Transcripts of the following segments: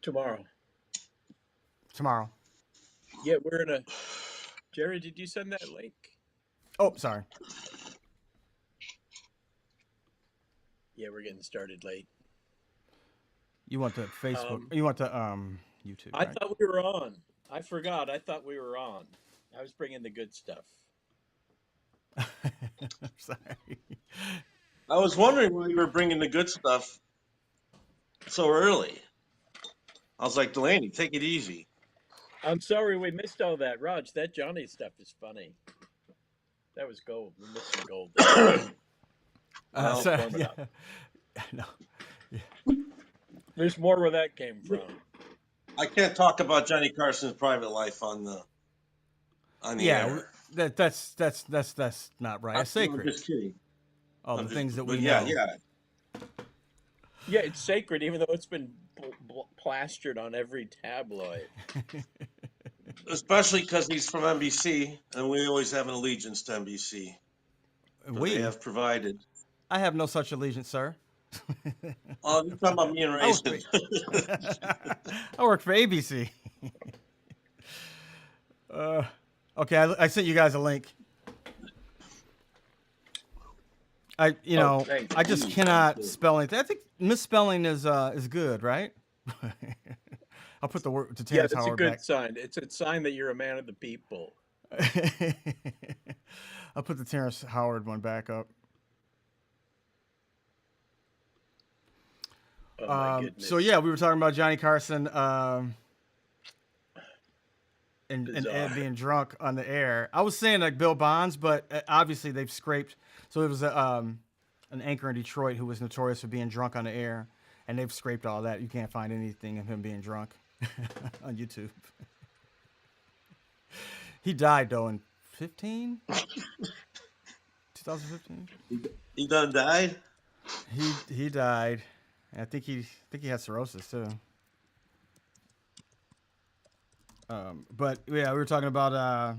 Tomorrow. Tomorrow. Yeah, we're in a. Jerry, did you send that link? Oh, sorry. Yeah, we're getting started late. You want the Facebook? Um, You want the YouTube, I right? thought we were on. I forgot. I thought we were on. I was bringing the good stuff. I'm sorry. I was wondering why you were bringing the good stuff so early. I was like, Delaney, take it easy. I'm sorry we missed all that. Raj, that Johnny stuff is funny. That was gold. We missed some gold there. Well, So, Warm it yeah. up. No. There's more where that came from. I can't talk about Johnny Carson's private life on the Yeah, air. that's not right. It's I'm sacred. just kidding. All the things that we But yeah, know. yeah. Yeah, it's sacred, even though it's been plastered on every tabloid. Especially because he's from NBC, and we always have an allegiance to NBC. But they have provided. I have no such allegiance, sir. Oh, you're talking about me and I work for, Raisin. I work for ABC. Okay, I sent you guys a link. Thanks. I just cannot spell anything. I think misspelling is good, right? I'll put the word to Yeah, Terrence that's a Howard good back. sign. It's a sign that you're a man of the people. I'll put the Terrence Howard one back up. Oh my goodness. So yeah, we were talking about Johnny Carson and Ed being drunk on the air. I was saying like Bill Bonds, but obviously they've scraped. So it was an anchor in Detroit who was notorious for being drunk on the air, and they've scraped all that. You can't find anything of him being drunk on YouTube. He died though in 2015. He done died? He died. And I think he had cirrhosis too. But yeah, we were talking about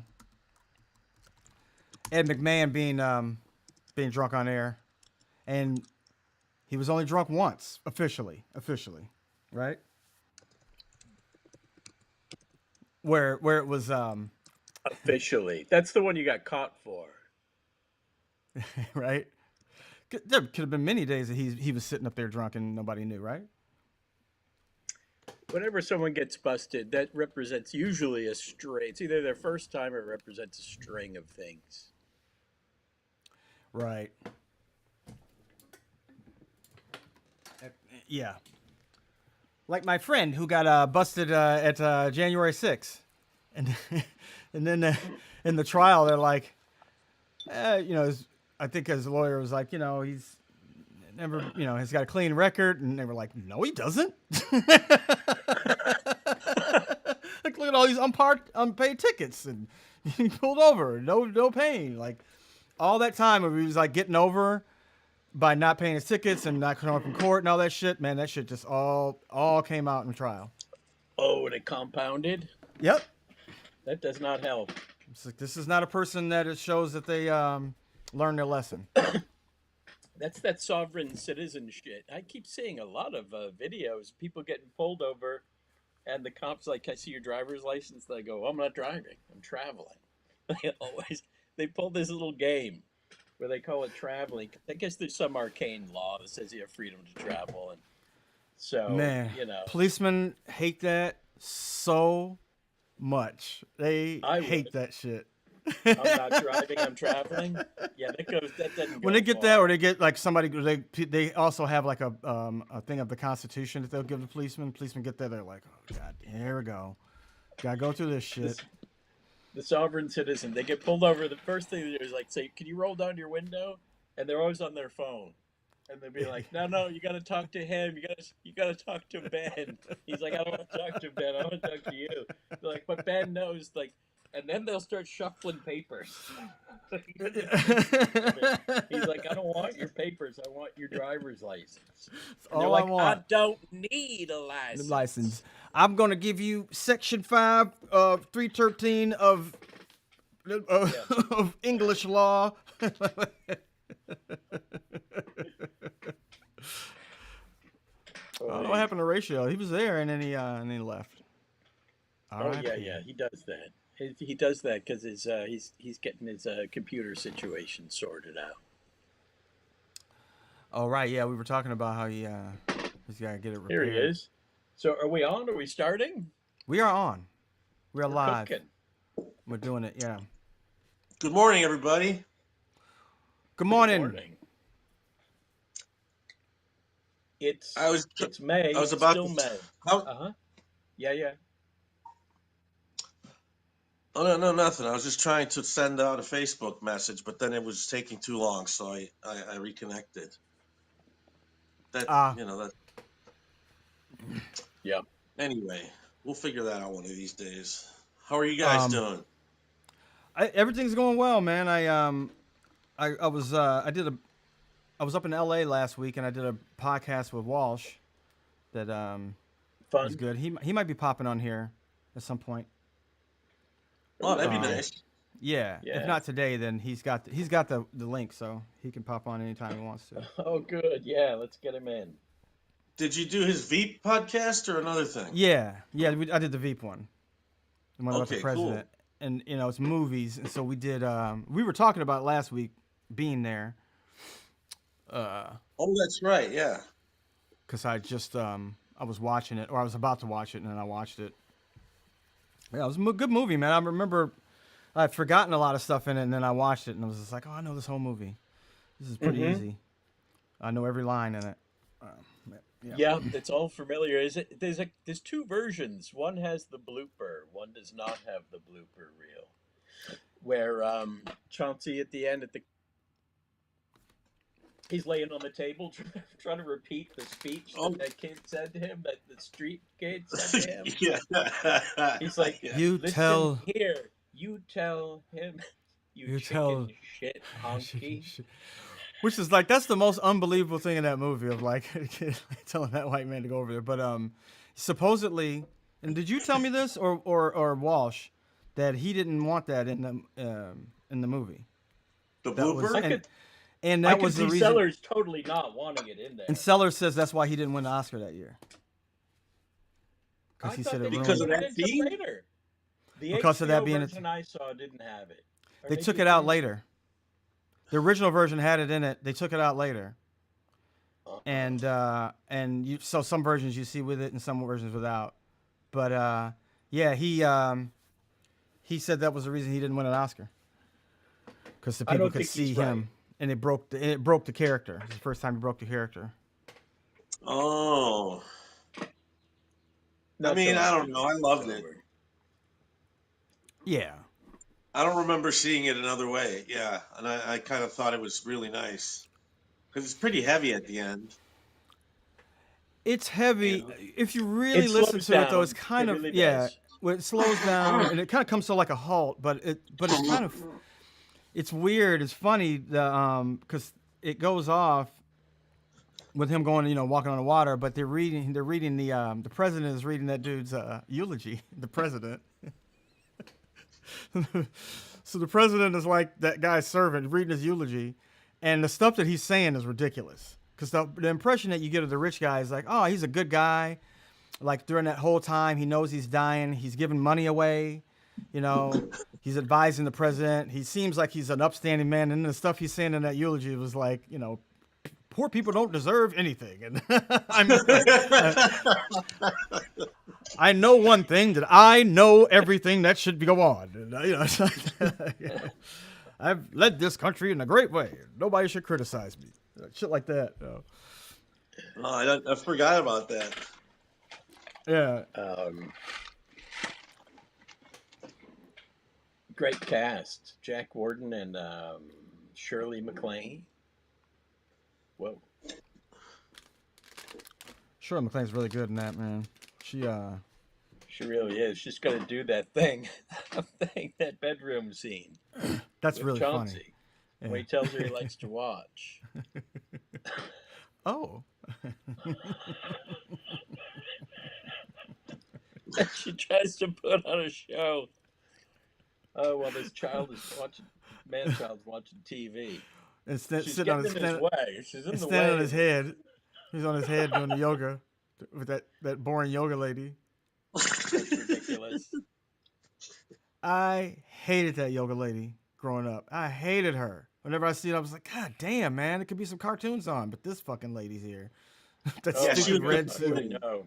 Ed McMahon being drunk on air, and he was only drunk once officially, right? Where it was Officially. That's the one you got caught for. right. There could have been many days that he was sitting up there drunk and nobody knew, right? Whenever someone gets busted, that represents usually a string. It's either their first time or it represents a string of things. Right. Yeah. Like my friend who got busted at January 6th. And and then in the trial, they're like, I think his lawyer was like, he's never, he's got a clean record. And they were like, no, he doesn't. Like, look at all these unpaid tickets and he pulled over, no pain. Like all that time where he was like getting over by not paying his tickets and not coming up from court and all that shit, man, that shit just all came out in the trial. Oh, and it compounded? Yep. That does not help. It's like, this is not a person that it shows that they learned their lesson. That's that sovereign citizen shit. I keep seeing a lot of videos, people getting pulled over, and the cops like, I see your driver's license. They go, I'm not driving, I'm traveling. They pull this little game where they call it traveling. I guess there's some arcane law that says you have freedom to travel, and so Man, policemen hate that so much. They hate that shit. I'm not driving, I'm traveling. Yeah, that doesn't go when they get far. that, or they get like somebody, they also have like a thing of the Constitution that they'll give the policemen. Policemen get there, they're like, oh god, here we go, gotta go through this shit. The sovereign citizen, they get pulled over. The first thing they do is like say, "Can you roll down your window?" And they're always on their phone, and they'll be like, "No, you got to talk to him. You got to talk to Ben." He's like, "I don't want to talk to Ben. I want to talk to you." They're like, "But Ben knows." Like, and then they'll start shuffling papers. He's like, "I don't want your papers. I want your driver's license." And they're like, I don't need a license. I'm gonna give you Section 5 of 313 of English law. I don't know what happened to Ratio. He was there and then he left. Oh yeah, he does that. He does that because he's getting his computer situation sorted out. Oh right, yeah, we were talking about how he's got to get it repaired. Here he is. So are we on? Are we starting? We are on. We're live. Cooking. We're doing it. Yeah. Good morning, everybody. Good morning. Good morning. It's May. I was about still to, May. How, Yeah. Oh no, nothing. I was just trying to send out a Facebook message, but then it was taking too long, so I reconnected. That. Yeah. Anyway, we'll figure that out one of these days. How are you guys doing? Everything's going well, man. I was up in LA last week and I did a podcast with Walsh that was good. He might be popping on here at some point. Oh, that'd be nice. Yeah. If not today, then he's got the link, so he can pop on anytime he wants to. Oh, good. Yeah, let's get him in. Did you do his Veep podcast or another thing? Yeah. I did the Veep one. The one about the president. Cool. And it's movies, and so we did. We were talking about last week being there. Oh, that's right. Yeah. Because I just I was watching it, or I was about to watch it, and then I watched it. Yeah, it was a good movie, man. I remember I'd forgotten a lot of stuff in it, and then I watched it, and I was just like, oh, I know this whole movie. This is pretty easy. I know every line in it. Yeah, it's all familiar. There's two versions. One has the blooper. One does not have the blooper reel. Where Chauncey at the end he's laying on the table trying to repeat the speech that kid said to him, that the street kid said to him. Yeah. He's like, you tell him, you chicken shit honky. Which is like, that's the most unbelievable thing in that movie of like telling that white man to go over there. But supposedly, and did you tell me this or Walsh that he didn't want that in the movie? The blooper? And that was the reason. Sellers totally not wanting it in there. And Sellers says that's why he didn't win the Oscar that year. Because he said it because of that scene? Because of that being the version I saw didn't have it. They took it out later. The original version had it in it. They took it out later. And so some versions you see with it and some versions without. But he said that was the reason he didn't win an Oscar. Because the people could see him. Right. And it broke the character. It's the first time he broke the character. Oh. I don't know. I loved it. Yeah. I don't remember seeing it another way. Yeah. And I kind of thought it was really nice. Because it's pretty heavy at the end. It's heavy. If you really listen to it, though, it's kind of, well, it slows down and it kind of comes to like a halt, but it's kind of... It's weird. It's funny because it goes off with him going, walking on the water. But they're reading the president is reading that dude's eulogy. The president. So the president is like that guy's servant reading his eulogy, and the stuff that he's saying is ridiculous. Because the impression that you get of the rich guy is like, oh, he's a good guy. Like during that whole time, he knows he's dying. He's giving money away. He's advising the president. He seems like he's an upstanding man. And the stuff he's saying in that eulogy was like, poor people don't deserve anything. And I know one thing, that I know everything that should go on. And, I've led this country in a great way. Nobody should criticize me. Shit like that. Oh, I forgot about that. Yeah. Great cast. Jack Warden and Shirley MacLaine. Whoa. Shirley MacLaine's really good in that, man. She really is. She's going to do that thing. That bedroom scene. That's really Chauncey, funny. Yeah. When he tells her he likes to watch. Oh. She tries to put on a show. Oh, well, this man-child's watching TV. And She's getting in his way. She's in the way. On his head. He's on his head doing the yoga. with that boring yoga lady. That's ridiculous. I hated that yoga lady growing up. I hated her. Whenever I see it, I was like, God damn, man, it could be some cartoons on, but this fucking lady's here. That Oh Yeah, she stupid was red I suit. know.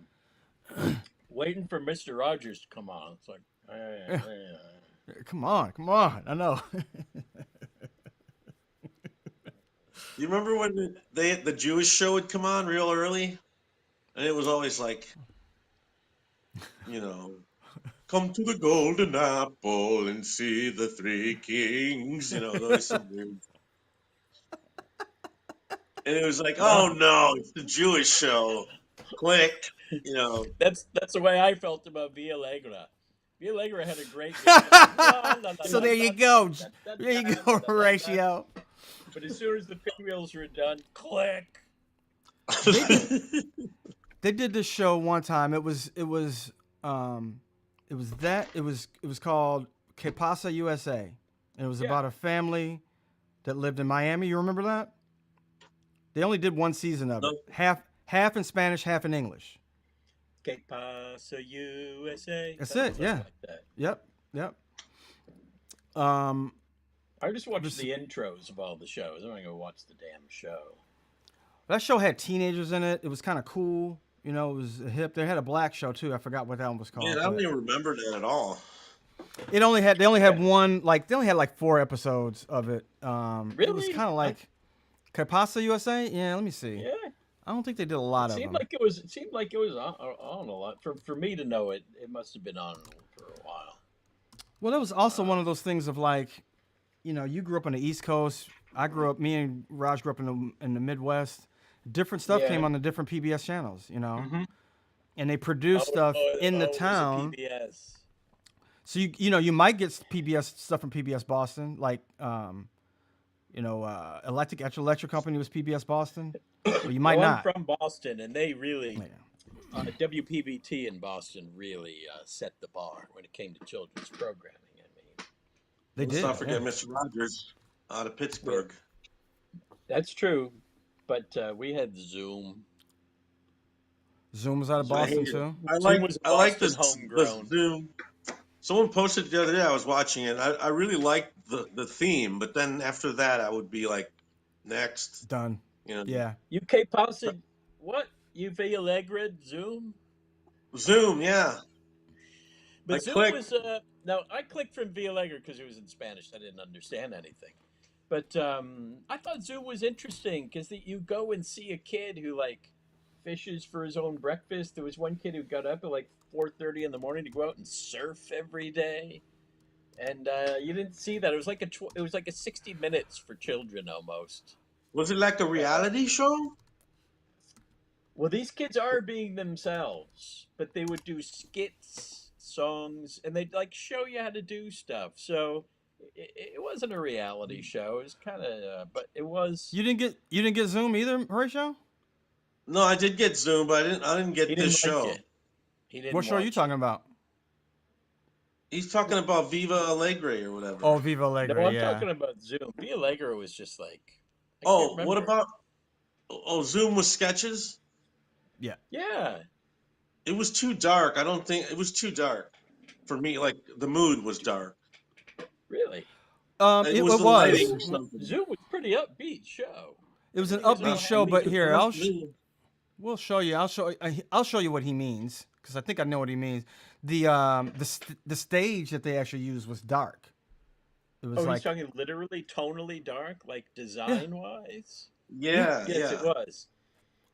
Waiting for Mr. Rogers to come on. It's like, Yeah. Come on, come on. I know. You remember when the Jewish show would come on real early, and it was always like, you know, come to the golden apple and see the three kings. You know, those some weird. And it was like, no, oh no, it's the Jewish show. Click. You know, that's the way I felt about Via Allegra. Via Allegra had a great beginning. La, la, la, So la, there la, you go. da, da, There you da, go, da, da, da. Horatio. But as soon as the pinwheels were done, click. They did. They did this show one time. It was called Que Pasa USA, and it was Yeah. about a family that lived in Miami. You remember that? They only did one season of no, it, half in Spanish, half in English. Que pasa USA? That's it. Something Yeah. like that. Yep. Um, I just watched this- the intros of all the shows. I'm not gonna watch the damn show. that show had teenagers in it. It was kind of cool. You know, it was hip. They had a black show too. I forgot what that one was called. man, I don't but even remember that at all. they only had Yeah. one, like they only had like 4 episodes of it. It was Really? kind of like Que Pasa USA. Yeah, let me see. Yeah. I don't think they did a lot It of seemed them. like it was. It seemed like it was on a lot. For me to know it, it must have been on for a while. Well, it was also one of those things of like, you know, you grew up on the East Coast. Me and Raj grew up in the Midwest. Different stuff Yeah. came on the different PBS channels, you know, Mm-hmm. and they produced stuff in the it was a town. PBS. So you might get PBS stuff from PBS Boston, like Electric Company was PBS Boston, but you might Well, not. I'm from Boston, and they really Yeah. WPBT in Boston really set the bar when it came to children's programming. I mean, They Let's did. not forget Yeah. Mr. Rogers out of Pittsburgh. that's true, but we had Zoom. Zoom was out of I Boston hate it. too. Zoom was I like Boston the homegrown. Zoom. Someone posted the other day. I was watching it. I really liked the theme, but then after that, I would be like, next. Done. You know, Yeah. UK posted what? UV Allegra Zoom? Zoom. Yeah, But I Zoom clicked. was now I clicked from Via Allegra because it was in Spanish. I didn't understand anything. But I thought Zoom was interesting because you go and see a kid who like fishes for his own breakfast. There was one kid who got up at like 4:30 in the morning to go out and surf every day, and you didn't see that. It was like it was like a 60 minutes for children almost. Was it like a reality show? Well, these kids are being themselves, but they would do skits, songs, and they'd like show you how to do stuff. So it wasn't a reality show. It was kind of, but it was. You didn't get Zoom either, Horatio? No, I did get Zoom, but I didn't get He this didn't like show. it. He didn't. What show are you watch talking about? He's talking about Viva Alegre or whatever. Oh, Viva it. Alegre. No, I'm Yeah. talking about Zoom. Via Allegra was just like. I can't Oh, what remember. about? Oh, Zoom was sketches. Yeah. Yeah, It was too dark. I don't think it was too dark for me. Like the mood was dark. really. It was the was. lighting or something. Zoom was a pretty upbeat show. It was an Everything upbeat all show, happy. but here We'll we'll show you. I'll show you what he means because I think I know what he means. The stage that they actually used was dark. It was Oh, like he's talking literally tonally dark, like design wise. Yeah, Yes, yeah. it was.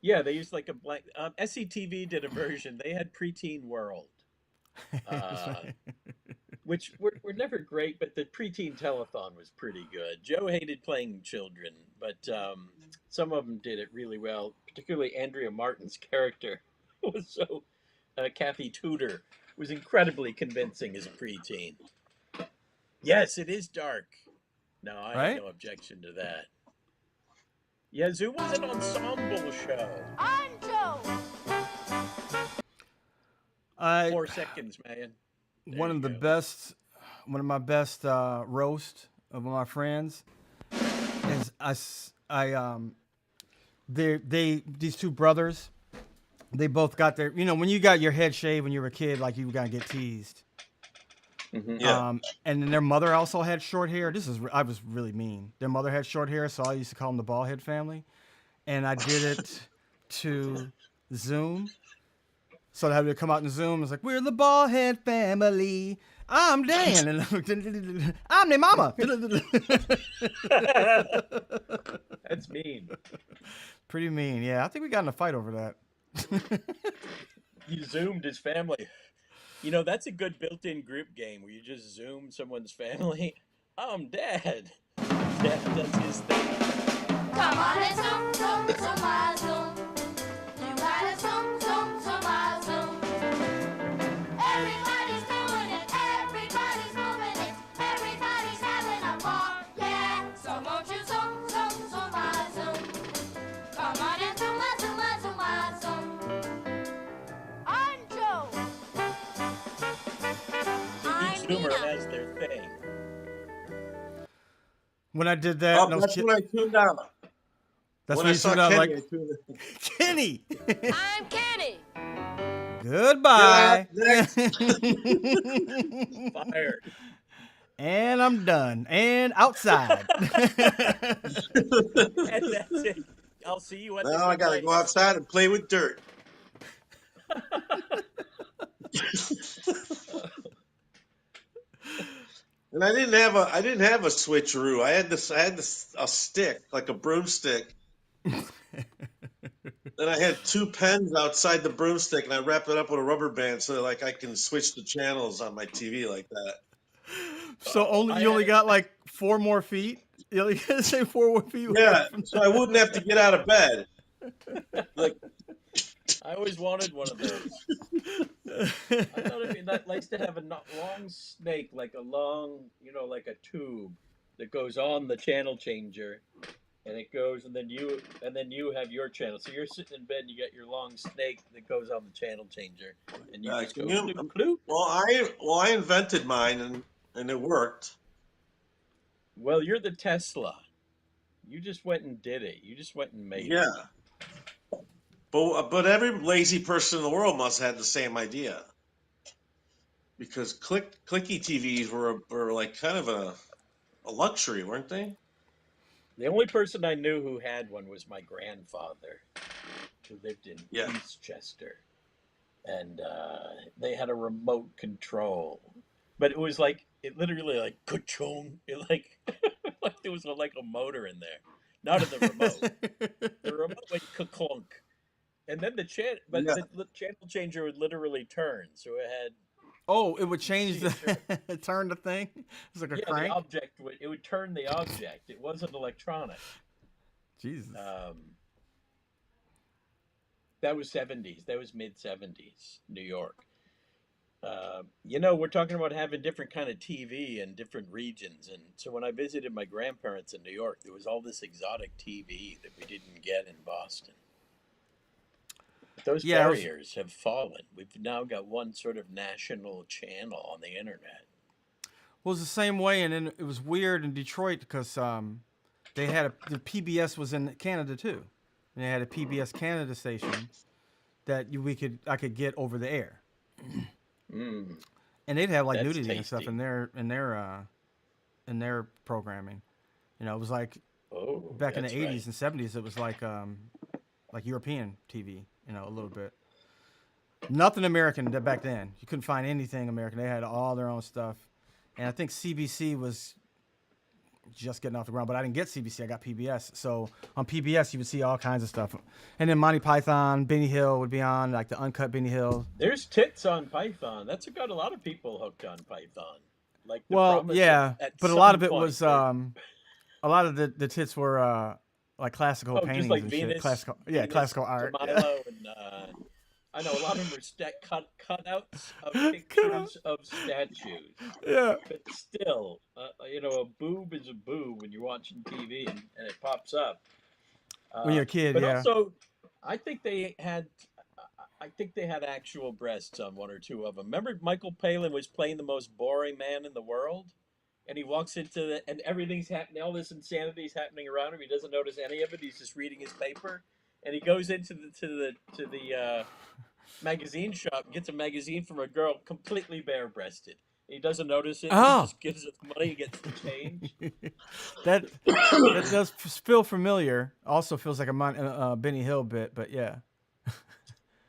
Yeah, they used like a blank. SCTV did a version. They had Preteen World, which were never great, but the preteen telethon was pretty good. Joe hated playing children, but some of them did it really well. Particularly Andrea Martin's character was so. Kathy Tudor was incredibly convincing as a preteen. Yes, it is dark. No, I Right? have no objection to that. Yeah, Zoom was an ensemble show. I'm Joe. 4 seconds, man. There one you of the go. best, one of my best roast of my friends is these two brothers. they both got their. When you got your head shaved when you were a kid, like you were gonna get teased. Hmm. Yeah. And then their mother also had short hair. I was really mean. Their mother had short hair, so I used to call them the ballhead family. And I did it to Zoom. So they had to come out in Zoom. It's like, we're the ballhead family. I'm Dan, and I'm their mama. That's mean. Pretty mean, yeah. I think we got in a fight over that. You zoomed his family. That's a good built-in group game where you just zoom someone's family. I'm Dad. Dad does his thing. Come on and zoom, zoom, zoom, my zoom. You gotta zoom, zoom, zoom, my zoom. Everybody's doing it, everybody's moving it, everybody's having a ball, yeah. So won't you zoom, zoom, zoom, my zoom. Come on and zoom, my zoom, my zoom, my zoom. I'm Joe. Each zoomer has their thing. When I did that, Oh, that's when I tuned out. that's When when I you saw tuned out, Kenny, like, I tuned out. Kenny. I'm Kenny. Goodbye. Yeah, Fired. And I'm done. And outside. And that's it. I'll see you at the now I good gotta go lights. outside and play with dirt. And I didn't have a switcheroo. I had a stick, like a broomstick. Then I had two pens outside the broomstick, and I wrapped it up with a rubber band so that, like, I can switch the channels on my TV like that. So I you only had got like 4 more feet? You only got to say 4 more feet. Yeah, so I wouldn't have to get out of bed. Like, I always wanted one of those. I thought it'd be nice to have a long snake, like a long, like a tube that goes on the channel changer, and it goes, and then you have your channel. So you're sitting in bed, and you got your long snake that goes on the channel changer, and you just go bloop, bloop. well, I invented mine, and it worked. Well, you're the Tesla. You just went and did it. You just went and made it. Yeah, but every lazy person in the world must have had the same idea, because clicky TVs were like kind of a luxury, weren't they? The only person I knew who had one was my grandfather, who lived in Yeah. Eastchester, and they had a remote control, but it was like it literally like ka-chung, it like like there was like a motor in there, not in the remote. The remote went ka-clunk, and then but Yeah. the channel changer would literally turn, so it had Oh, it would change see it turn. turn the thing. It's like a Yeah, the crank. object would turn the object. It wasn't electronic. Jesus. That was 70s. That was mid 70s, New York. We're talking about having different kind of TV in different regions, and so when I visited my grandparents in New York, there was all this exotic TV that we didn't get in Boston. But those barriers have fallen. We've now got one sort of national channel on the internet. Well, it was the same way, and then it was weird in Detroit because they had the PBS was in Canada too, and they had a PBS Canada station that I could get over the air, Mm, and they'd have like that's nudity and stuff tasty. in their programming. It was like Oh, back in the that's '80s right. and '70s. It was like European TV, a little bit. Nothing American back then. You couldn't find anything American. They had all their own stuff. And I think CBC was just getting off the ground, but I didn't get CBC. I got PBS. So on PBS, you would see all kinds of stuff. And then Monty Python, Benny Hill would be on, like the uncut Benny Hill. There's tits on Python. That's got a lot of people hooked on Python. Like the Well, promise yeah, of at but a lot some of it point. was a lot of the tits were like classical Just paintings like and Venus, shit. Classical, Venus classical art. de Yeah. Milo, and I know a lot of them are cutouts of Cut pictures of statues. Yeah. But still, a boob is a boob when you're watching TV and it pops up. When you're a kid, But yeah. also, I think they had, actual breasts on one or two of them. Remember, Michael Palin was playing the most boring man in the world, and he walks and everything's happening. All this insanity is happening around him. He doesn't notice any of it. He's just reading his paper, and he goes into the magazine shop and gets a magazine from a girl completely bare breasted. He doesn't notice it. He Oh, just gives her the money, gets the change. that that does feel familiar. Also feels like a Benny Hill bit, but yeah,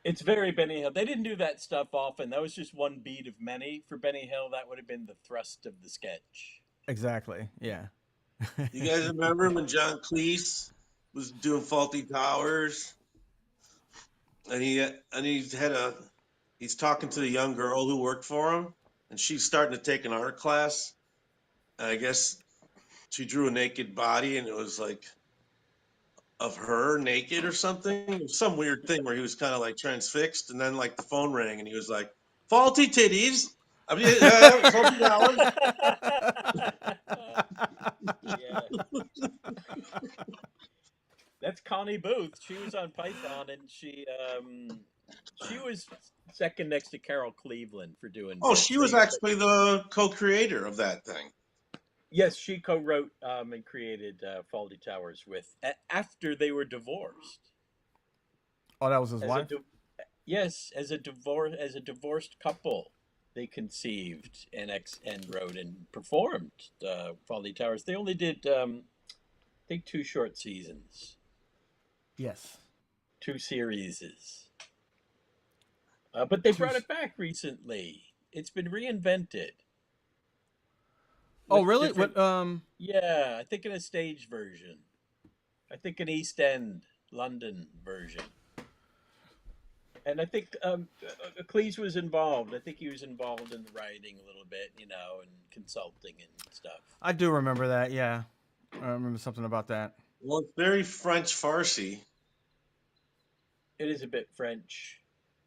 It's very Benny Hill. They didn't do that stuff often. That was just one beat of many. For Benny Hill, that would have been the thrust of the sketch. exactly. Yeah. You guys remember when John Cleese was doing Faulty Towers, and he's talking to the young girl who worked for him, and she's starting to take an art class. And I guess she drew a naked body, and it was like of her naked or something. It was some weird thing where he was kind of like transfixed, and then like the phone rang, and he was like, "Faulty titties." I mean, Faulty Towers. Yeah, that's Connie Booth. She was on Python, and she was second next to Carol Cleveland for doing Oh, bits. she was actually the co-creator of that thing. Yes, she co-wrote and created Fawlty Towers after they were divorced. Oh, that was his As wife. yes, as a divorced couple, they conceived and wrote and performed Fawlty Towers. They only did I think 2 short seasons, Yes. 2 series. But they Two brought s- it back recently. It's been reinvented Oh, with really? different. What? Yeah, I think in a stage version. I think an East End, London version. And I think Cleese was involved. I think he was involved in the writing a little bit, and consulting and stuff. I do remember that. Yeah, I remember something about that. Well, it's very French farcy. It is a bit French.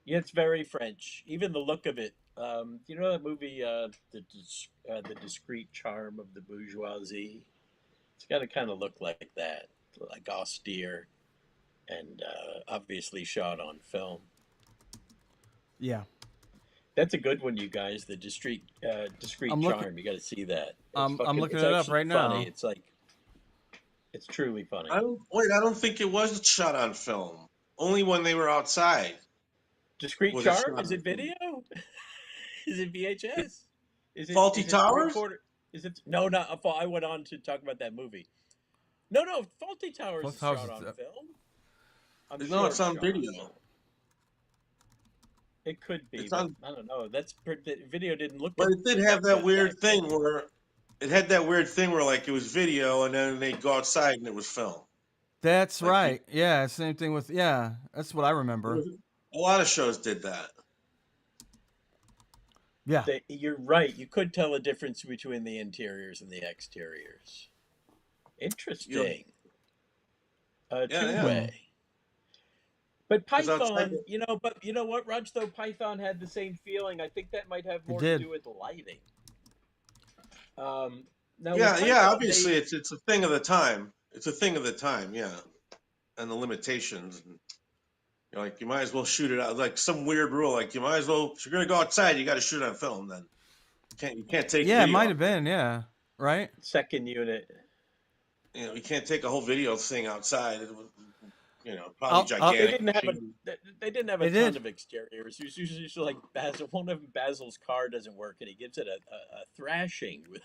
Yeah, it's very French. Even the look of it. You know that movie, the Discreet Charm of the Bourgeoisie? It's got to kind of look like that, like austere, and obviously shot on film. Yeah. That's a good one, you guys. The Discreet I'm looking. Charm. You got to see that. I'm looking It's it up actually right funny. now. It's truly funny. I don't think it was shot on film. Only when they were outside Discreet was it Charm? shot Is on it film. video? Is it VHS? Faulty Is it three Towers? quarter? Is it no? Not. I went on to talk about that movie. No. Faulty Towers Both is shot houses. on film. I'm No, sure it's it's on shot on video. film. It could be, It's but on, I don't know. The video didn't look but it did have that that good weird back then. thing where like it was video, and then they'd go outside and it was film. That's Like right. Yeah. Same thing with. Yeah. That's what I remember. a lot of shows did that. Yeah. You're right. You could tell a difference between the interiors and the exteriors. You know, Interesting. yeah, Two yeah. Hmm. way. But Because outside, Python, but you know what, Raj, though Python had the same feeling. I think that might have It more to did. do with lighting. Now with yeah. Python, Obviously, it's a thing of the time. It's a thing of the time, yeah, and the limitations. And you're like, you might as well shoot it out. Like some weird rule, like you might as well. If you're gonna go outside, you got to shoot on film. Then you can't take Yeah. It video. might have been. Yeah. Right. second unit. You can't take a whole video thing outside. It would, probably I'll They gigantic didn't have a machine. they didn't have a They ton did. of exteriors. It was usually just like Basil. One of Basil's car doesn't work, and he gives it a thrashing with,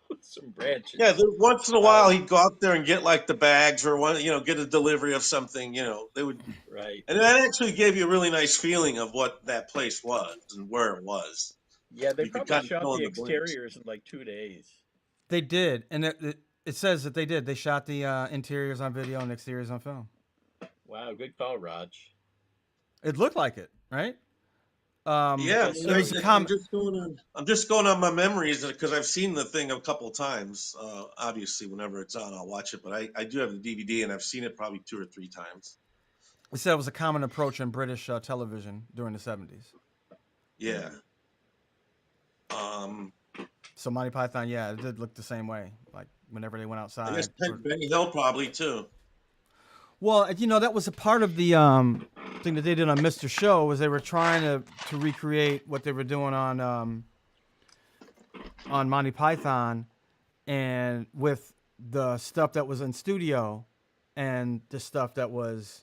with some branches. Yeah, once in a Uh, while he'd go out there and get like the bags or get a delivery of something. They would, right. and that actually gave you a really nice feeling of what that place was and where it was. Yeah, they You could probably kind of shot fill in the the blanks. exteriors in like 2 days. They did, and it says that they did. They shot the interiors on video and exteriors on film. Wow, good call, Raj. It looked like it, right? Yeah, Yes, There sir. was a comment. I'm just going on my memories because I've seen the thing a couple of times. Obviously, whenever it's on, I'll watch it. But I do have the DVD, and I've seen it probably 2 or 3 times. It said it was a common approach in British television during the 70s. Yeah. Um, So Monty Python, yeah, it did look the same way. Like whenever they went I outside. guess Benny Hill probably too. Well, that was a part of the thing that they did on Mr. Show was they were trying to recreate what they were doing on Monty Python, and with the stuff that was in studio, and the stuff that was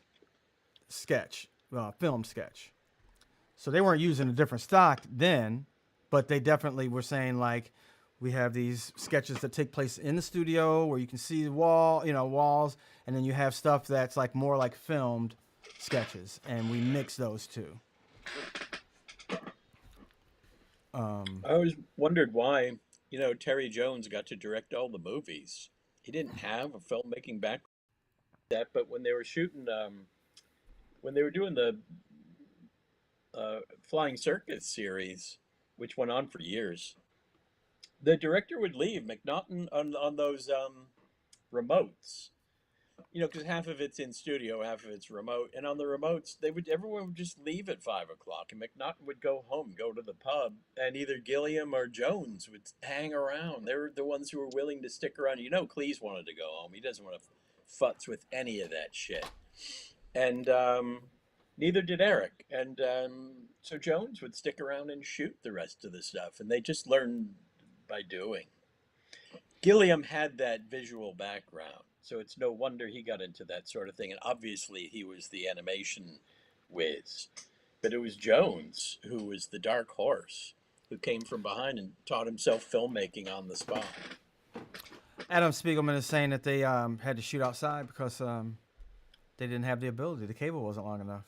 sketch, film sketch. So they weren't using a different stock then, but they definitely were saying like, we have these sketches that take place in the studio where you can see the walls, and then you have stuff that's like more like filmed sketches, and we mix those two. I always wondered why, Terry Jones got to direct all the movies. He didn't have a filmmaking background, but when they were shooting, when they were doing the Flying Circus series, which went on for years, the director would leave McNaughton on those remotes, because half of it's in studio, half of it's remote. And on the remotes, everyone would just leave at 5 o'clock, and McNaughton would go home, go to the pub, and either Gilliam or Jones would hang around. They were the ones who were willing to stick around. Cleese wanted to go home. He doesn't want to futz with any of that shit, and neither did Eric. And so Jones would stick around and shoot the rest of the stuff, and they just learned by doing. Gilliam had that visual background, so it's no wonder he got into that sort of thing. And obviously he was the animation whiz. But it was Jones who was the dark horse, who came from behind and taught himself filmmaking on the spot. Adam Spiegelman is saying that they had to shoot outside because they didn't have the ability. The cable wasn't long enough.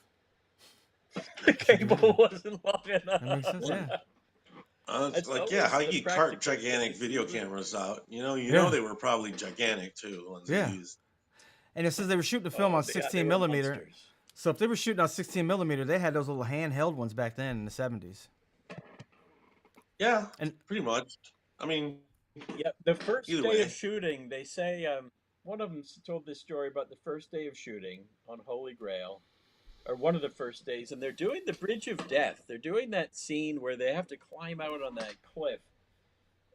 The cable wasn't long enough. That makes sense, yeah. It's like, how you cart gigantic video cameras out? They were probably gigantic too. The ones they used. And it says they were shooting the film on 16 millimeter. Monsters. So if they were shooting on 16 millimeter, they had those little handheld ones back then in the 70s. Yeah, and pretty much. I mean, yeah, the first day way. of shooting, they say one of them told this story about the first day of shooting on Holy Grail. Or one of the first days, and they're doing the Bridge of Death. They're doing that scene where they have to climb out on that cliff.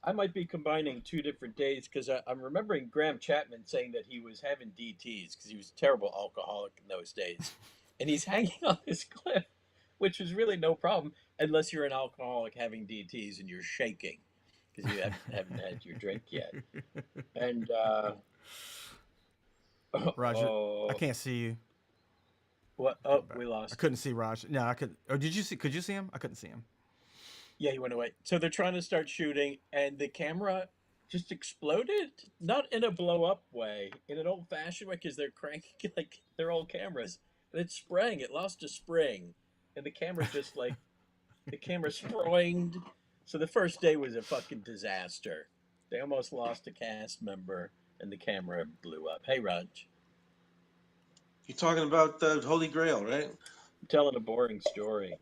I might be combining two different days because I'm remembering Graham Chapman saying that he was having DTs because he was a terrible alcoholic in those days. And he's hanging on this cliff, which is really no problem unless you're an alcoholic having DTs and you're shaking because you haven't had your drink yet. And Roger, I can't see you. What? Oh, we lost. I couldn't see Raj. No, I could. Or did you see? Could you see him? I couldn't see him. Yeah, he went away. So they're trying to start shooting, and the camera just exploded. Not in a blow-up way, in an old-fashioned way, because they're cranking like their old cameras. And it sprang. It lost a spring, and the camera just the camera spranged. So the first day was a fucking disaster. They almost lost a cast member, and the camera blew up. Hey, Raj. You're talking about the Holy Grail, right? I'm telling a boring story.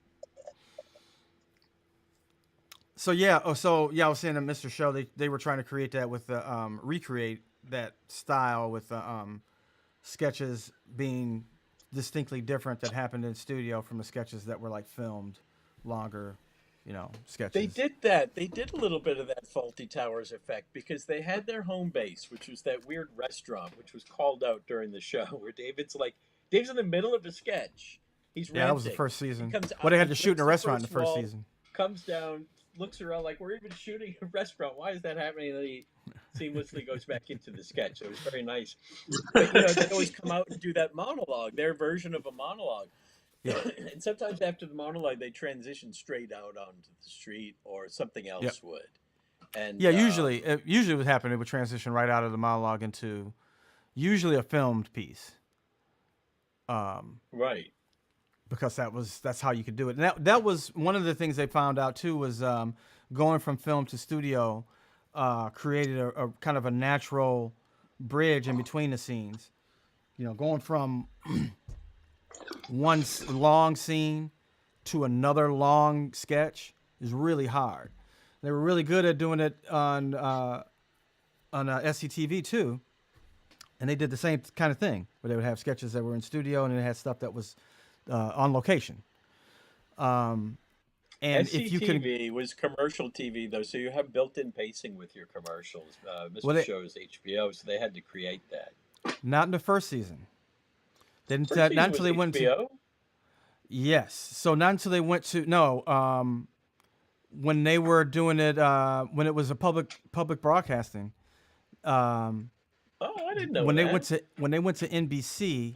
So I was saying that Mr. Show, they were trying to create that with the recreate that style with the sketches being distinctly different that happened in studio from the sketches that were like filmed longer, sketches. They did that. They did a little bit of that Faulty Towers effect because they had their home base, which was that weird restaurant, which was called out during the show, where David's in the middle of a sketch. He's renting. That was the first season. They had to shoot in a restaurant in the first season. Comes down, looks around like, we're even shooting a restaurant. Why is that happening? And then he seamlessly goes back into the sketch. It was very nice. But, they always come out and do that monologue, their version of a monologue. Yeah. And sometimes after the monologue, they transition straight out onto the street or something else would. And usually what happened, it would transition right out of the monologue into usually a filmed piece. Right. Because that's how you could do it. And that was one of the things they found out too was going from film to studio created a kind of a natural bridge in between the scenes. Going from one long scene to another long sketch is really hard. They were really good at doing it on SCTV too, and they did the same kind of thing where they would have sketches that were in studio and they had stuff that was on location. And SCTV was commercial TV though, so you have built-in pacing with your commercials. Mr. Show's HBO, so they had to create that. Not in the first season. Not until they went to. Yes. So not until they went to when they were doing it when it was a public broadcasting. I didn't know when that. they went to NBC,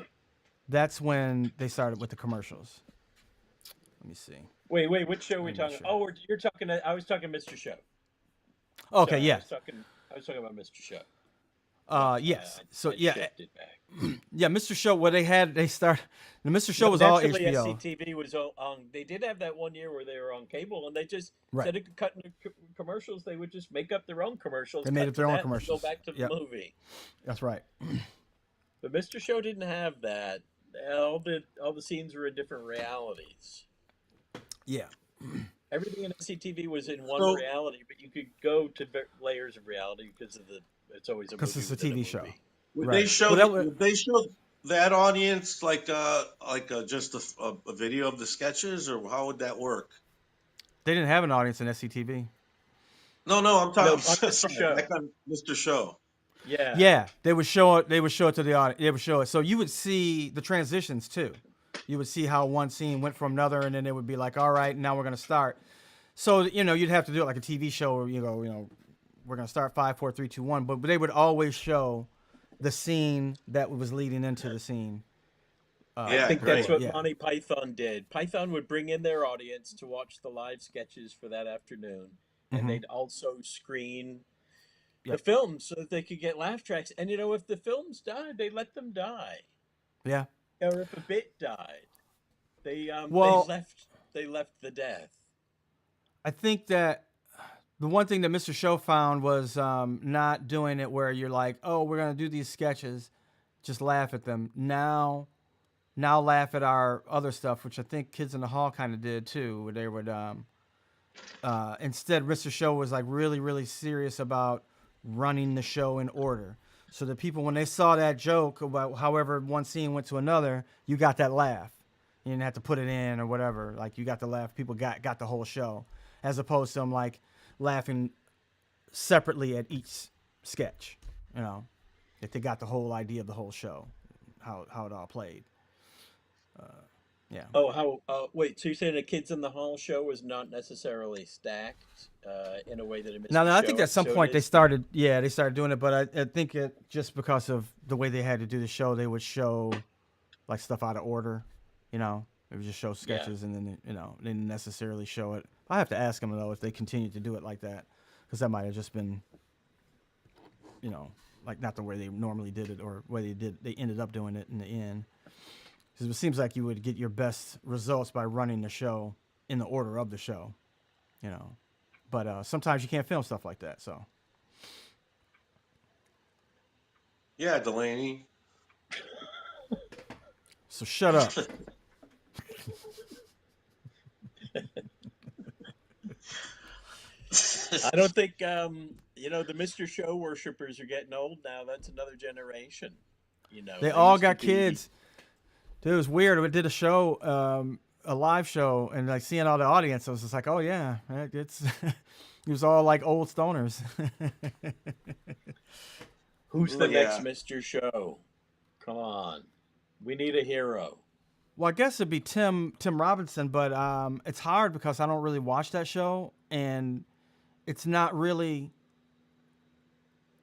that's when they started with the commercials. Let me see. Wait, which show are we I'm not talking? sure. Oh, you're talking. I was talking Mr. Show. Okay, Sorry, yes. I was talking about Mr. Show. But, Yes. So I yeah, shifted back. yeah, Mr. Show. What they start. The Mr. Show No, was all naturally, HBO. SCTV was on. They did have that one year where they were on cable, and they just Right. instead of cutting the commercials, they would just make up their own commercials. They made cut up to their own that, and commercials. Go back to the Yep. movie. That's right. But Mr. Show didn't have that. All the scenes were in different realities. Yeah. Everything in SCTV was in one So- reality, but you could go to layers of reality because of it's always a movie. Because it's a within TV show. movie. Would Right. they show? Well, that was- Would they show that audience like just a video of the sketches, or how would that work? They didn't have an audience in SCTV. No, I'm talking. No, I'm on Mr. sorry, Show. back on Mr. Show. Yeah. Yeah, they would show it. They would show it to the audience. They would show it. So you would see the transitions too. You would see how one scene went from another, and then it would be like, all right, now we're gonna start. So you'd have to do it like a TV show where we're gonna start 5, 4, 3, 2, 1. But they would always show the scene that was leading into the scene. Yeah, I think great. that's what Yeah. Monty Python did. Python would bring in their audience to watch the live sketches for that afternoon, and Mhm. they'd also screen the Yep. films so that they could get laugh tracks. And if the films died, they let them die. Yeah. Or if a bit died, they Well- they left the death. I think that the one thing that Mr. Show found was not doing it where you're like, oh, we're gonna do these sketches, just laugh at them. Now laugh at our other stuff, which I think Kids in the Hall kind of did too, where they would instead Mr. Show was like really, really serious about running the show in order. So the people, when they saw that joke about however one scene went to another, you got that laugh. You didn't have to put it in or whatever. Like you got the laugh. People got the whole show, as opposed to them like laughing separately at each sketch. If they got the whole idea of the whole show, how it all played. Yeah. Oh, wait. So you're saying a Kids in the Hall show was not necessarily stacked in a way that it missed. No, the I show think at some episode point they is? started doing it, but I think it just because of the way they had to do the show, they would show like stuff out of order. They would just show sketches and then they didn't necessarily show it. I have to ask them though if they continued to do it like that, because that might have just been, like not the way they normally did it or way they ended up doing it in the end. Because it seems like you would get your best results by running the show in the order of the show, But sometimes you can't film stuff like that, so. Yeah, Delaney. So shut up. I don't think the Mr. Show worshippers are getting old now. That's another generation. They all used to got be- kids. Dude, it was weird. We did a show, a live show, and like seeing all the audience, I was just like, oh yeah, it's. It was all like old stoners. Who's the Yeah. next Mr. Show? Come on, we need a hero. Well, I guess it'd be Tim Robinson, but it's hard because I don't really watch that show, and it's not really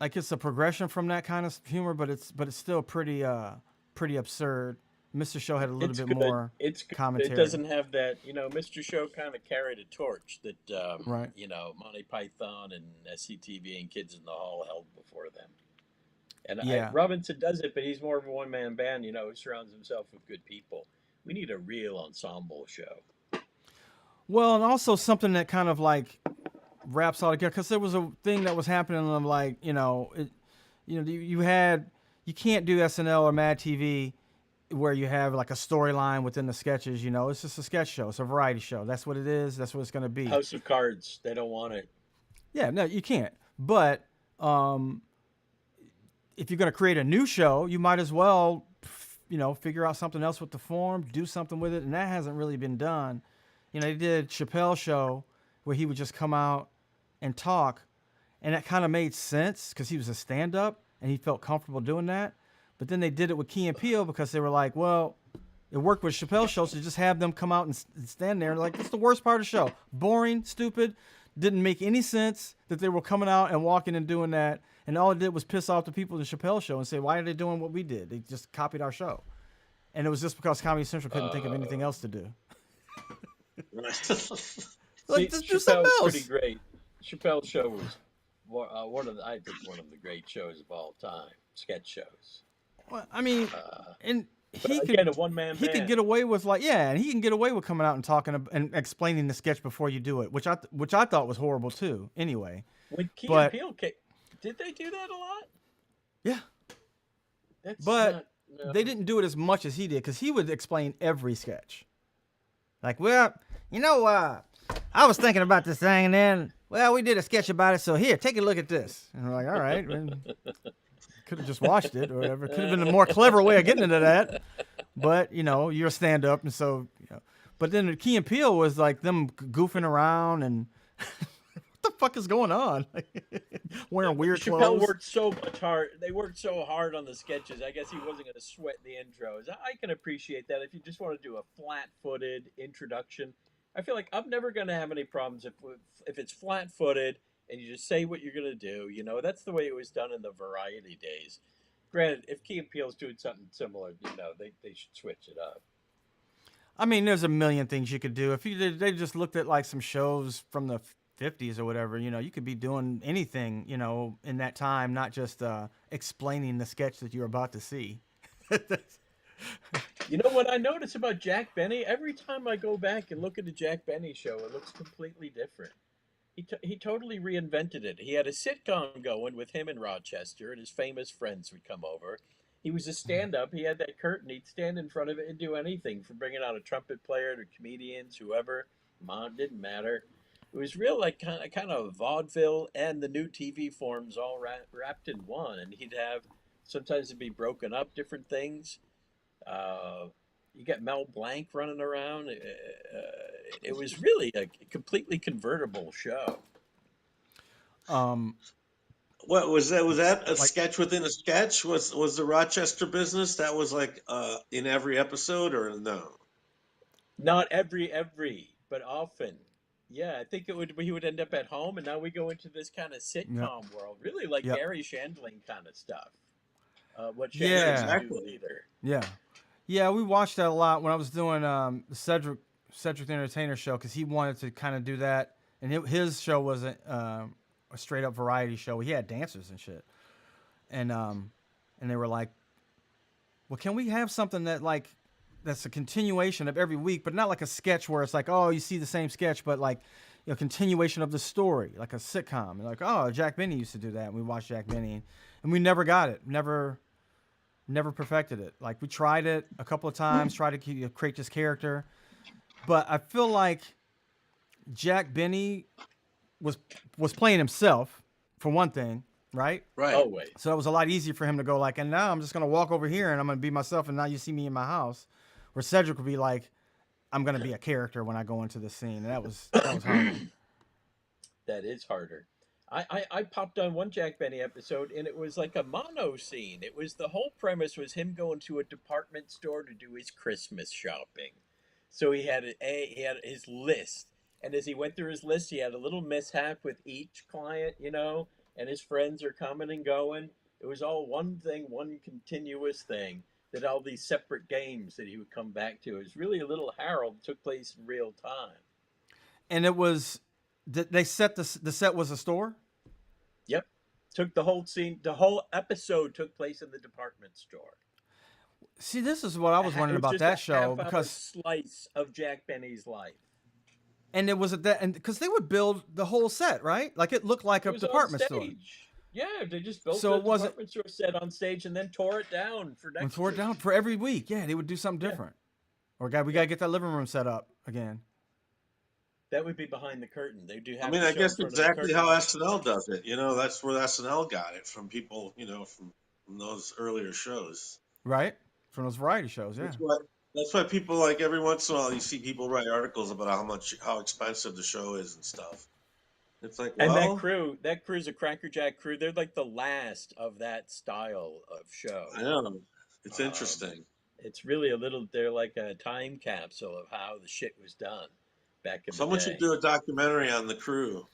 like it's a progression from that kind of humor, but it's still pretty absurd. Mr. Show had a little It's bit good. more It's good. commentary. It doesn't have that. Mr. Show kind of carried a torch that Right. Monty Python and SCTV and Kids in the Hall held before them. And Yeah. Robinson does it, but he's more of a one-man band. Who surrounds himself with good people. We need a real ensemble show. Well, and also something that kind of like wraps all together, because there was a thing that was happening of like, you can't do SNL or Mad TV where you have like a storyline within the sketches. It's just a sketch show. It's a variety show. That's what it is. That's what it's going to be. House of Cards. They don't want it. Yeah, no, you can't. But if you're going to create a new show, you might as well, figure out something else with the form, do something with it, and that hasn't really been done. They did Chappelle's show where he would just come out and talk, and that kind of made sense because he was a stand-up and he felt comfortable doing that. But then they did it with Key and Peele because they were like, well, it worked with Chappelle's show, so just have them come out and stand there. Like, it's the worst part of the show. Boring, stupid, didn't make any sense that they were coming out and walking and doing that. And all it did was piss off the people in the Chappelle show and say, why are they doing what we did? They just copied our show. and it was just because Comedy Central couldn't think of anything else to do. See, Just do something Chappelle's else. pretty great. Chappelle's show was one of I think one of the great shows of all time. Sketch shows. Well, I mean, and But he again, could a one-man he could band. get away with and he can get away with coming out and talking and explaining the sketch before you do it, which I thought was horrible too. Anyway, When Key but- and Peele came, did they do that a lot? yeah, That's but not, no. they didn't do it as much as he did because he would explain every sketch. Like, well, I was thinking about this thing, and then, we did a sketch about it, so here, take a look at this. And we're like, all right. Could have just watched it or whatever. Could have been a more clever way of getting into that. But, you're a stand-up, and so, But then the Key and Peele was like them goofing around, and what the fuck is going on? Wearing weird Chappelle clothes. worked so much hard. They worked so hard on the sketches. I guess he wasn't going to sweat the intros. I can appreciate that. If you just want to do a flat-footed introduction, I feel like I'm never going to have any problems if it's flat-footed and you just say what you're going to do. That's the way it was done in the variety days. Granted, if Key and Peele's doing something similar, they should switch it up. I mean, there's a million things you could do. If they just looked at like some shows from the 50s or whatever, you could be doing anything, in that time, not just explaining the sketch that you're about to see. You know what I notice about Jack Benny? Every time I go back and look at the Jack Benny show, it looks completely different. He totally reinvented it. He had a sitcom going with him in Rochester, and his famous friends would come over. He was a stand-up. He had that curtain. He'd stand in front of it and do anything, from bringing out a trumpet player to comedians, whoever. Mom, didn't matter. It was real, like kind of vaudeville and the new TV forms all wrapped in one. And he'd have sometimes it'd be broken up, different things. You get Mel Blanc running around. It was really a completely convertible show. What was that? Was that a sketch within a sketch? Was the Rochester business that was like in every episode or no? Not every, but often. Yeah, I think he would end up at home, and now we go into this kind of sitcom world, really like Gary Shandling kind of stuff. What Shandling do either. Yeah, we watched that a lot when I was doing the Cedric the Entertainer show, because he wanted to kind of do that, and his show was a straight up variety show. He had dancers and shit, and they were like, well, can we have something that's a continuation of every week, but not like a sketch where it's like, oh, you see the same sketch, but like, continuation of the story, like a sitcom. And like, oh, Jack Benny used to do that, and we watched Jack Benny, and we never got it, never perfected it. Like, we tried it a couple of times, tried to create this character, but I feel like Jack Benny was playing himself, for one thing, right? Right. Always. So it was a lot easier for him to go like, and now I'm just gonna walk over here and I'm gonna be myself, and now you see me in my house. Where Cedric would be like, I'm gonna be a character when I go into the scene, and that was hard. That is harder. I popped on one Jack Benny episode, and it was like a mono scene. It was the whole premise was him going to a department store to do his Christmas shopping. So he had his list, and as he went through his list, he had a little mishap with each client, and his friends are coming and going. It was all one thing, one continuous thing. That all these separate games that he would come back to. It was really a little Harold, took place in real time. And it was, they set the set was a store? Yep. Took the whole scene, the whole episode took place in the department store. See, this is what I was wondering about that show, because slice of Jack Benny's life. And it was and because they would build the whole set, right? Like, it looked like a department store. Yeah, they just built so the department store set on stage and then tore it down for next week. Tore it down for every week. Yeah, they would do something different. Or we gotta get that living room set up again. That would be behind the curtain. They do have. I mean, I guess exactly how SNL does it. That's where SNL got it from people. From those earlier shows. Right, from those variety shows. Yeah. That's why people, like, every once in a while you see people write articles about how expensive the show is and stuff. It's like, well, and that crew's a crackerjack crew. They're like the last of that style of show. I know. It's interesting. It's really they're like a time capsule of how the shit was done back in the day. Someone should do a documentary on the crew.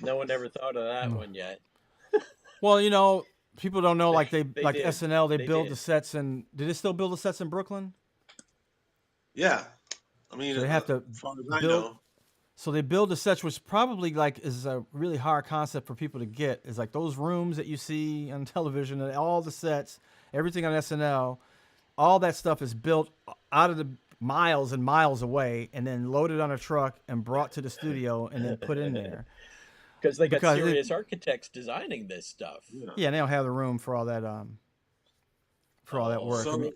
No one ever thought of that one yet. Well, people don't know, like they like did. SNL, they build did. the sets, and did they still build the sets in Brooklyn? Yeah, I mean, So they have to as far as I build. know. So they build the sets, which probably like is a really hard concept for people to get. Is like those rooms that you see on television and all the sets, everything on SNL, all that stuff is built out of the miles and miles away, and then loaded on a truck and brought to the studio and then put in there Because they got because serious architects designing this stuff. Yeah. yeah, they don't have the room for all that Oh, work. I So mean,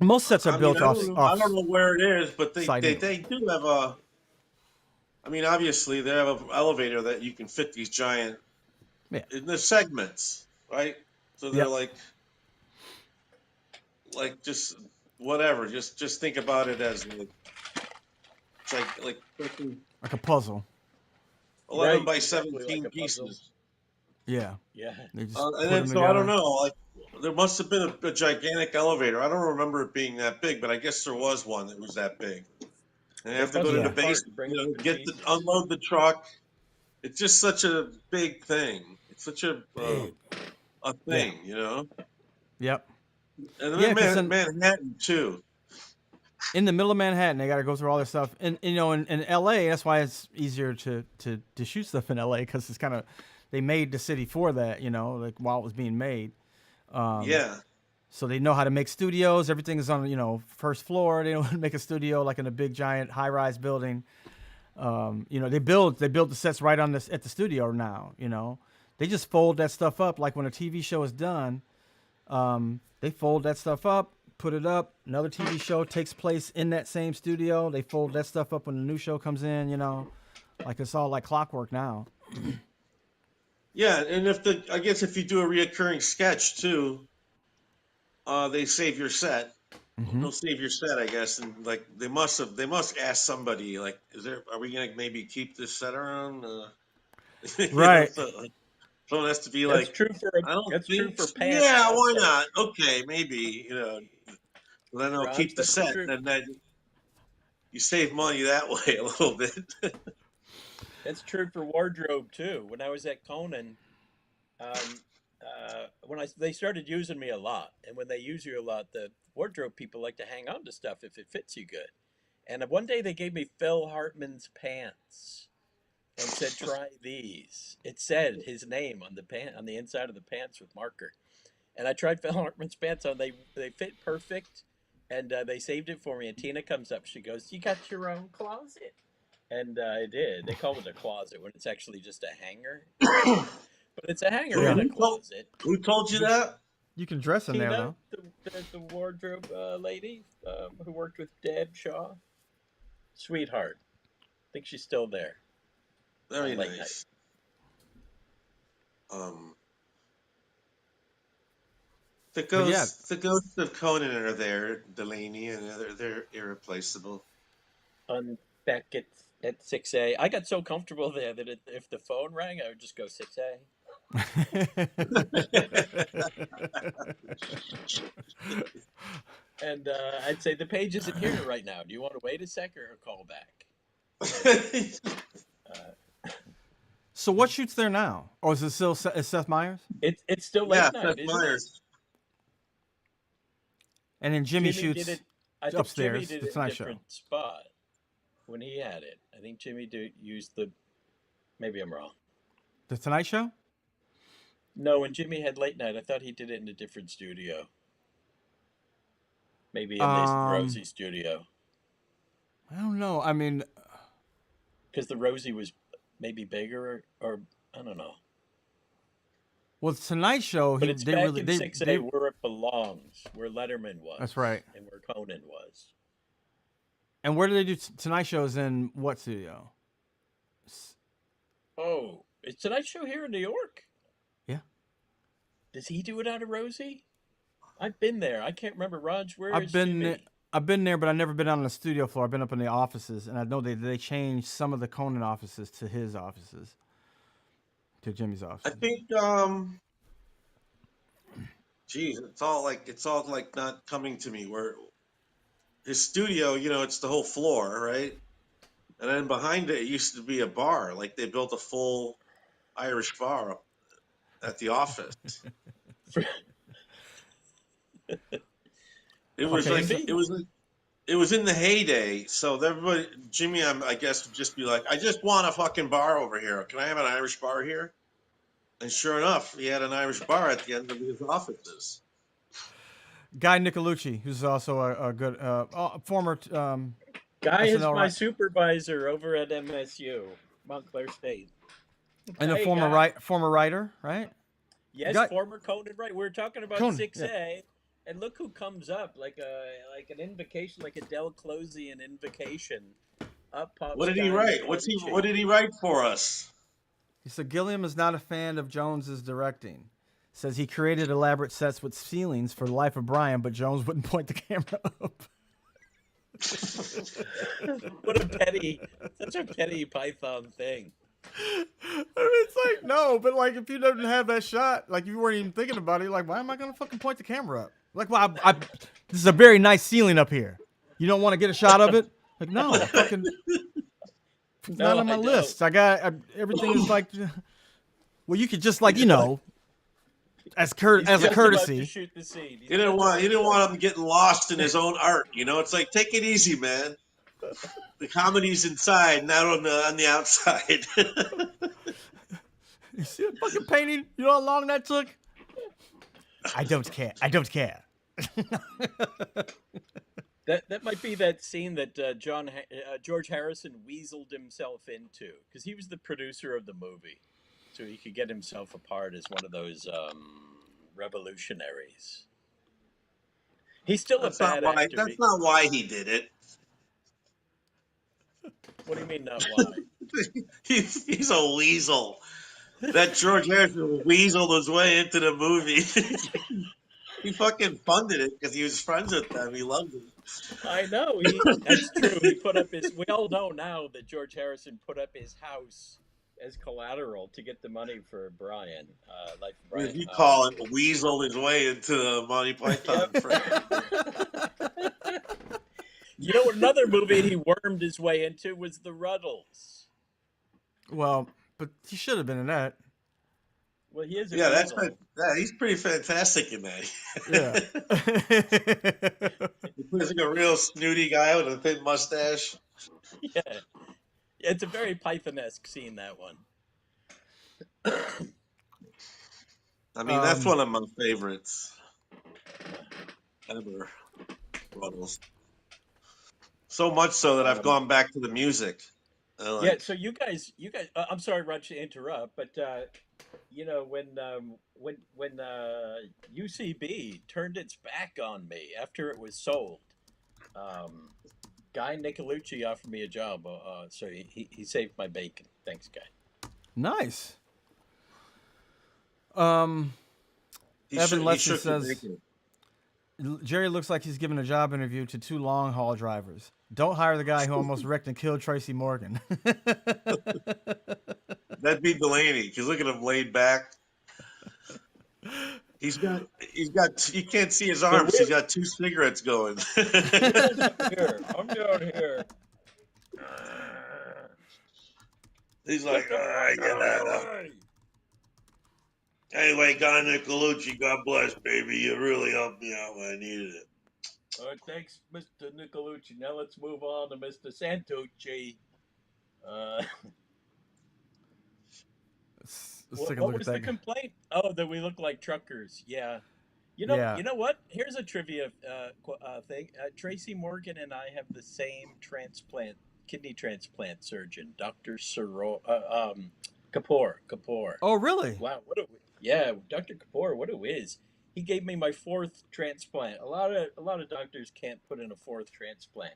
most sets are I mean, built off I don't know where it is, but site anyway. they do have a. I mean, obviously they have an elevator that you can fit these giant Yeah. in the segments, right? So they're Yep. like just whatever. Just think about it as like Like a puzzle. 11 right, by exactly like 17 a puzzle. pieces. Yeah. Yeah. They just And put then them so I don't together. know, like there must have been a gigantic elevator. I don't remember it being that big, but I guess there was one that was that big. And they They have to go bust to it the Yeah. apart basement, and bring it to get the pieces. unload the truck. It's just such a big thing. It's such Big. a Yeah. thing, you know. Yep. And Yeah, then because Manhattan too. in the middle of Manhattan, they got to go through all this stuff. And you know, in L.A., that's why it's easier to shoot stuff in L.A. because it's kind of they made the city for that. You know, like while it was being made. Yeah. So they know how to make studios. Everything is on first floor. They know how to make a studio like in a big giant high rise building. They build the sets right on this at the studio now. They just fold that stuff up like when a TV show is done. They fold that stuff up, put it up. Another TV show takes place in that same studio. They fold that stuff up when the new show comes in. Like it's all like clockwork now. Yeah, and I guess if you do a reoccurring sketch too, they save your set. Mm-hmm. They'll save your set, I guess, and like they must ask somebody like, are we gonna maybe keep this set around? Right. So, someone has to be That's like, true for I don't that's true think, for pants yeah, why also. not? Okay, maybe then they'll Raj, keep the that's set, true. and then you save money that way a little bit. That's true for wardrobe too. When I was at Conan, um, they started using me a lot, and when they use you a lot, the wardrobe people like to hang on to stuff if it fits you good. And one day they gave me Phil Hartman's pants and said, "Try these." It said his name on the inside of the pants with marker. And I tried Phil Hartman's pants on. They fit perfect, and they saved it for me. And Tina comes up. She goes, "You got your own closet." And I did. They call it a closet when it's actually just a hanger, but it's a hanger Yeah. in a closet. Who told you that? You can dress in there Tina, though. the wardrobe lady who worked with Deb Shaw, sweetheart. I think she's still there Very on late night. nice. Um, the But yeah, ghosts of Conan are there, Delaney, and they're irreplaceable. On back at 6A. I got so comfortable there that if the phone rang, I would just go 6A. And I'd say the page isn't here right now. Do you want to wait a sec or call back? So what shoots there now? Or is it still is Seth Meyers? It's still Yeah, late night, Seth isn't it? Myers. And then Jimmy Jimmy shoots did it. I think Jimmy upstairs, did the it in a Tonight Show. different spot when he had it. I think Jimmy used the. Maybe I'm wrong. The Tonight Show? No, when Jimmy had late night, I thought he did it in a different studio. Maybe in the Rosie studio. I don't know. I mean, Because the Rosie was maybe bigger, or I don't know. well, Tonight Show, But it's they back really in they 6A where it belongs, where Letterman was. That's right. And where Conan was. And where do they do Tonight Shows in what studio? Oh, is Tonight Show here in New York? Yeah. Does he do it out of Rosie? I've been there. I can't remember. Raj, where I've is been Jimmy? I've been there, but I've never been on the studio floor. I've been up in the offices, and I know they changed some of the Conan offices to his offices, to Jimmy's office. I think geez, it's all like not coming to me where his studio, it's the whole floor, right? And then behind it used to be a bar. Like they built a full Irish bar at the office. It was Okay, like so- it was like it was in the heyday, so everybody, Jimmy, I guess, would just be like, I just want a fucking bar over here. Can I have an Irish bar here? And sure enough, he had an Irish bar at the end of his offices. Guy Nicolucci, who's also a good former Guy is SNL my supervisor over at MSU, Montclair State. and a Hey, Guy. former writer, right? Yes, Guy former Conan, right? We're talking about Conan, 6A, and look who comes up like an invocation, like a Del Closian invocation. Up What pops did he Guy write? What Nicolucci. did he write for us? He said Gilliam is not a fan of Jones's directing. Says he created elaborate sets with ceilings for the life of Brian, but Jones wouldn't point the camera up. What a petty, such a petty Python thing. I mean, it's like, no, but like if you didn't have that shot, like you weren't even thinking about it, you're like, why am I gonna fucking point the camera up? Like, well, this is a very nice ceiling up here. You don't want to get a shot of it? Like, no, fucking, it's not on my list. Everything is like, well, you could just like, as a courtesy. Shoot the scene. You didn't want him getting lost in his own art. It's like, take it easy, man. The comedy's inside, not on the outside. You see the fucking painting? You know how long that took? I don't care. That might be that scene that George Harrison weaseled himself into, because he was the producer of the movie, so he could get himself apart as one of those revolutionaries. He's still a bad actor. That's not why he did it. What do you mean, not why? He's a weasel. That George Harrison weaseled his way into the movie. He fucking funded it because he was friends with them. He loved it. I know. That's true. He put up we all know now that George Harrison put up his house as collateral to get the money for Brian. Like Brian. You call it weaseled his way into the Monty Python. You know, another movie he wormed his way into was The Ruddles. Well, but he should have been in that. Well, he is. He's pretty fantastic in that. Yeah. He plays like a real snooty guy with a thin mustache. Yeah. It's a very Python-esque scene, that one. I mean, that's one of my favorites ever. Ruddles. So much so that I've gone back to the music. Yeah, so you guys, I'm sorry, Raj, to interrupt, but when UCB turned its back on me after it was sold, Guy Nicolucci offered me a job, so he saved my bacon. Thanks, Guy. Nice. Evan Leslie says Jerry looks like he's giving a job interview to 2 long haul drivers. Don't hire the guy who almost wrecked and killed Tracy Morgan. That'd be Delaney, because look at him laid back. He's got. You can't see his arms. He's got 2 cigarettes going. I'm down here. He's like, I get that. Anyway, Guy Nicolucci, God bless, baby. You really helped me out when I needed it. All right, thanks, Mr. Nicolucci. Now let's move on to Mr. Santucci. What was the complaint? Oh, that we look like truckers. Yeah. You know what? Here's a trivia thing. Tracy Morgan and I have the same kidney transplant surgeon, Dr. Kapoor. Oh, really? Wow. Dr. Kapoor, what a whiz. He gave me my 4th transplant. A lot of doctors can't put in a 4th transplant.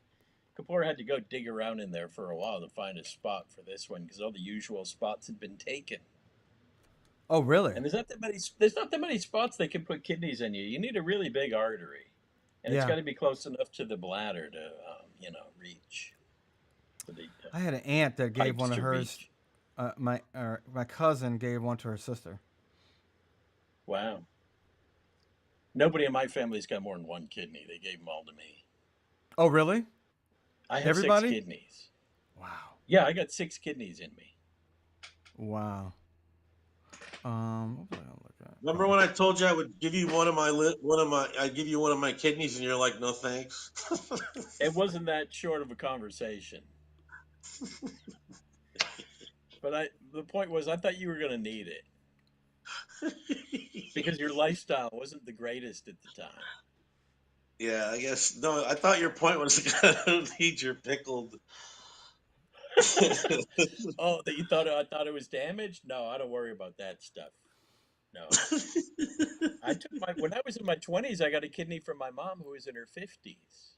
Kapoor had to go dig around in there for a while to find a spot for this one because all the usual spots had been taken. Oh, really? And there's not that many spots they can put kidneys in you. You need a really big artery, and it's got to be close enough to the bladder to reach. I had an aunt that gave one of hers. My cousin gave one to her sister. Wow. Nobody in my family's got more than 1 kidney. They gave them all to me. Oh, really? I have Everybody? 6 kidneys. Wow. Yeah, I got 6 kidneys in me. Wow. What was I gonna look at? Remember when I told you I would give you I'd give you one of my kidneys, and you're like, no thanks. It wasn't that short of a conversation. But the point was, I thought you were going to need it because your lifestyle wasn't the greatest at the time. Yeah, I guess no. I thought your point was to need your pickled. Oh, that you thought I thought it was damaged? No, I don't worry about that stuff. No, I took when I was in my 20s. I got a kidney from my mom who was in her 50s.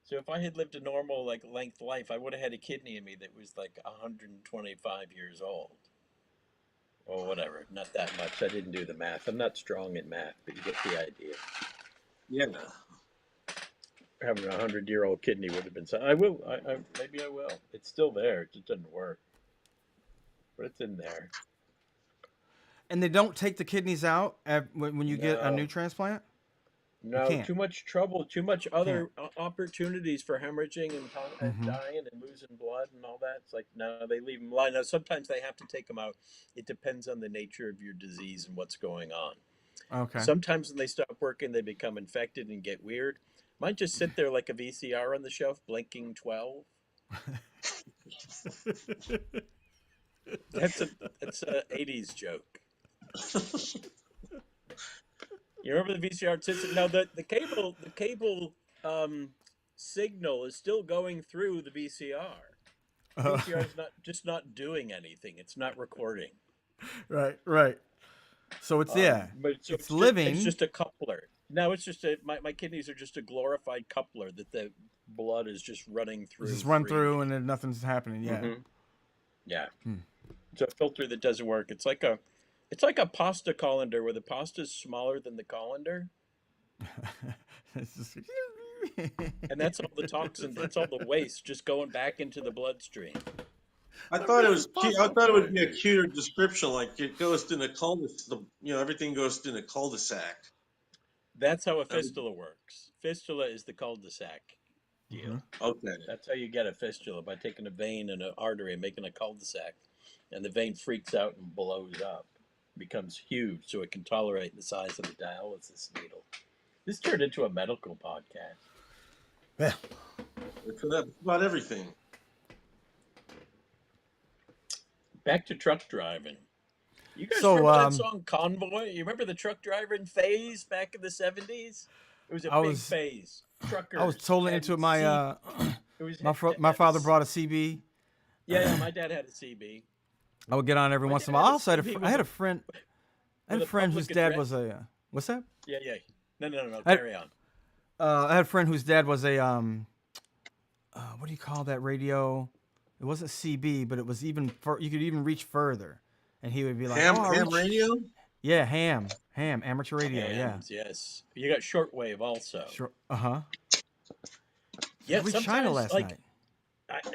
So if I had lived a normal length life, I would have had a kidney in me that was like 125 years old. Or whatever, not that much. I didn't do the math. I'm not strong in math, but you get the idea. Yeah. Having a 100-year-old kidney would have been. I will. Maybe I will. It's still there. It just doesn't work, but it's in there. And they don't take the kidneys out when you get a No. new transplant? No, too much trouble, too much other Can't. opportunities for hemorrhaging and Mhm. dying and losing blood and all that. It's like, no, they leave them alive. Now, sometimes they have to take them out. It depends on the nature of your disease and what's going on. Okay. Sometimes when they stop working, they become infected and get weird. Might just sit there like a VCR on the shelf, blinking 12. That's a 80s joke. You remember the VCR system? No, the cable signal is still going through the VCR. VCR is not doing anything. It's not recording. Right. So it's But it's living. It's just a coupler. No, it's just my kidneys are just a glorified coupler that the blood is just running through. Just run through and then nothing's happening. Yeah. Mm-hmm. Yeah. It's a filter that doesn't work. It's like a pasta colander where the pasta is smaller than the colander. It's just... And that's all the toxin, that's all the waste just going back into the bloodstream. I thought it was cute. I thought it would be a cuter description, like it goes in a cul-de-sac. Everything goes in a cul-de-sac. That's how a fistula works. Fistula is the cul-de-sac deal. Okay. That's how you get a fistula, by taking a vein and an artery and making a cul-de-sac. And the vein freaks out and blows up, becomes huge, so it can tolerate the size of the dialysis needle. This turned into a medical podcast. Yeah. It's about everything. Back to truck driving. You guys So, remember that song Convoy? You remember the truck driving phase back in the 70s? It was a big phase. Truckers. I was totally into it. My father brought a CB. Yeah, my dad had a CB. I would get on every once in a while. I also had a friend. I had a friend whose dad was a. What's that? Yeah. No. Carry on. I had a friend whose dad was a what do you call that radio? It wasn't CB, but it was you could even reach further, and he would be like, ham radio. Yeah, ham amateur radio. Hams, yeah. Yes. You got shortwave also. Yeah. We China last night.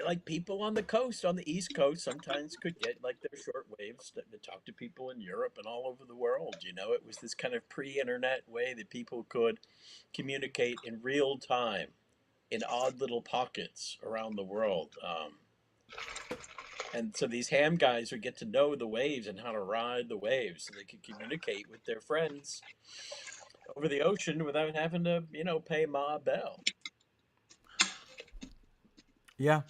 Like people on the coast, on the East Coast, sometimes could get like their shortwaves to talk to people in Europe and all over the world. It was this kind of pre-internet way that people could communicate in real time in odd little pockets around the world. And so these ham guys would get to know the waves and how to ride the waves, so they could communicate with their friends over the ocean without having to, pay Ma Bell. Yeah.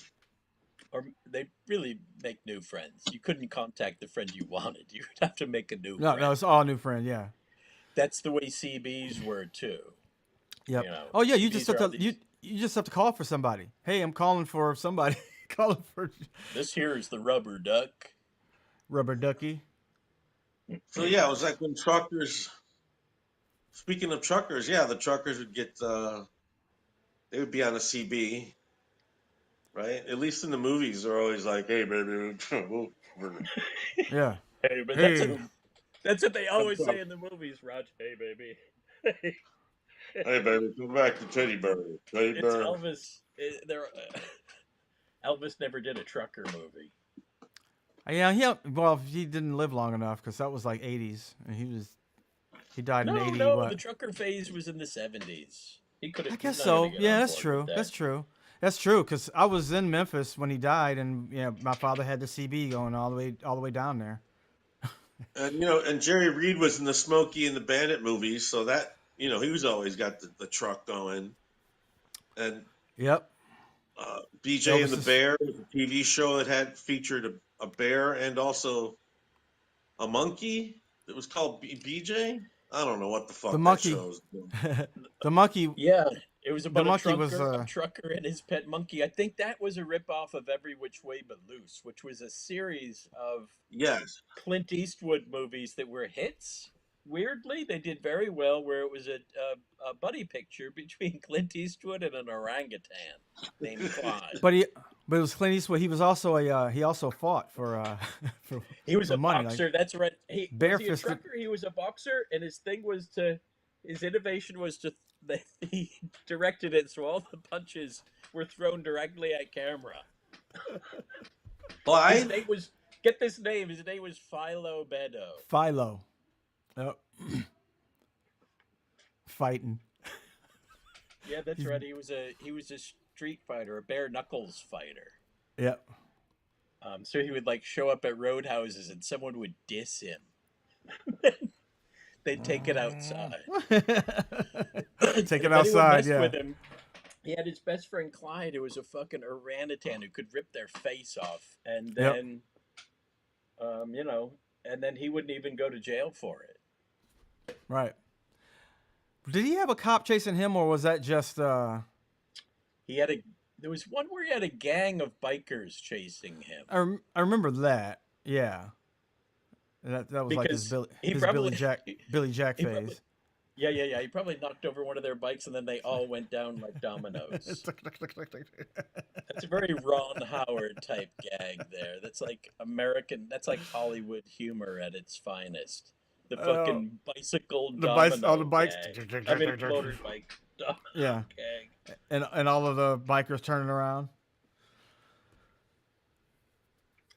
Or they really make new friends. You couldn't contact the friend you wanted. You would have to make a new friend. No, it's all new friend. Yeah. That's the way CBs were too. Yep. Oh yeah, you just have to call for somebody. Hey, I'm calling for somebody. Calling for. This here is the rubber duck. Rubber ducky. So yeah, it was like when truckers. Speaking of truckers, yeah, the truckers would get. They would be on a CB. Right? At least in the movies, they're always like, "Hey, baby." Yeah. Hey, but that's what they always say in the movies, Raj. Hey, baby. Hey, baby, come back to Teddy Bear. Teddy Bear. It's Elvis. Elvis never did a trucker movie. Yeah, he didn't live long enough because that was like 80s, and he died in 80. No, the trucker phase was in the 70s. He could have. I guess so. Yeah, that's true. That's true, because I was in Memphis when he died, and my father had the CB going all the way down there. And and Jerry Reed was in the Smokey and the Bandit movies, so that he was always got the truck going. And Yep. BJ and the Elvis's Bear was a TV show that had featured a bear and also a monkey. It was called BJ. I don't know what the the fuck that monkey. show was. The monkey. Yeah, it was The about monkey was a trucker and his pet monkey. I think that was a ripoff of Every Which Way But Loose, which was a series of Yes. Clint Eastwood movies that were hits. Weirdly, they did very well. Where it was a buddy picture between Clint Eastwood and an orangutan named Clyde. But it was Clint Eastwood. He was also he also fought for for He was for a money. boxer. That's right. Was he a Bare-fisted. trucker? He was a boxer, and his thing was his innovation was he directed it so all the punches were thrown directly at camera. Well, His name was, get this name. His name was Philo Beddoe. Philo. Yep. Fighting. Yeah, that's right. He was a street fighter, a bare knuckles fighter. Yep. So he would like show up at roadhouses and someone would diss him. They'd take it outside. Take it If anyone outside, messed yeah. with him, he had his best friend Clyde, who was a fucking orangutan who could rip their face off, and Yep. then, and then he wouldn't even go to jail for it. Right. Did he have a cop chasing him, or was that just? He had There was one where he had a gang of bikers chasing him. I remember that. Yeah. That was like Because his Billy Jack he phase. probably- Yeah. He probably knocked over one of their bikes, and then they all went down like dominoes. That's a very Ron Howard type gag there. That's like American. That's like Hollywood humor at its finest. The fucking bicycle domino all the bikes. gag. I mean, motorbike domino Yeah. gag. And all of the bikers turning around.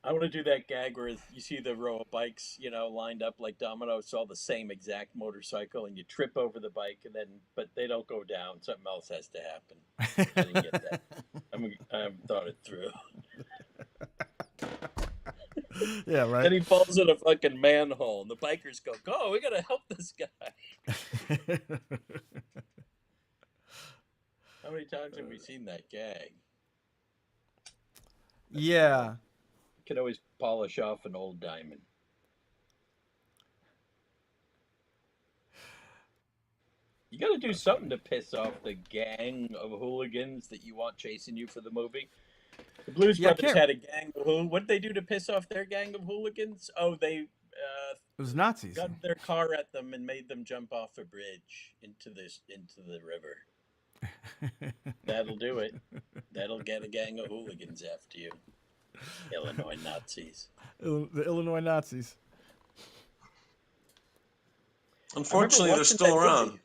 I want to do that gag where you see the row of bikes, lined up like dominoes. It's all the same exact motorcycle, and you trip over the bike, but they don't go down. Something else has to happen. I didn't get that. I haven't thought it through. Yeah, right. Then he falls in a fucking manhole, and the bikers go, "Go! We gotta help this guy." How many times have we seen that gag? Yeah. Can always polish off an old diamond. You got to do something to piss off the gang of hooligans that you want chasing you for the movie. The Blues Brothers had a gang of hooligans. What did they do to piss off their gang of hooligans? Oh, they it was Nazis. got their car at them and made them jump off a bridge into the river. That'll do it. That'll get a gang of hooligans after you. Illinois Nazis. The Illinois Nazis. Unfortunately, they're still around.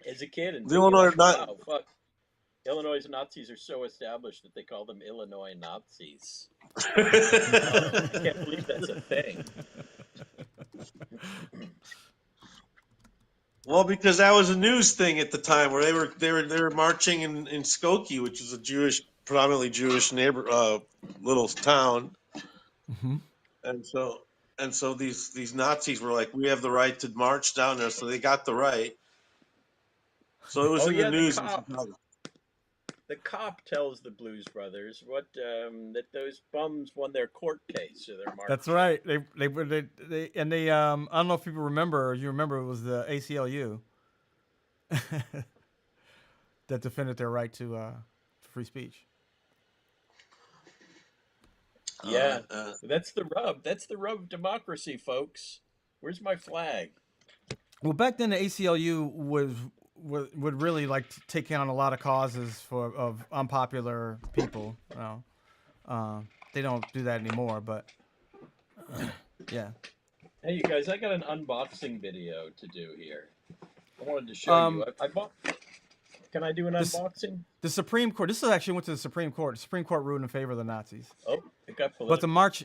As a kid, and The Illinois wow, fuck. Illinois Nazis are so established that they call them Illinois Nazis. I can't believe that's a thing. Well, because that was a news thing at the time, where they were marching in Skokie, which is a predominantly Jewish little town, and so these Nazis were like, we have the right to march down there, so they got the right. So it was in the news. The cop tells the Blues Brothers that those bums won their court case, so they're marching. That's right. They I don't know if people remember, or you remember, it was the ACLU that defended their right to free speech. Yeah, that's the rub. That's the rub of democracy, folks. Where's my flag? Well, back then the ACLU would really like to take on a lot of causes of unpopular people. They don't do that anymore, but yeah. Hey, you guys, I got an unboxing video to do here. I wanted to show you. I bought. Can I do an unboxing? The Supreme Court. This actually went to the Supreme Court. The Supreme Court ruled in favor of the Nazis. Oh, it got political. But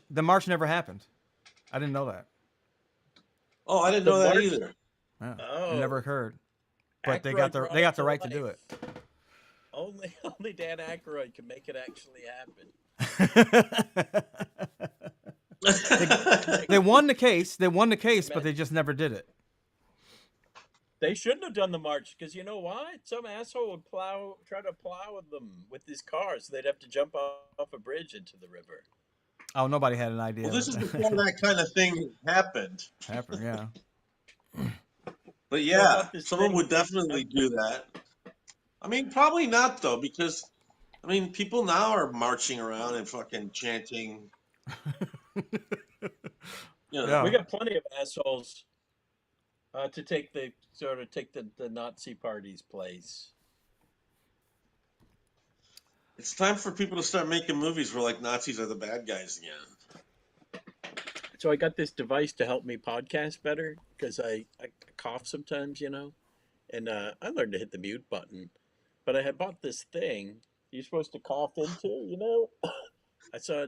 the march never happened. I didn't know that. Oh, I didn't know that either. Yeah, Oh. it never occurred. But they Aykroyd got the brought right it to to do it. Only Dan Aykroyd can make it actually happen. They won the case. They won the case, but they just never did it. They shouldn't have done the march because you know why? Some asshole would try to plow with them with his car, so they'd have to jump off a bridge into the river. Oh, nobody had an idea. Well, this is before that kind of thing happened. Happened, yeah. But yeah, about this someone thing- would definitely do that. I mean, probably not though, because I mean, people now are marching around and fucking chanting. You know, Yeah. We got plenty of assholes to take the Nazi party's place. it's time for people to start making movies where like Nazis are the bad guys again. So I got this device to help me podcast better because I cough sometimes, and I learned to hit the mute button. But I had bought this thing you're supposed to cough into, I saw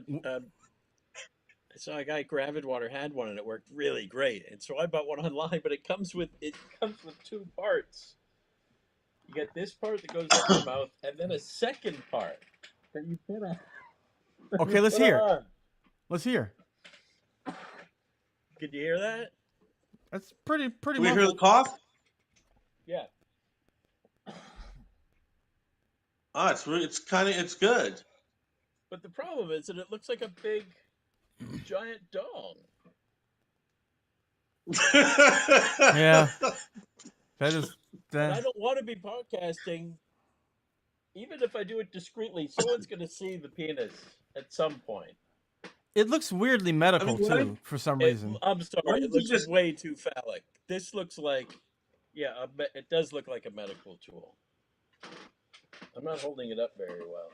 a guy at Gravid Water had one and it worked really great. And so I bought one online, but it comes with two parts. You get this part that goes up your mouth, and then a second part that you put on. Okay, let's hear. Let's hear. Could you hear that? That's pretty Do we hear the muffled. cough? Yeah. Oh, it's good. But the problem is that it looks like a big, giant dong. Yeah. That is And I that. don't want to be podcasting. Even if I do it discreetly, someone's going to see the penis at some point. It looks weirdly medical I mean, what? too, for some reason. I'm Why sorry, don't it you looks just- way too phallic. This looks like, it does look like a medical tool. I'm not holding it up very well.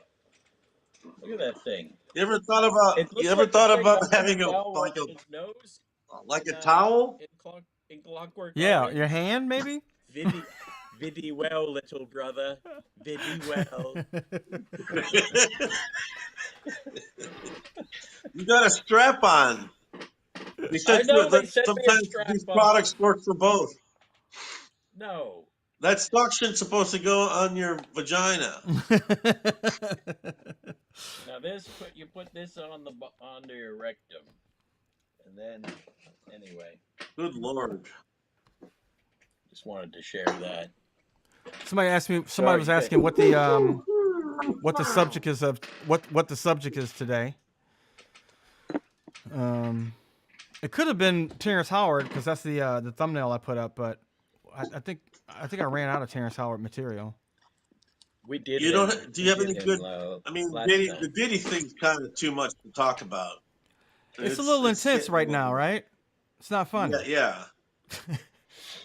Look at that thing. You ever thought about? It looks You ever like the thought thing about Malcolm having Bell like wrote in his nose a in, towel? in Clockwork Yeah, Orange. your hand maybe. Viddy well, little brother. Viddy well. You got a strap on. They said I know, they that said they had sometimes strap these on. products work for both. No. That suction's supposed to go on your vagina. Now you put this onto your rectum, and then anyway, Good Lord. just wanted to share that. Somebody asked me. Sorry, Somebody was asking what the subject is of what the subject is today. It could have been Terrence Howard because that's the thumbnail I put up, but I think I ran out of Terrence Howard material. We did. You don't. Do you have any good? I mean, the time. Diddy thing's kind of too much to talk about. It's a little intense getting right a little- now, right? It's not fun. Yeah.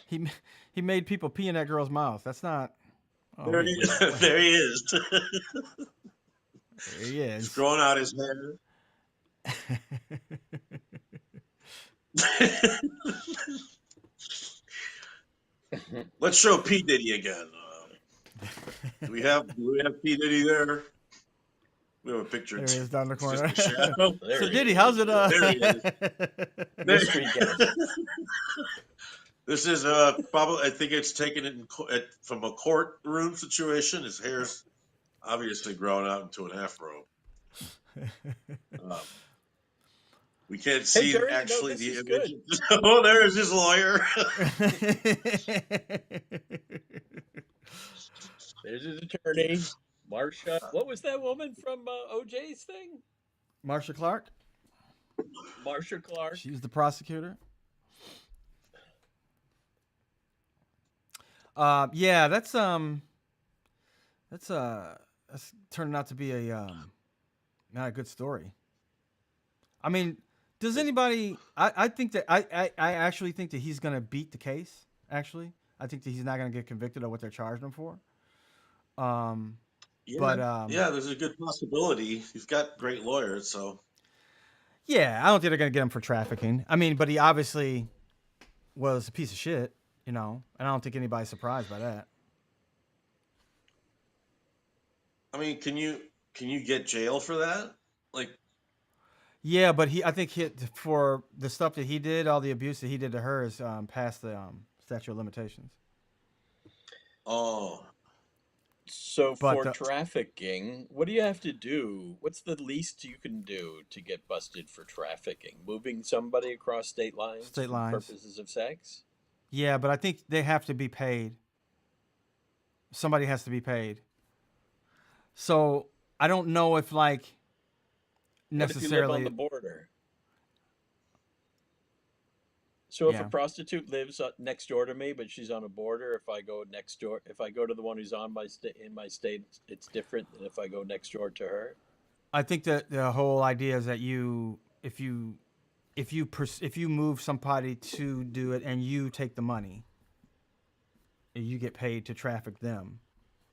He made people pee in that girl's mouth. That's not. Oh, There he is. There he is. there he He's is. growing out his hair. Let's show P Diddy again. Do we have P Diddy there? We have a picture. There he is down the It's just corner. a shadow. There So he Diddy, is. how's it? There he is. Mystery guest. This is probably. I think it's taken it from a courtroom situation. His hair's obviously grown out into an afro. We can't see Jerry, actually this the is image. good. Oh, there is his lawyer. There's his attorney, Marsha. What was that woman from OJ's thing? Marsha Clark. Marsha Clark. She's the prosecutor. Yeah, that's turning out to be a not a good story. I mean, does anybody? I think that I actually think that he's gonna beat the case. Actually, I think that he's not gonna get convicted of what they're charging him for. Yeah, But yeah, there's a good possibility. He's got great lawyers, so yeah, I don't think they're gonna get him for trafficking. I mean, but he obviously was a piece of shit, and I don't think anybody's surprised by that. I mean, can you get jail for that? Like, Yeah, but I think for the stuff that he did, all the abuse that he did to her is past the statute of limitations. oh, So But for trafficking, what do you have to do? What's the least you can do to get busted for trafficking? Moving somebody across state lines state for the lines. purposes of sex? Yeah, but I think they have to be paid. Somebody has to be paid. So I don't know if like What if you live on the necessarily. border? So if a Yeah, prostitute lives next door to me, but she's on a border, if I go next door, if I go to the one who's on my state in my state, it's different than if I go next door to her. I think that the whole idea is that if you move somebody to do it and you take the money, you get paid to traffic them.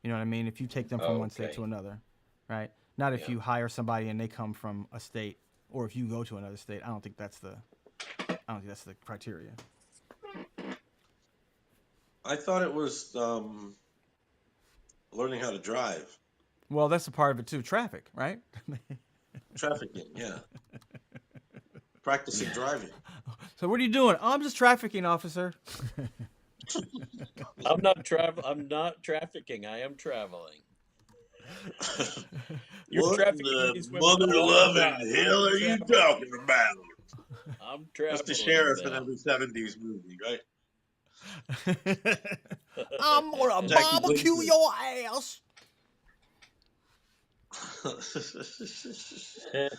You know what I mean? If you take them from one state Okay. to another, right? Not if Yeah. you hire somebody and they come from a state, or if you go to another state. I don't think that's the criteria. I thought it was learning how to drive. Well, that's a part of it too. Traffic, right? Trafficking, yeah. Practicing driving. So what are you doing? Oh, I'm just trafficking, officer. I'm not trafficking. I am traveling. You're What in trafficking the these women. mother No, I'm loving not. hell I'm are you traveling. talking about? I'm That's the traveling sheriff in now. every 70s movie, right? I'm gonna Jackie barbecue Gleason. your ass.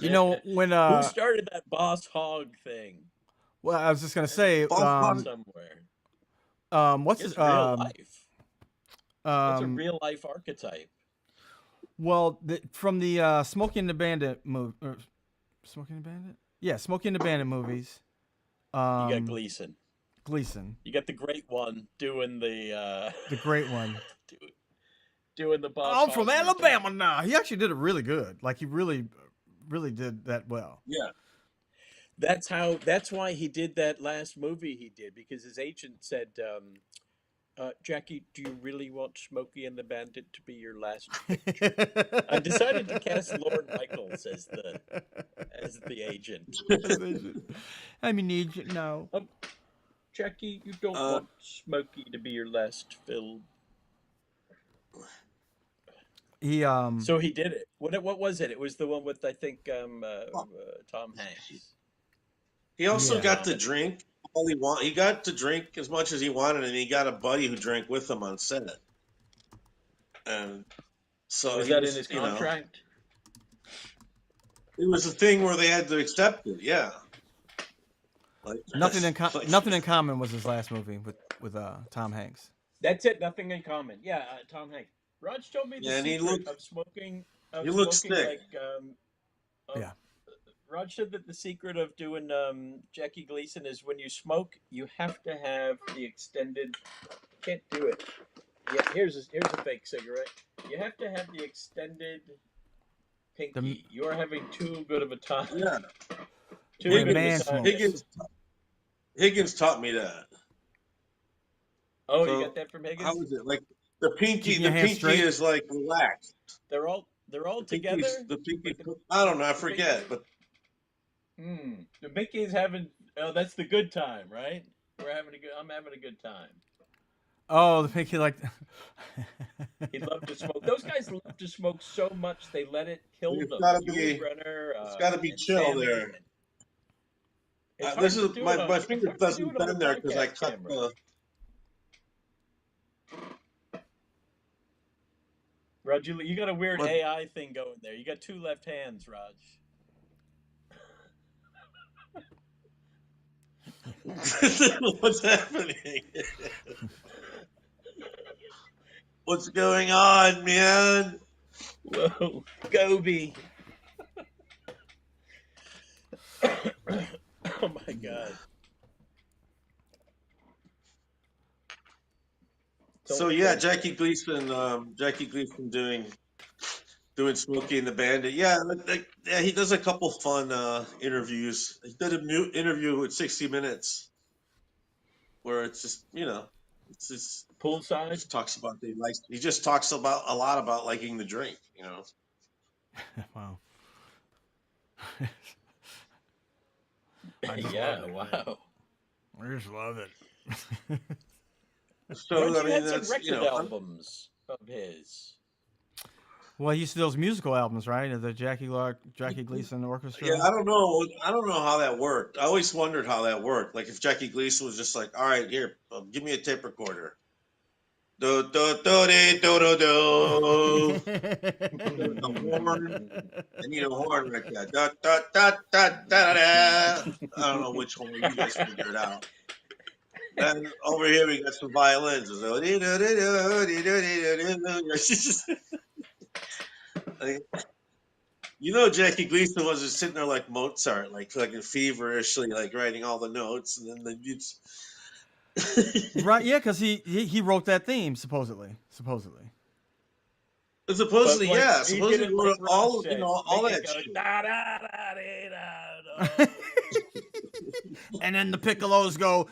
You know when Who started that boss hog thing? well, I was just gonna say Boss Hog. Somewhere. what's It's his real life. That's a um real life archetype. well from the Smokey and the Bandit movie, Smokey and the Bandit, yeah, Smokey and the Bandit movies. You got um Gleason. Gleason, You got the great one doing the great one. doing the boss I'm hog from routine. Alabama now. He actually did it really good. Like he really did that well. Yeah. That's why he did that last movie he did, because his agent said, Jackie, do you really want Smokey and the Bandit to be your last picture? I decided to cast Lorne Michaels as the agent. I'm an agent now. Jackie, you don't want Smokey to be your last film. He So he did it. What was it? It was the one with, I think, Tom Hanks. He also Yeah. got to drink all he want. He got to drink as much as he wanted, and he got a buddy who drank with him on set. And so Was he that was, in his you know, contract? it was a thing where they had to accept it. Yeah. Like, Nothing like- Nothing in Common was his last movie with Tom Hanks. That's it. Nothing in common. Yeah, Tom Hanks. Raj told me the Yeah, and he secret looked- of smoking. he looked sick. Like, Yeah. Raj said that the secret of doing Jackie Gleason is when you smoke, you have to have the extended. Can't do it. Yeah, here's a fake cigarette. You have to have the extended pinky. You are having too good of a time. Yeah. Too When good man of a time. smokes. Higgins taught me that. Oh, So, you got that from Higgins? How is it? Like the pinky, Keeping the your hands pinky straight? is like relaxed. They're all The together. pinky's- The pinky, But I don't know. I the forget, but The pinky's having. Oh, that's the good time, right? I'm having a good time. Oh, the pinky like. He loved to smoke. Those guys love to smoke so much they let it kill It's them. gotta Yul be- Brynner, it's gotta be and chill Sammy. there. It's hard this to is do my it on- my it's finger hard to do doesn't it on a bend there because I podcast cut camera. the. Raj, you got a weird What? AI thing going there. You got two left hands, Raj. What's happening? What's going on, man? Whoa, Gobi. Oh my God. So yeah, Jackie Gleason doing Smokey and the Bandit. Yeah, yeah, he does a couple fun interviews. He did a new interview with 60 Minutes, where it's just it's just Poolside. just talks about he just talks about a lot about liking the drink. Wow. Yeah, wow. I just love it. So Raj, I you mean, had some that's record albums of his. Well, he used to do those musical albums, right? The Jackie Gleason Orchestra. Yeah, I don't know. I don't know how that worked. I always wondered how that worked. Like if Jackie Gleason was just like, "All right, here, give me a tape recorder." Do do do de, do do do. With the horn. I need a horn right there. Da, da, da, da, da, da. I don't know which horn. You guys figure it out. Then over here we got some violins. It's like, Jackie Gleason was just sitting there like Mozart, like fucking feverishly, like writing all the notes, and then Right? Yeah, because he wrote that theme supposedly. But supposedly, like yeah, he supposedly didn't, like wrote Ross all said, all make it that go shit. da da da dee, da da. And then the piccolos go,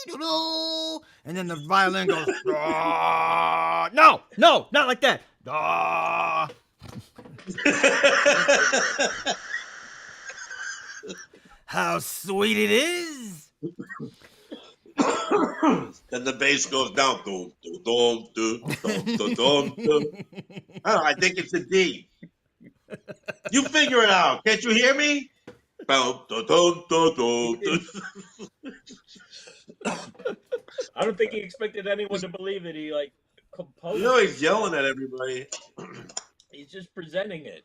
"Dee-doo-doo," and then the violin goes, "Ah." No, not like that. "Ah." How sweet it is. Then the bass goes down. Dum, dum, dum, dum, dum, dum, dum. I don't know, I think it's a D. You figure it out. Can't you hear me? Dum, dum, dum, dum, dum, dum. I don't think he expected anyone to believe that he like composed. He's this yelling stuff. at everybody. He's just presenting it.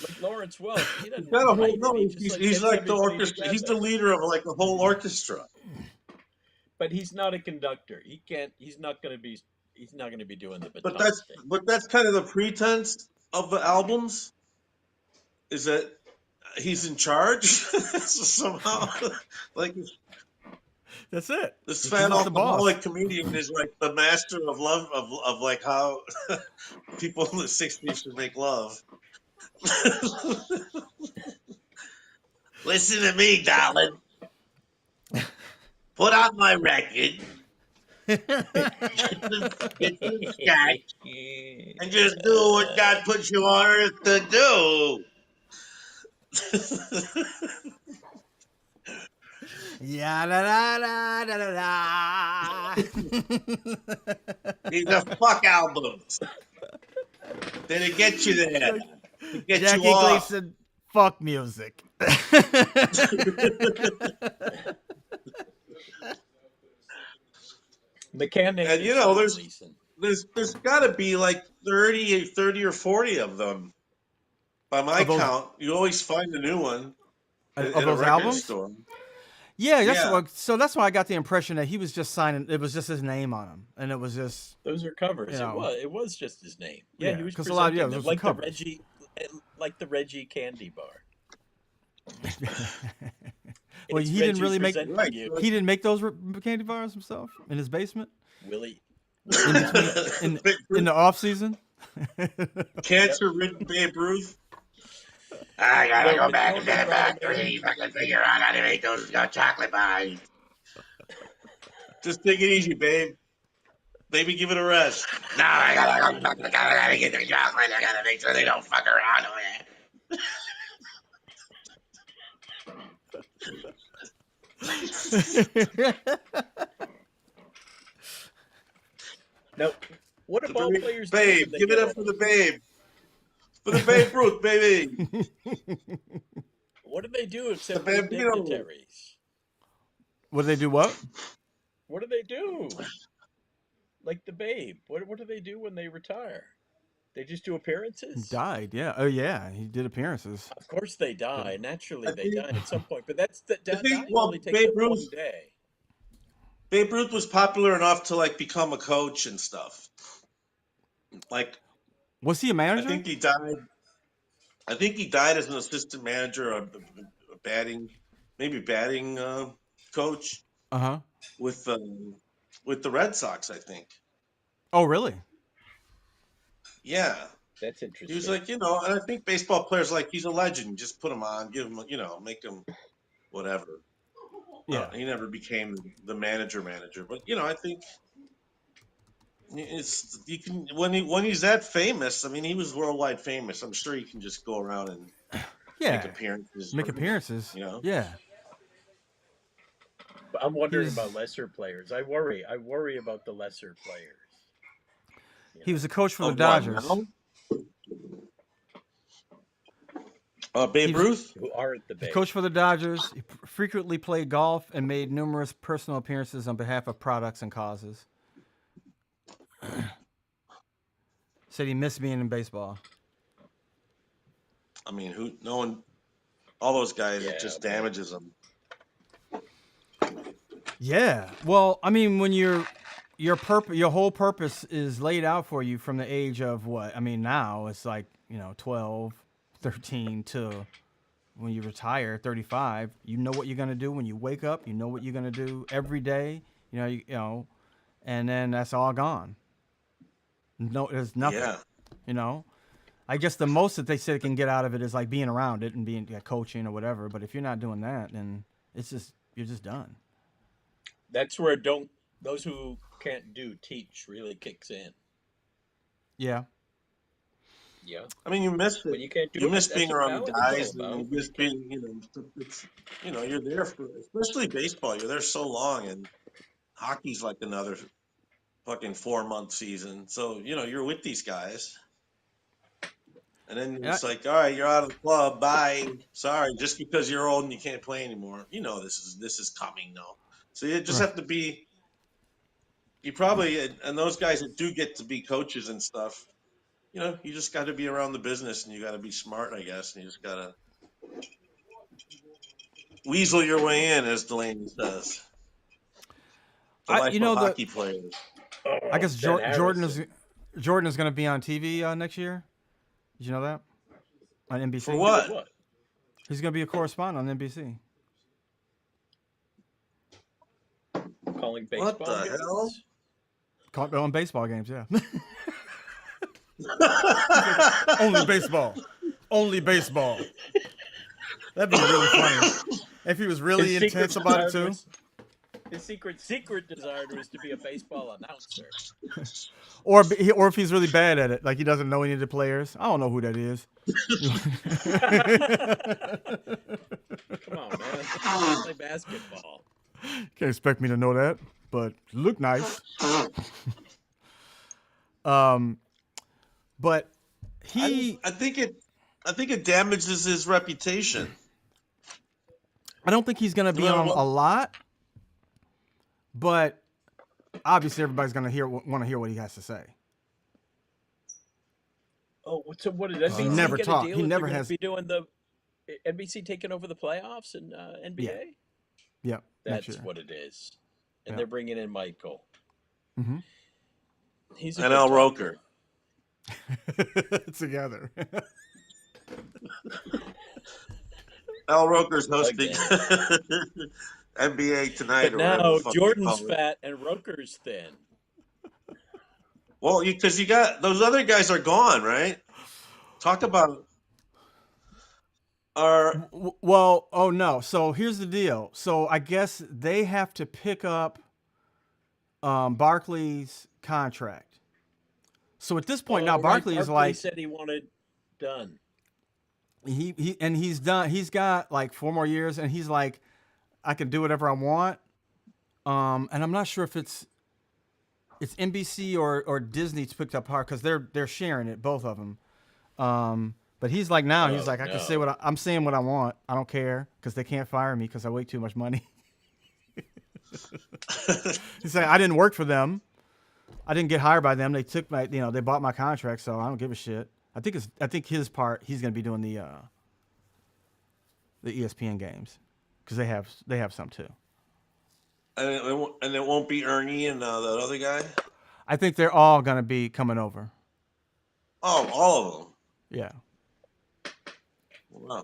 Like Lawrence Welk, he doesn't Got a whole write it. no. He just like He's gets like the everybody orchestra. He's the together. leader of like a whole orchestra. But he's not a conductor. He can't. He's not going to be. He's not going to be doing the But baton thing. that's kind of the pretense of the albums is that he's in charge somehow. Like That's it. this He's fat just the boss. alcoholic comedian is like the master of love of like how people in the '60s should make love. Listen to me, darling. Put on my record. Get some scotch and just do what God puts you on earth to do. Yeah, la la la la la la. These are fuck albums. Did it get you there? To get Jackie you off. Gleason, fuck music. McCann named And himself there's Gleason. there's got to be like 30 or 40 of them. By my Of those- count, you always find a new one Of in a those record albums? store. Yeah, Yeah. that's why I got the impression that he was just signing. It was just his name on them, and it was just Those are covers. You know. It was just his name. Yeah, Yeah, he was 'cause presenting a lot- yeah, them those like were the covers. like the Reggie candy bar. Well, It's he didn't Reggie really make- presenting Right. you, he didn't make those candy bars himself in his basement Willie. in the off season. Cancer-ridden Babe Ruth. I gotta go back into the factory. Fucking figure out how to make those chocolate pies. Just take it easy, babe. Maybe give it a rest. No, I gotta get the chocolate. I gotta make sure they don't fuck around with Now, what do ball it. players do Babe, when they give it get up for old? the babe. For the Babe Ruth, baby. What do they do except The be Bambino. dignitaries? Would they do what? What do they do? Like the Babe. What do they do when they retire? They just do He appearances? died. Yeah. Oh yeah, he did appearances. Of course they die. Naturally I they think- die at some point. But that's the I think, dying well, only takes Babe up one Ruth- day. Babe Ruth was popular enough to like become a coach and stuff. Like Was he a I manager? think he died. I think he died as an assistant manager or a batting coach Uh huh. with the Red Sox. I think. Oh really? Yeah, That's interesting. he was like and I think baseball players like he's a legend. Just put him on, give him make him whatever. Yeah. He never became the manager, but I think it's you can when he's that famous. I mean, he was worldwide famous. I'm sure he can just go around and Yeah. make appearances. Make appearances. Yeah. I'm wondering He's- about lesser players. I worry about the lesser players. He was a coach for the Of what Dodgers. now? Babe Ruth? Who aren't the He base. coached for the Dodgers. He frequently played golf and made numerous personal appearances on behalf of products and causes. Said he missed being in baseball. I mean, no one, all those guys, it Yeah, just but- damages them. Yeah. Well, I mean, when your whole purpose is laid out for you from the age of what? I mean, now it's like, 12, 13 to when you retire, 35. You know what you're going to do when you wake up. You know what you're going to do every day. And then that's all gone. No, there's nothing. Yeah. I guess the most that they say they can get out of it is like being around it and being coaching or whatever. But if you're not doing that, then you're just done. That's where those who can't teach really kicks in. Yeah. Yeah. I mean, you miss it. When you can't do You it, miss that's being what around the college guys. is all And about. you miss being, it's, you're there for, especially baseball. You're there so long, and hockey's like another fucking 4-month season. So, you're with these guys. And then it's like, all right, you're out of the club. Bye. Sorry, just because you're old and you can't play anymore. This is coming now. So you just have to be. You probably, and those guys that do get to be coaches and stuff, you just got to be around the business, and you got to be smart, I guess, and you just got to weasel your way in, as Delaney says. The life of hockey players. I guess Ben Jordan Harrison. is going to be on TV next year. Did you know that? On NBC. For what? He's going to be a correspondent on NBC. Calling baseball What the games. hell? On baseball games, yeah. Only baseball. Only baseball. That'd be really funny. If he was really intense about it, too. His secret desire was to be a baseball announcer. Or if he's really bad at it, like he doesn't know any of the players. I don't know who that is. Come on, man. I play basketball. Can't expect me to know that, but look nice. But I think it damages his reputation. I don't think he's going to be on a lot, but obviously everybody's going to want to hear what he has to say. Oh, so what did NBC never get talk. a deal? He if never they're gonna has. be doing the NBC taking over the playoffs in NBA. Yeah, That's what it is, and Yeah. they're bringing in Michael. Mm-hmm. He's a And good Al talker. Roker. Together. Al Roker's hosting NBA Tonight. But or now whatever the fuck they Jordan's call it. fat and Roker's thin. Well, because you got those other guys are gone, right? Talk about Well, oh no. So here's the deal. So I guess they have to pick up Barkley's contract. So at this point now, Barkley is like said he wanted done. He's done. He's got like 4 more years, and he's like, I can do whatever I want. And I'm not sure if it's NBC or Disney's picked up part because they're sharing it, both of them. But he's like now, he's like, I can say I'm saying what I want. I don't care because they can't fire me because I make too much money. He's saying I didn't work for them. I didn't get hired by them. They took they bought my contract, so I don't give a shit. I think his part, he's gonna be doing the ESPN games because they have some too. and it won't be Ernie and that other guy. I think they're all gonna be coming over. Oh, all of them. Yeah. Wow.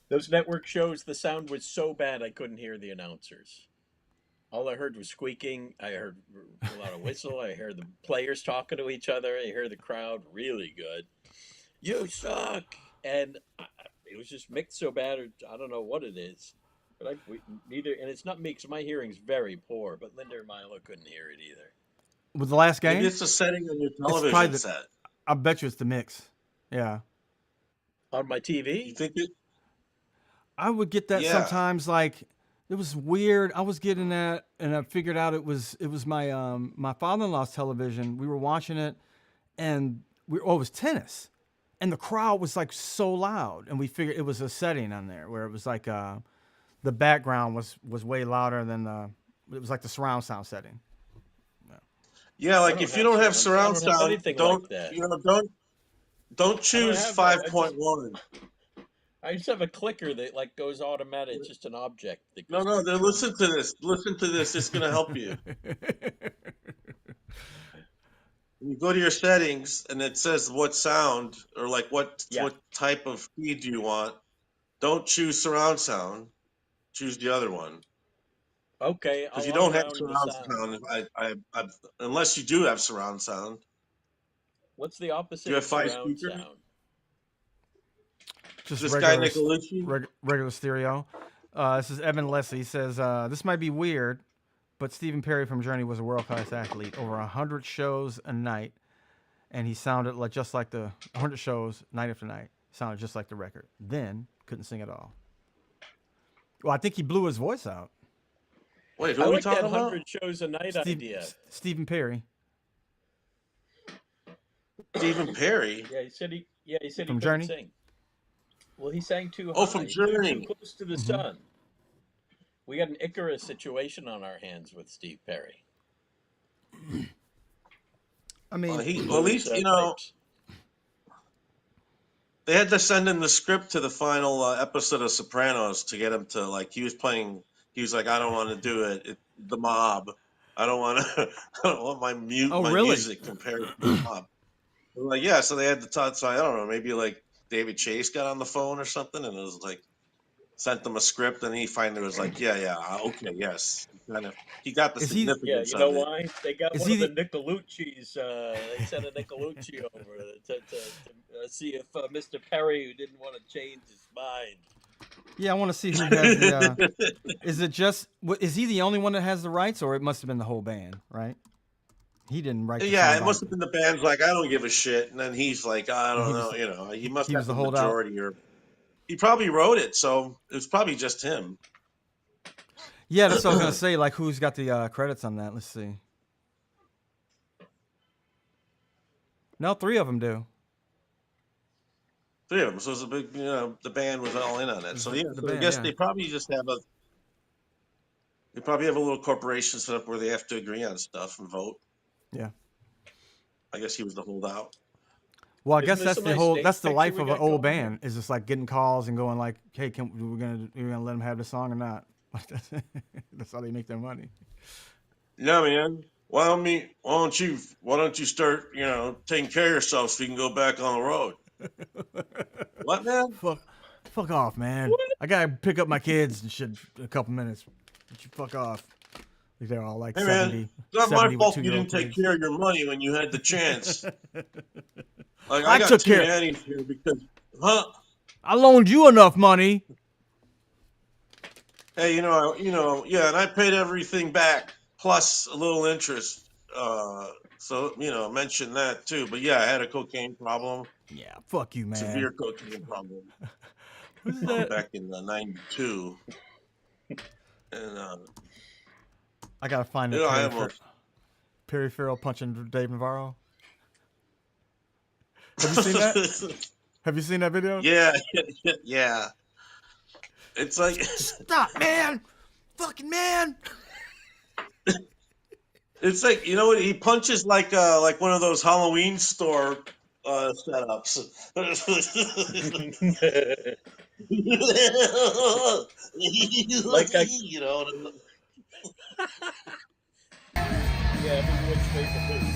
Those network shows, the sound was so bad I couldn't hear the announcers. All I heard was squeaking. I heard a lot of whistle. I heard the players talking to each other. I heard the crowd really good. You suck, and it was just mixed so bad. Or I don't know what it is, but neither. And it's not me because my hearing's very poor. But Linda or Milo couldn't hear it either. With the last game, Maybe it's a setting on your television set. I bet you it's the mix. Yeah. On my TV, You think it? I would get that sometimes, like It was weird. I was getting that, and I figured out it was my my father-in-law's television. We were watching it, and it was tennis, and the crowd was like so loud, and we figured it was a setting on there where it was like the background was way louder than it was like the surround sound setting. Yeah, like if you don't have surround I don't have sound, anything don't like that. don't choose have that. 5.1. I just have a clicker that like goes automatic. It's just an object. That goes No. Listen to this. Listen to this. It's gonna help you. You go to your settings, and it says what sound or like what type of feed do you want. Don't choose surround sound. Choose the other one. Okay, Because I'll you don't have unround the surround sound. Unless you do have surround sound. What's the Do opposite you have of 5 surround speakers? sound? Just This regular, guy Nicolucci? regular stereo. This is Evan Leslie. He says, this might be weird, but Stephen Perry from Journey was a world-class athlete. Over 100 shows a night, and he sounded like just like the 100 shows night after night. Sounded just like the record. Then couldn't sing at all. Well, I think he blew his voice out. Wait, who I are we like that talking about? 100 shows a night idea. Stephen Perry. Stephen Perry? Yeah, he said he From couldn't Journey? sing. Well, he sang too high. Oh, from He flew Journey. too close to the sun. We got an Icarus situation on our hands with Steve Perry. I mean, Well, at least, they had to send in the script to the final episode of Sopranos to get him to, like, he was like, I don't want to do it. The mob. I don't want my really? music compared to the mob. Like, yeah, so they had to talk, so I don't know, maybe like David Chase got on the phone or something and it was like, sent them a script and he finally was like, yeah, okay, yes. He got the significance you know of it. why? They got one of the Nicolucci's. They sent a Nicolucci over to see if Mr. Perry, who didn't want to change his mind. Yeah, I want to see who has the. Is he the only one that has the rights, or it must have been the whole band, right? He didn't write. Yeah, it must have been the band's like, I don't give a shit, and then he's like, I don't know, he must have the majority, or he probably wrote it, so it was probably just him. Yeah, that's what I was gonna say. Like, who's got the credits on that? Let's see. No, 3 of them do. 3 of them. So it's a big, the band was all in on it. So yeah, I guess they probably just have they probably have a little corporation set up where they have to agree on stuff and vote. Yeah. I guess he was the holdout. Well, I guess that's the life of an old band, is just like getting calls and going like, hey, we're gonna let them have the song or not? That's how they make their money. Yeah, man. Why don't you start, taking care of yourself so you can go back on the road? What, man? Fuck off, man. What? I gotta pick up my kids and shit in a couple minutes. But you fuck off. They're all like, hey, 70. Man, it's not my fault you didn't take care of your money when you had the chance. Like, I got two nannies here because, I loaned you enough money. Hey, yeah, and I paid everything back plus a little interest. So, mention that too. But yeah, I had a cocaine problem. Yeah, fuck you, man. Severe cocaine problem. Back in '92. And I gotta find it. Perry Farrell punching Dave Navarro. Have you seen that? Have you seen that video? Yeah. It's like, stop, man, fucking man. It's like, what? He punches like one of those Halloween store setups. Like yeah, which way to move.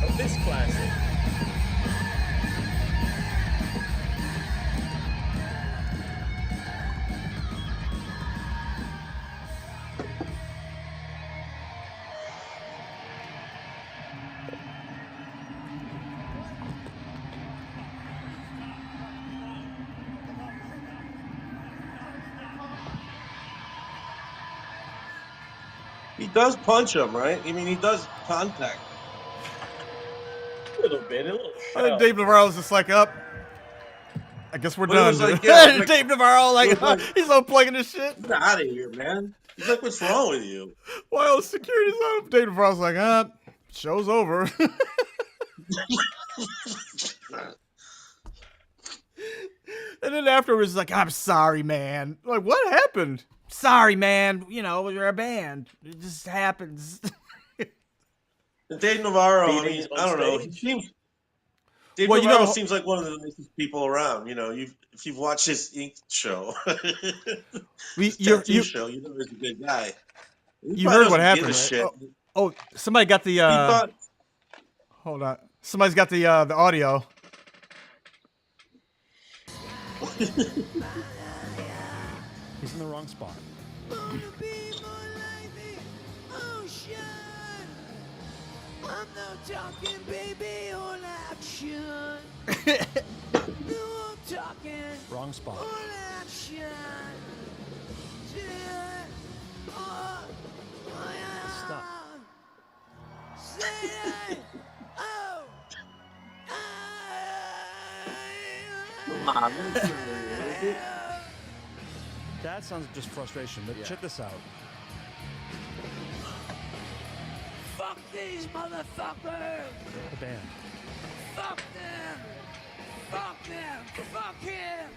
Oh, this classic. He does punch him, right? I mean, he does contact. A little bit, a little shove. Dave Navarro's just like up. I guess we're But it done. was Dude. like, yeah, it was like, Dave Navarro, it like, was like, he's unplugging this shit. get out of here, man. He's like, what's wrong with you? While security's on, Dave Navarro's like, show's over. And then afterwards, he's like, I'm sorry, man. Like, what happened? Sorry, man. You know, we're a band. It just happens. And Dave Navarro, I mean, Beatings on I don't know. He stage? seems Dave Well, you Navarro know- seems like one of the nicest people around. You know, if you've watched his Ink show, his tattoo show, you know he's a good guy. He You probably heard what doesn't give happened, a right? shit. Oh, somebody got the. He thought, Hold on. Somebody's got the audio. He's in the wrong spot. I'm not talking baby all action. No, I'm talking Wrong spot. all action. Yeah. Oh, yeah. Stop. Say it. Oh. That sounds like just frustration, but check this out. Fuck these motherfuckers. The band. Fuck them. Fuck them. Fuck him.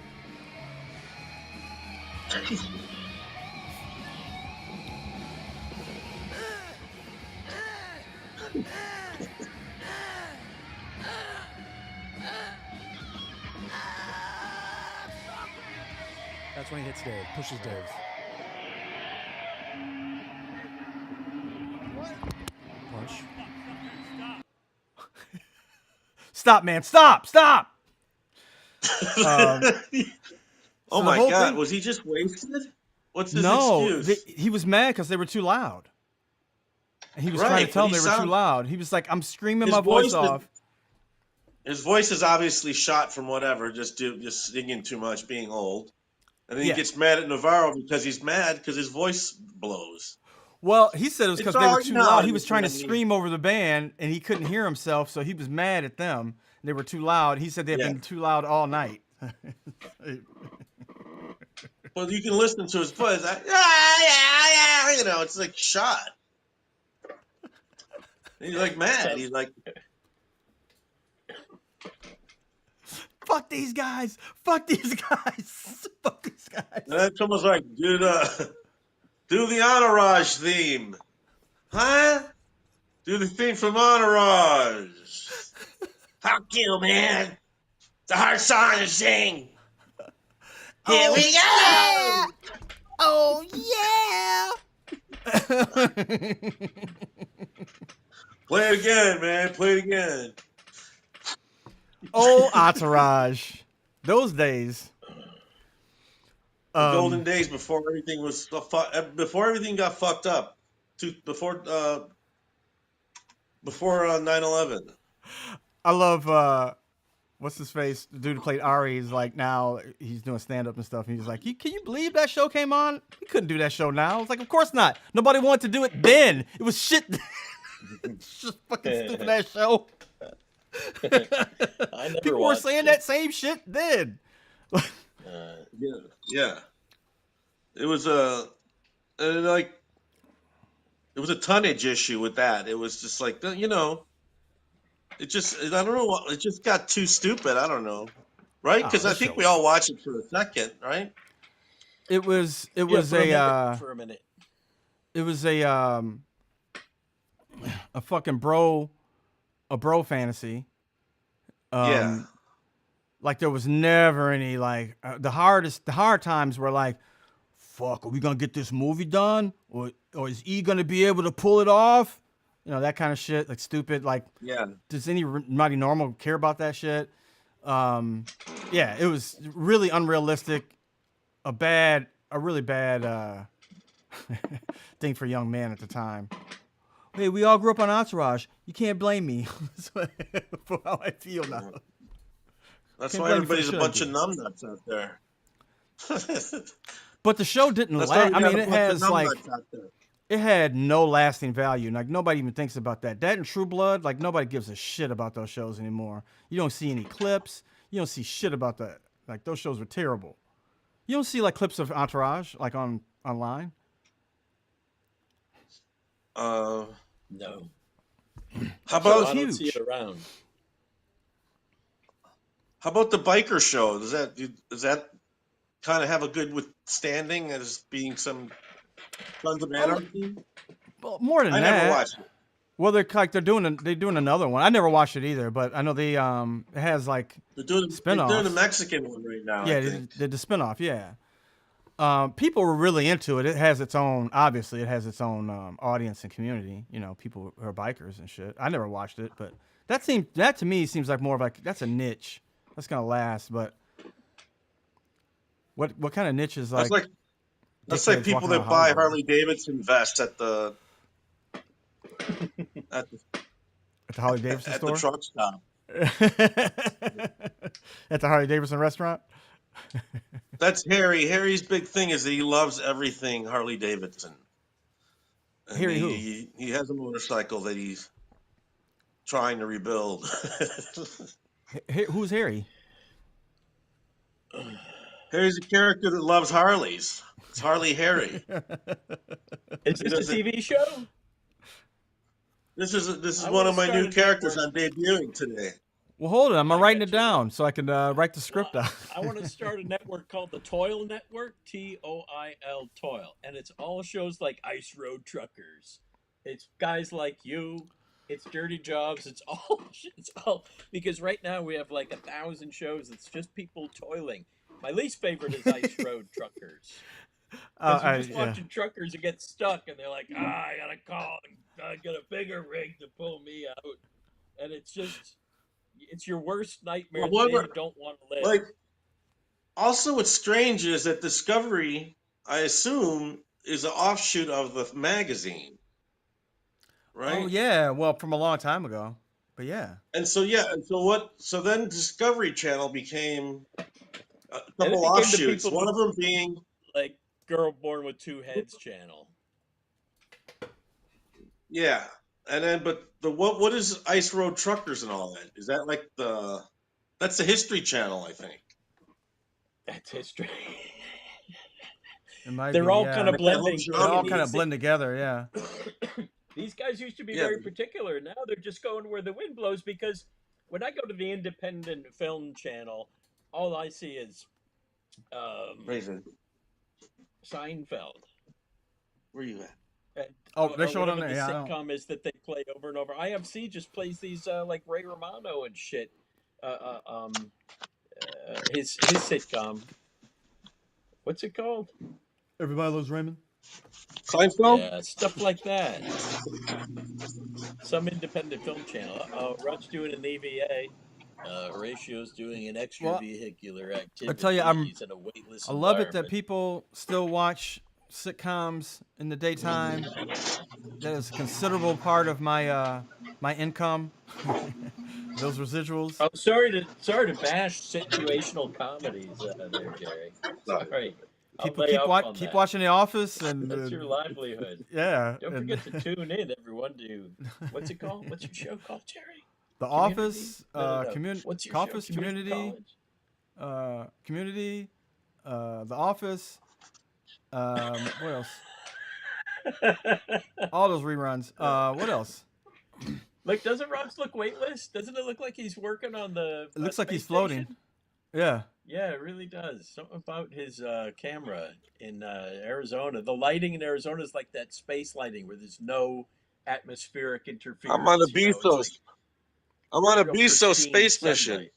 That's when he hits Dave, pushes Dave. Punch. Stop, man. Stop. oh the my whole God, thing- was he just wasted? What's his No, excuse? he was mad because they were too loud. And he was Right, trying to tell but them he they were too sound- loud. He was like, I'm screaming His my voice voice is- off. His voice is obviously shot from whatever, just singing too much, being old. And then Yeah. he gets mad at Navarro because he's mad because his voice blows. Well, he said it was It's because they were all too now, loud. He was Mr. trying to Andy. scream over the band, and he couldn't hear himself, so he was mad at them. They were too loud. He said they had Yeah. been too loud all night. Well, you can listen to his voice. Like, yeah. You know, it's like shot. He's like mad. He's like, Fuck these guys. Fuck these guys. Fuck these guys. and then someone's like, dude, do the Entourage theme. Huh? Do the theme from Entourage. Fuck you, man. It's a hard song to sing. Here we go. Oh, yeah. Play it again, man. Play it again. Oh, Entourage. Those days. The golden days before everything was before everything got fucked up. Before 9/11. I love what's his face? The dude who played Ari is like now he's doing stand up and stuff. And he's like, can you believe that show came on? We couldn't do that show now. It's like, of course not. Nobody wanted to do it then. It was shit. It's just fucking stupid ass show. I never People were watched saying it. that same shit then. Yeah. It was a tonnage issue with that. It was just like, you know, I don't know what, it just got too stupid. I don't know. Right? Because I that think show we all watched it for a second, right? It was Yeah, for a minute. it was a fucking bro fantasy. Yeah. Like there was never any like the hard times were like, fuck, are we gonna get this movie done, or is E gonna be able to pull it off? You know, that kind of shit, like stupid. Like, Yeah. does anybody normal care about that shit? Yeah, it was really unrealistic. A really bad thing for a young man at the time. Hey, we all grew up on Entourage. You can't blame me for how I feel now. That's Can't why blame you for everybody's the a shit I bunch of numbnuts out there. But the show didn't That's why last. we I got mean, a it bunch of has like numbnuts out there. it had no lasting value. Like nobody even thinks about that. That and True Blood, like nobody gives a shit about those shows anymore. You don't see any clips. You don't see shit about that Like those shows were terrible. You don't see like clips of Entourage like online. Uh, No. how Show So was about I don't see it huge. around. the biker show? Does that kind of have a good withstanding as being some Sons of Oh, Anarchy? well, more than I never that. watched it. Well, they're doing another one. I never watched it either, but I know they it has like They're doing the spinoffs. Mexican one right now, I Yeah, think. the spinoff. Yeah. People were really into it. It has its own, obviously, it has its own audience and community. You know, people who are bikers and shit. I never watched it, but that to me seems like more of like that's a niche that's gonna last. But what kind of niche is That's like like that's like dickheads people walking around that buy Hollywood Harley Davidson vests at the at the, at the Harley Davidson at the store? truck stop. At the Harley Davidson restaurant? That's Harry. Harry's big thing is that he loves everything Harley Davidson, and Harry who? he has a motorcycle that he's trying to rebuild. Who's Harry? Harry's a character that loves Harleys. It's Harley Harry. Is He this a doesn't. TV show? This is I one wanna of my start new a characters network. I'm debuting today. Well, hold it. I'm I writing got it you. down so I can write the script out. I want to start a network called the Toil Network, TOIL Toil, and it's all shows like Ice Road Truckers. It's guys like you. It's Dirty Jobs. It's all because right now we have like 1,000 shows. It's just people toiling. My least favorite is Ice Road Truckers because you're just Yeah. watching truckers who get stuck and they're like, I gotta call and get a bigger rig to pull me out, and it's your worst nightmare. Well, The day you don't want to live. Like, also, what's strange is that Discovery, I assume, is an offshoot of the magazine, right? Oh yeah. Well, from a long time ago. But yeah. And so so then Discovery Channel became a And it couple became the offshoots. people One of them being like Girl Born with Two Heads channel. yeah, and then but what is Ice Road Truckers and all that? Is that like that's the History Channel, I think. That's history. It might They're be, all yeah. kind of Like that whole blending. They all genre. kind of blend together, yeah. These guys used to be Yeah. very particular. Now they're just going where the wind blows because when I go to the independent film channel, all I see is Raven, Seinfeld. where you at? Oh, they Or showed on whatever there. the Yeah, I don't. sitcom is that they play over and over. IFC just plays these like Ray Romano and shit. His sitcom. What's it called? Everybody loves Raymond. Seinfeld? Yeah, stuff like that. Some independent film channel. Rod's doing an EVA. Horatio's doing an extravehicular activity. I tell you, He's in a weightless I love it that environment. people still watch sitcoms in the daytime. That is a considerable part of my my income. Those residuals. Oh, sorry to bash situational comedies there, Jerry. Sorry. People I'll lay off on keep that. watching The Office and That's your livelihood. yeah. Don't and forget to tune in, everyone. To what's it called? What's your show called, Jerry? The Community? Office, No. What's your show? Office, Community, Community, The Office. What else? All those reruns. What else? Like, doesn't Ross look weightless? Doesn't it look like he's working on the? It looks like he's space floating. station? Yeah. Yeah, it really does. Something about his camera in Arizona. The lighting in Arizona is like that space lighting where there's no atmospheric interference. I'm on a you know? It's Bezos. like I'm on a real Bezos pristine space sunlight. mission.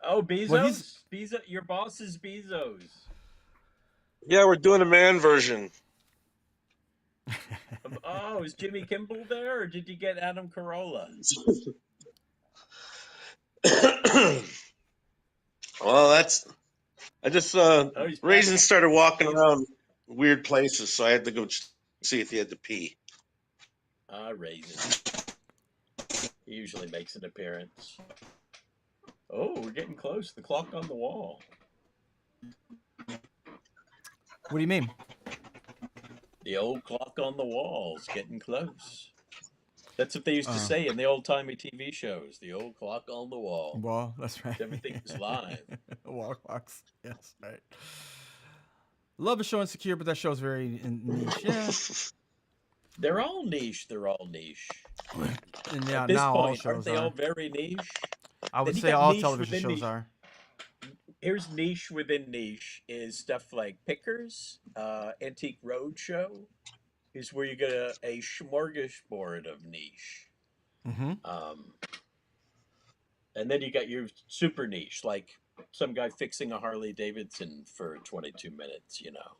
Oh, Bezos? Well, he's- Bezos? Your boss is Bezos. Yeah, we're doing a man version. Oh, is Jimmy Kimball there, or did you get Adam Carolla? Well, I just he's Raisin back. started walking around weird places, so I had to go see if he had to pee. Raisin. He usually makes an appearance. Oh, we're getting close. The clock on the wall. What do you mean? The old clock on the wall's getting close. That's what they used to say in the old timey TV shows. The old clock on the wall. Well, that's right. Everything was live. Wall clocks. Yes, right. Love a show Insecure, but that show's very niche. Yeah. They're all niche. They're all niche. And yeah, At this now all point, aren't shows they all are. very niche? I would Then you say got all niche television within shows niche. are. Here's niche within niche is stuff like Pickers, Antique Roadshow, is where you get a smorgasbord of niche. Mm-hmm. And then you got your super niche, like some guy fixing a Harley Davidson for 22 minutes, you know.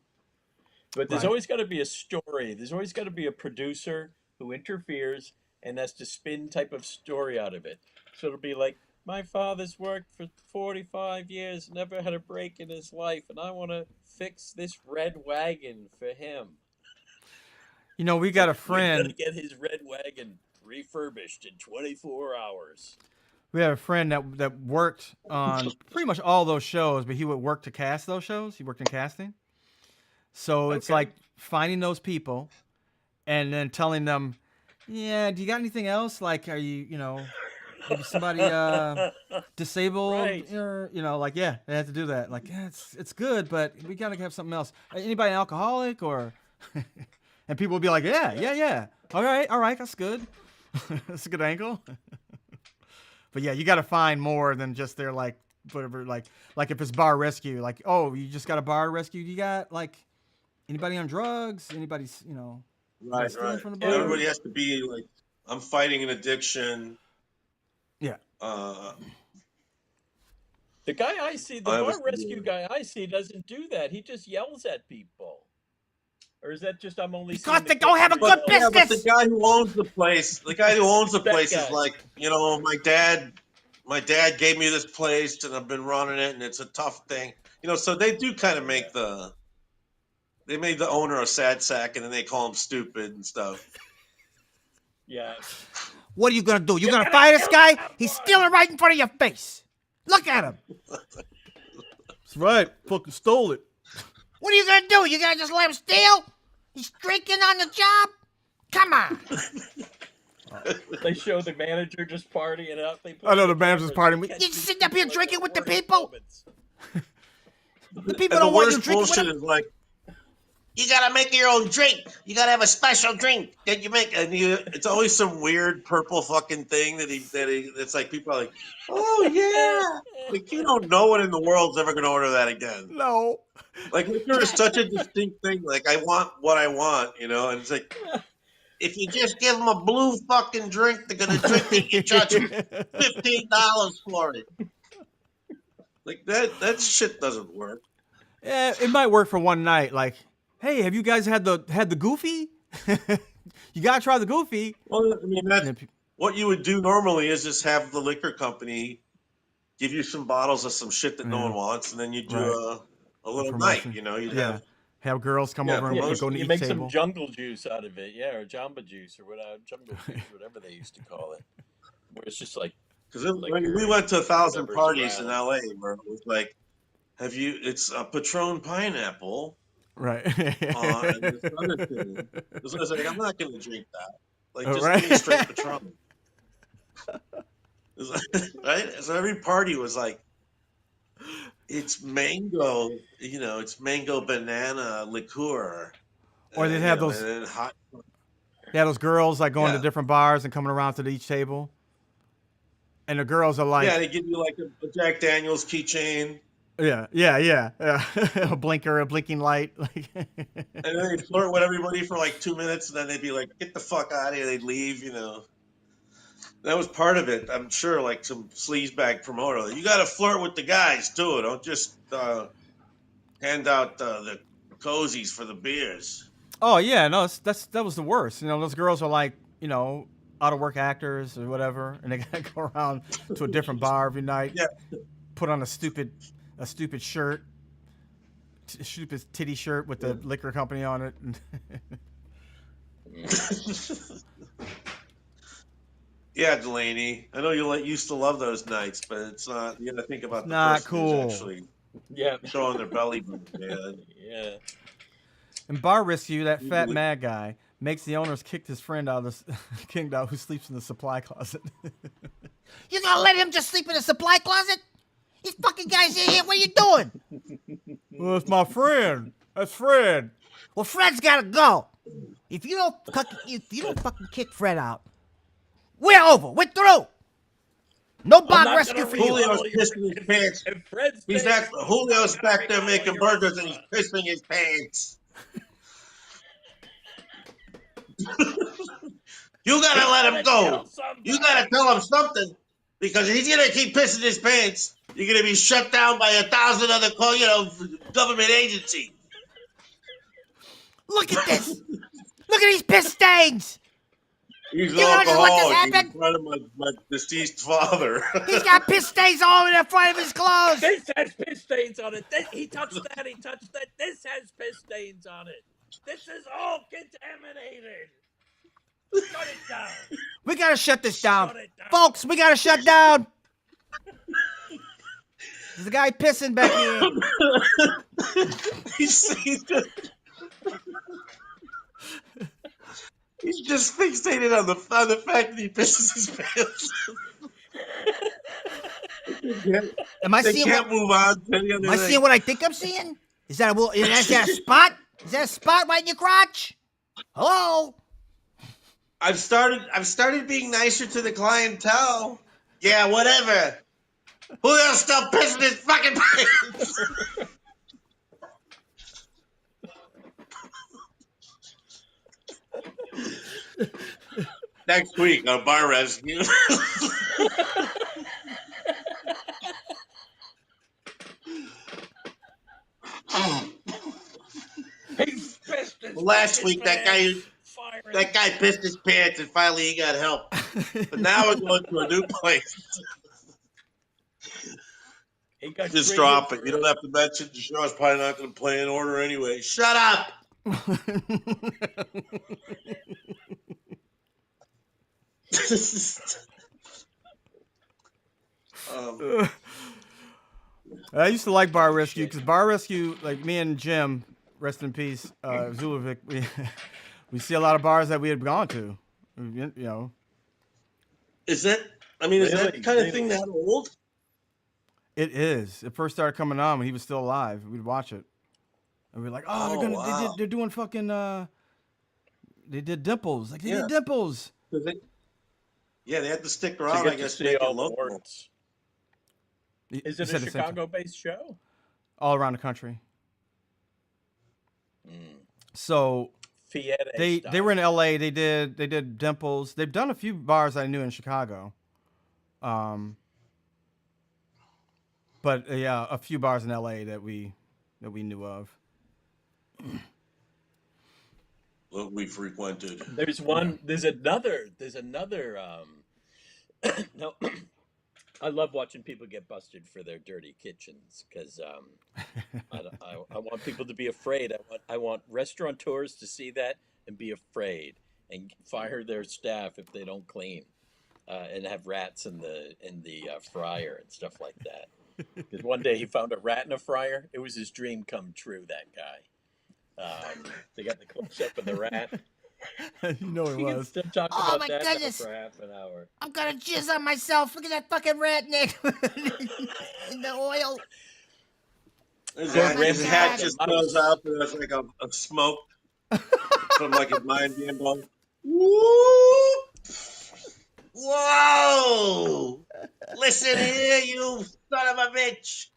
But there's Right. always got to be a story. There's always got to be a producer who interferes and has to spin type of story out of it. So it'll be like, my father's worked for 45 years, never had a break in his life, and I want to fix this red wagon for him. You know, we got a We're friend. gonna get his red wagon refurbished in 24 hours. We have a friend that worked on pretty much all those shows, but he would work to cast those shows. He worked in casting. So it's Okay. like finding those people and then telling them, yeah, do you got anything else? Like, are you, maybe somebody disabled? Right. Or, like, yeah, they have to do that. Like, yeah, it's good, but we got to have something else. Anybody alcoholic or... And people would be like, yeah. All right, that's good. That's a good angle. But yeah, you got to find more than just their like whatever like if it's bar rescue, like, oh, you just got a bar rescue. You got like anybody on drugs? Anybody's Right. stealing from the Yeah. bar? Everybody has to be like, I'm fighting an addiction. Yeah. The guy I see, the I bar was- rescue guy I see doesn't do that. He just yells at people. Or is that just I'm only Because seeing they the don't have a clip good where he yells? But the business. guy who owns the place, That is guy. like, my dad gave me this place and I've been running it and it's a tough thing. So they do kind of make they made the owner a sad sack and then they call him stupid and stuff. Yeah. What are you gonna do? You gonna fire this guy? He's stealing right in front of your face. Look at him. That's right. Fucking stole it. What are you gonna do? You gonna just let him steal? He's drinking on the job? Come on. They show the manager just partying up. They put I know the cameras manager's to partying. catch You these sitting up here people at drinking their with the worst people? moments. The people And the don't want you worst drinking with bullshit them. is like, you gotta make your own drink. You gotta have a special drink that you make, and it's always some weird purple fucking thing that it's like people are like, oh yeah, like you don't know what in the world's ever gonna order that again. No. Like liquor is such a distinct thing. Like I want what I want, and it's like if you just give them a blue fucking drink, they're gonna drink it. You charge them $15 for it. Like that shit doesn't work. Yeah, it might work for one night. Like, hey, have you guys had the Goofy? You gotta try the Goofy. Well, I mean, that's And then what you would do normally is just have the liquor company give you some bottles of some shit that no Yeah. one wants, and then you do Right. a little promotion. night. You'd Yeah. Have girls come Yeah, over and Yeah, promotion. go to you each make table. some jungle juice out of it, yeah, or jamba juice, or whatever, jungle juice, whatever they used to call it. Where it's just like, because like we went to 1,000 whatever's parties in around. LA where it was like, it's a Patron pineapple. Right. And this other thing. So I was like, I'm not going to drink that. Like, Oh, just right. give me straight Patron. It's like- right? So every party was like, it's mango, it's mango banana liqueur. Or they'd have those- and then hot. Yeah, those girls like going to Yeah. different bars and coming around to each table. And the girls are like, Yeah, they give you like a Jack Daniels keychain, yeah. A blinker, a blinking light. Like, and then they'd flirt with everybody for like 2 minutes, and then they'd be like, get the fuck out of here. They'd leave, That was part of it. I'm sure, like some sleazebag promoter. You got to flirt with the guys too. Don't just hand out the cozies for the beers. oh yeah, no, that was the worst. Those girls are like, out of work actors or whatever, and they gotta go around to a different bar every night. Yeah. Put on a stupid shirt, stupid titty shirt with the liquor company on it. Yeah, Delaney. I know you used to love those nights, but it's not. You got to think about the Not person cool. who's actually Yeah, showing their belly button, man. yeah. And Bar Rescue, that fat Usually- mad guy, makes the owners kick his friend out of the kicked out who sleeps in the supply closet. You gonna let him just sleep in the supply closet? These fucking guys in here, what are you doing? Well, it's my friend. That's Fred. Well, Fred's gotta go. If you don't fucking kick Fred out, we're over. We're through. No I'm bog not rescue gonna for you. Julio's read pissing his pants. If Fred's He's pissed, not. Julio's I'm not back there gonna making read all your burgers and he's response. pissing his pants. You gotta let him go. You gotta tell him something because if he's gonna keep pissing his pants, you're gonna be shut down by 1,000 other, government agencies. Look at this. Look at these piss stains. He's an You know just let this alcoholic. He's happen? in front of my deceased father. He's got piss stains all over the front of his clothes. This has piss stains on it. He touched that. He touched that. This has piss stains on it. This is all contaminated. Shut it down. We gotta shut this down. Shut it down. Folks, we gotta shut down. There's a guy pissing back here. He's just fixated on the fact that he pisses his pants. Am I They seeing can't what, move on to any other am I thing. seeing what I think I'm seeing? Is that a spot? Is that a spot right in your crotch? Hello? I've started being nicer to the clientele. Yeah, whatever. Julio's still pissing his fucking pants. Next week on Bar Rescue. He's pissed his Last week that guy pissed his pants and finally he got help. But now we're going to a new place. He got Just treated drop it. for You don't have to mention the show. It's probably not going to play in order anyway. Shut up. I used to like Bar Rescue because Bar Rescue, like me and Jim, rest in peace, Zulovic, we see a lot of bars that we had gone to. You know, Is that that kind of thing that old? it is. It first started coming on when he was still alive. We'd watch it, and we're like, "Oh, wow. they're doing fucking, they did Dimples, like they did Dimples." Yeah, they had to stick to around, get I to guess, see make it all the local. warts. Is You it a said the same thing. Chicago-based show? All around the country. Mm. So Fiat they were in LA. They did Dimples. They've done a few bars I knew in Chicago. But yeah, a few bars in LA that we knew of. What we frequented. There's one. There's another. No, I love watching people get busted for their dirty kitchens because I want people to be afraid. I want restaurateurs to see that and be afraid and fire their staff if they don't clean and have rats in the fryer and stuff like that. Because one day he found a rat in a fryer. It was his dream come true. That guy. They got the close up of the rat. You know it We can was. still talk Oh, about my that now goodness. for half an hour. I'm gonna jizz on myself. Look at that fucking rat, Nick. In the oil. His Oh, my hat God. just goes out and there's like a smoke from like his mind being blown. Whoop! Whoa! Listen here, you son of a bitch!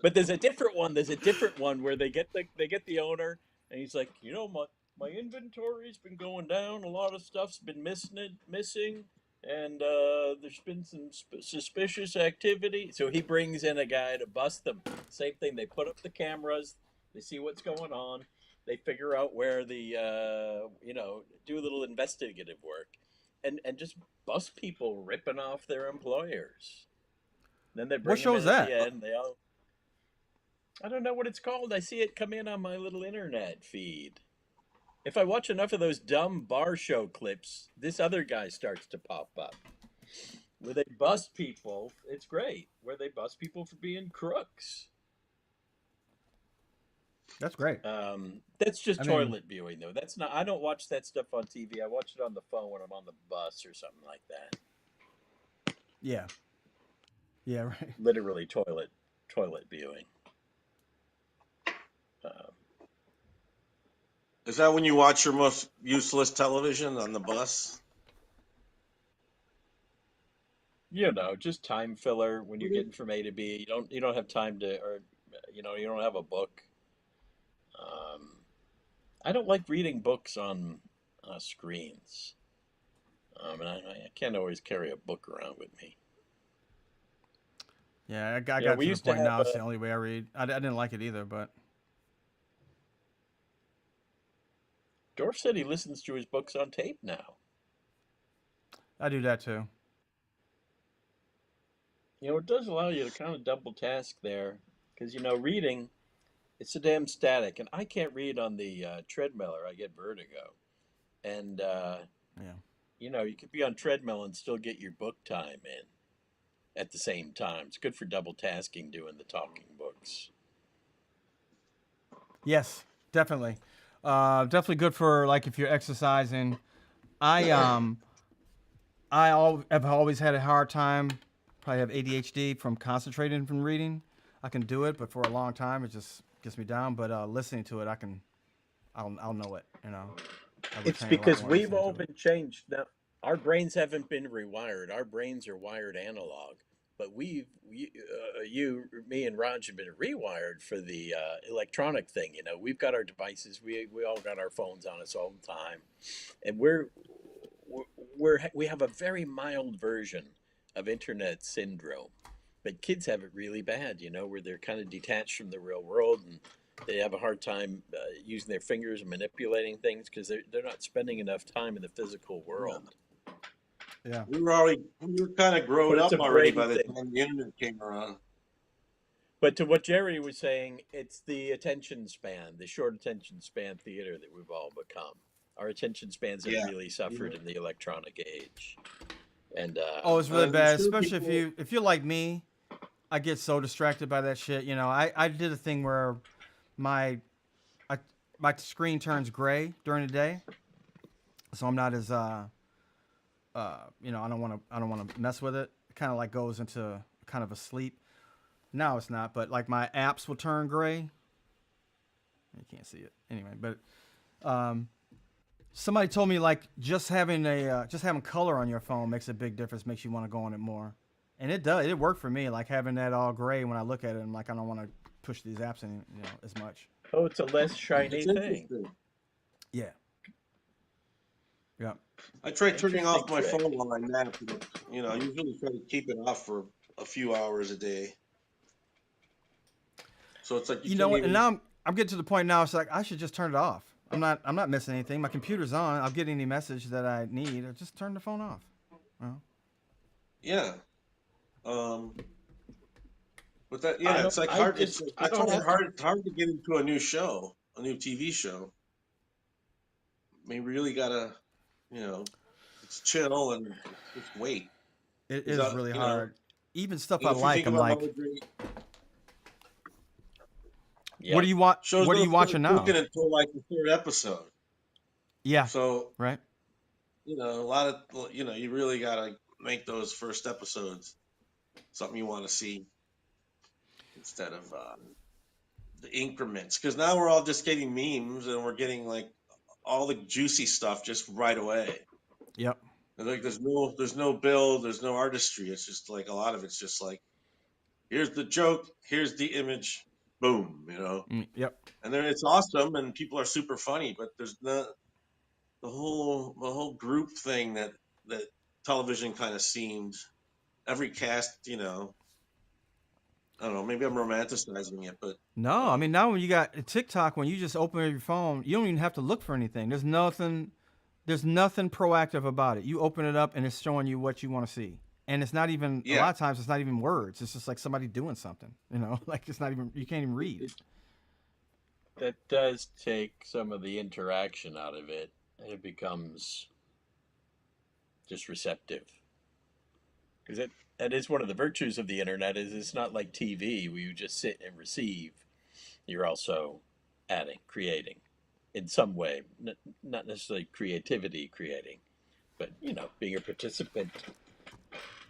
But there's a different one. There's a different one where they get the owner, and he's like, my inventory's been going down. A lot of stuff's been missing, and there's been some suspicious activity. So he brings in a guy to bust them. Same thing. They put up the cameras. They see what's going on. They figure out where the do a little investigative work, and just bust people ripping off their employers. Then they bring What show them is in at that? the end. They all. I don't know what it's called. I see it come in on my little internet feed. If I watch enough of those dumb bar show clips, this other guy starts to pop up. Where they bust people, it's great. Where they bust people for being crooks. That's great. That's just I mean, toilet viewing, though. That's not. I don't watch that stuff on TV. I watch it on the phone when I'm on the bus or something like that. yeah, yeah, right. Literally toilet viewing. Um, Is that when you watch your most useless television on the bus? just time filler when you're getting from A to B. You don't have time to, or you don't have a book. Um, I don't like reading books on screens. And I can't always carry a book around with me. Yeah, I Yeah, got we to the used to point have now. It's the only way I read. I didn't like it either, but Dorf said he listens to his books on tape now. I do that too. It does allow you to kind of double task there, because reading, it's so damn static, and I can't read on the treadmill or I get vertigo. And Yeah. you could be on treadmill and still get your book time in at the same time. It's good for double tasking doing the talking books. Yes, definitely. Definitely good for like if you're exercising. I have always had a hard time. Probably have ADHD from concentrating from reading. I can do it, but for a long time it just gets me down. But listening to it, I'll know it. I It's retain a lot because more we've listening all to it. been changed. Now, our brains haven't been rewired. Our brains are wired analog. But me, and Raj have been rewired for the electronic thing. We've got our devices. We all got our phones on us all the time, and we have a very mild version of internet syndrome. But kids have it really bad. Where they're kind of detached from the real world, and they have a hard time using their fingers and manipulating things because they're not spending enough time in the physical Yeah. world. Yeah. We were kind of But grown it's up a already brain by the thing. time the internet came around. But to what Jerry was saying, it's the attention span, the short attention span theater that we've all become. Our attention spans have Yeah. really suffered in the electronic age. And Oh, it's really I'm bad, sure especially people. if you're like me. I get so distracted by that shit. I did a thing where my I, my screen turns gray during the day, so I'm not as I don't want to mess with it. It kind of like goes into kind of a sleep. Now it's not, but like my apps will turn gray. You can't see it anyway, but um, somebody told me like just having color on your phone makes a big difference, makes you want to go on it more, and it does. It worked for me, like having that all gray. When I look at it, I'm like I don't want to push these apps in, as much. it's a less shiny It's thing. interesting. Yeah, yeah. I try turning Interesting off my trick. phone while I nap. I usually try to keep it off for a few hours a day. So it's like you You know can't what? And even. now I'm getting to the point now. It's like I should just turn it off. I'm not missing anything. My computer's on. I'll get any message that I need. Or just turn the phone off. Well, Yeah. Um. But that, I yeah, don't. it's like I hard. just. I That's don't why have to. it's hard to get into a new show, a new TV show. I mean, we really gotta, you know, it's chill and just wait. it Is is that, really hard. Even stuff I if you like, think I'm about how like, great what Yep. do you want? shows What are don't you start watching now? cooking until like the third episode. Yeah, So right. a lot of you really gotta make those first episodes something you want to see instead of the increments. Because now we're all just getting memes and we're getting like all the juicy stuff just right away. Yep. And like there's no build, there's no artistry. It's just like a lot of it's just like here's the joke, here's the image, boom. Yep. And then it's awesome and people are super funny, but there's not the whole group thing that television kind of seemed every cast. I don't know, maybe I'm romanticizing it, but No, I mean um now when you got TikTok, when you just open your phone, you don't even have to look for anything. There's nothing. There's nothing proactive about it. You open it up and it's showing you what you want to see. And it's not even a yeah, lot of times it's not even words. It's just like somebody doing something. Like it's not even you can't even read. It, that does take some of the interaction out of it, and it becomes just receptive. Because that is one of the virtues of the internet. Is it's not like TV where you just sit and receive. You're also adding, creating in some way, not necessarily creativity creating, but being a participant.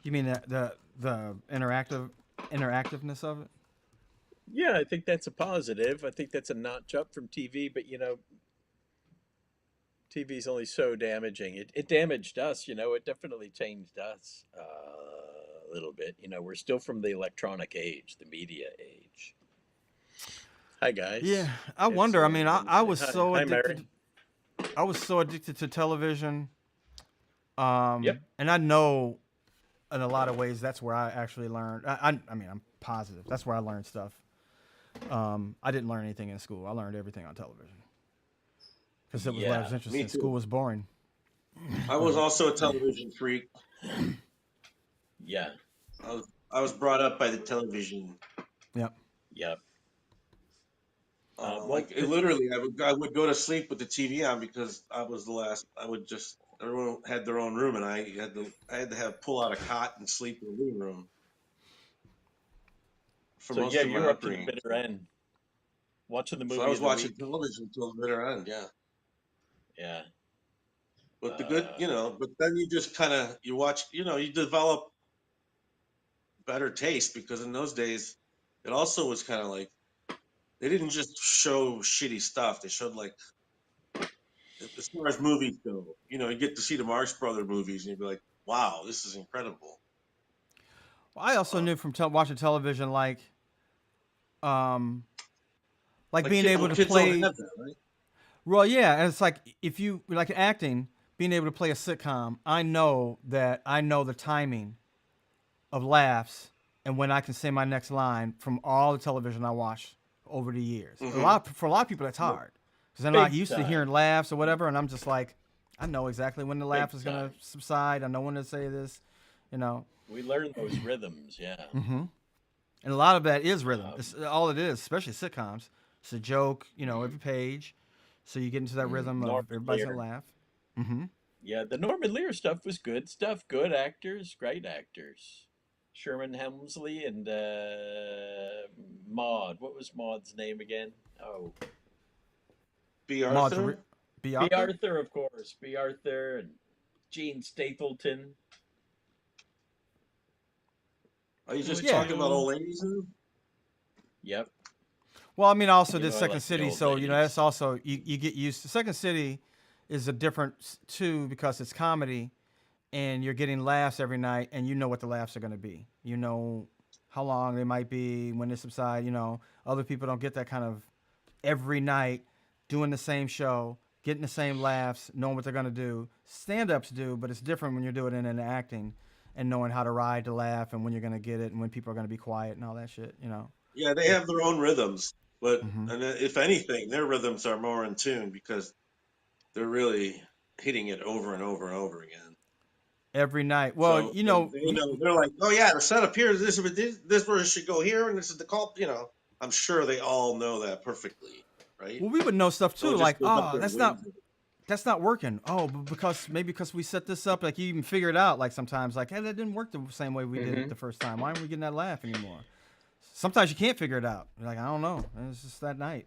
You mean the interactiveness of it? Yeah, I think that's a positive. I think that's a notch up from TV, but TV is only so damaging. It damaged us, it definitely changed us a little bit. We're still from the electronic age, the media age. Hi Yeah, guys. I It's wonder. I mean, I Wednesday. was Hi, so hi Mary. addicted. I was so addicted to television. Yep. And I know in a lot of ways that's where I actually learned. I mean, I'm positive that's where I learned stuff. I didn't learn anything in school. I learned everything on television because it was what I was Yeah. interested Me in. School too. was boring. I was also a television freak. Yeah. I was brought up by the television. Yep. Yep. Well, Like literally, I would go to sleep with the TV on because I was the last. I would just everyone had their own room, and I had to have pull out a cot and sleep in the living room for so yeah, most of you my were up to the upbringing. bitter end, watching the So I movie was of the watching week. television until the bitter end. Yeah, Yeah. but the good, Uh, but then you just kind of you watch, you develop better taste because in those days, it also was kind of like they didn't just show shitty stuff. They showed like as far as movies go, you get to see the Marx Brother movies, and you'd be like, "Wow, this is incredible." Well, I also Um, knew from watching television, um, like like being able well, to kids don't have play. that, right? Well, yeah, and it's like if you like acting, being able to play a sitcom. I know that I know the timing of laughs and when I can say my next line from all the television I watched over the years. Mm-hmm. For a lot of people that's Yep. hard because they're not big used to time. hearing laughs or whatever, and I'm just like, I know exactly when the Big laugh is gonna time. subside. I know when to say this, you know. We learned those rhythms. Yeah. Mm-hmm. And a lot of that is rhythm. Um, It's all it is, especially sitcoms. It's a joke, every page, so you get into that rhythm of Norman everybody's gonna Lear. laugh. Mm-hmm. Yeah, the Norman Lear stuff was good stuff. Good actors, great actors. Sherman Hemsley and Maud. What was Maud's name again? Oh, B. Marjorie, Arthur. be B. out there. Arthur, of course. B. Arthur and Gene Stapleton. Are you Who just was Yeah. talking about June? old ladies now? Yep. Well, I mean, also this I Second like the City, old so that's ladies. also you get used to. Second City is a different too because it's comedy, and you're getting laughs every night, and you know what the laughs are going to be. You know how long they might be when they subside. Other people don't get that kind of every night doing the same show, getting the same laughs, knowing what they're going to do. Stand-ups do, but it's different when you're doing it in acting and knowing how to ride the laugh and when you're going to get it and when people are going to be quiet and all that shit. Yeah, they have their own rhythms, but Hmm. and if anything, their rhythms are more in tune because they're really hitting it over and over and over again. Every night. Well, So and they're like, oh yeah, the setup here is this where it should go here, and this is the call. I'm sure they all know that perfectly, right? well, we would know stuff So too, it just like, goes up oh, their that's ways. not working. Oh, because we set this up, like you even figure it out. Like sometimes, like, hey, that didn't work the same way we did it Hmm. the first time. Why aren't we getting that laugh anymore? Sometimes you can't figure it out. You're like, I don't know. It's just that night.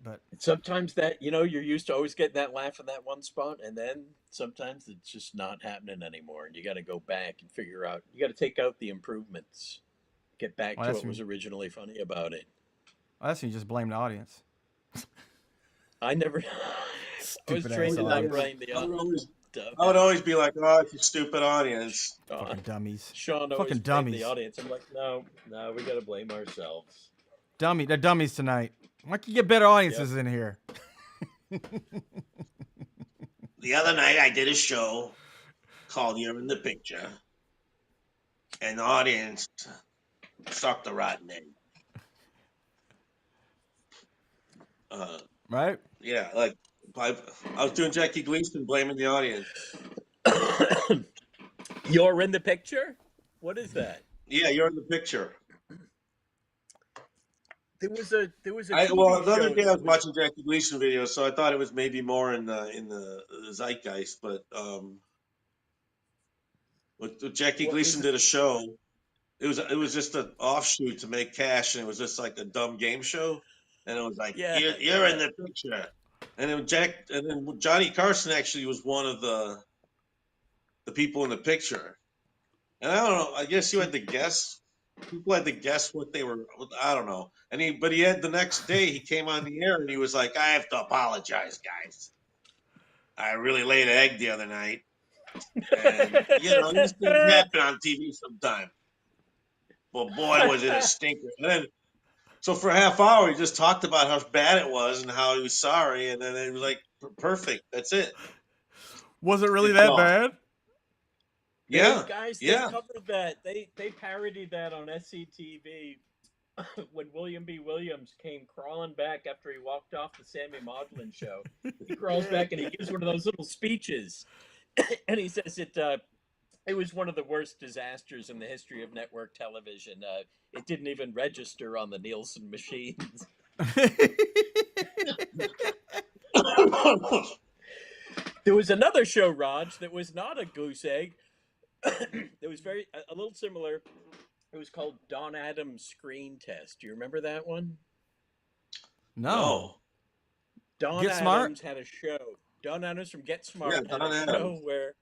But Sometimes that, you're used to always getting that laugh in that one spot, and then sometimes it's just not happening anymore. And you got to go back and figure out, you got to take out the improvements, get back well, to that's what when, was originally funny about it. you just blame the audience. I never, I was Stupid ass trained to Yeah, not audience. blame the I would always, I would dumbass. always be like, oh, it's a stupid audience. Fucking dummies. Sean always Fucking blamed the dummies. audience. I'm like, no, no, we got to blame ourselves. They're dummies tonight. Why can't you get better Yep. audiences in here? The other night I did a show called "You're in the Picture," and the audience sucked a rotten egg. Uh, Right? yeah, like I, I was doing Jackie Gleason blaming the audience. You're in the picture? What is that? Yeah, you're in the picture. There was a Well, TV the other show day I that was was watching Jackie Gleason videos, so I thought it was maybe more in the zeitgeist. But with Jackie what Gleason was it? did a show. It was just an offshoot to make cash, and it was just like a dumb game show. and it was like, Yeah, you're in the picture. And then Johnny Carson actually was one of the people in the picture. And I don't know. I guess you had to guess. People had to guess what they were. I don't know. But he had the next day. He came on the air and he was like, "I have to apologize, guys. I really laid an egg the other night, and these things happen on TV sometimes. But boy, was it a stinker!" And then, so for a half hour, he just talked about how bad it was and how he was sorry, and then it was like perfect. That's it. Was it really It's that gone. bad? Yeah, guys, they yeah. covered that. They parodied that on SCTV when William B. Williams came crawling back after he walked off the Sammy Maudlin show. He crawls back and he gives one of those little speeches, and he says it was one of the worst disasters in the history of network television. It didn't even register on the Nielsen machines. There was another show, Raj, that was not a goose egg. It was a little similar. It was called Don Adams Screen Test. Do you remember that one? No. Don Get Adams Smart? had a show. Don Adams from Get Yeah, Smart had Don a Adams. show where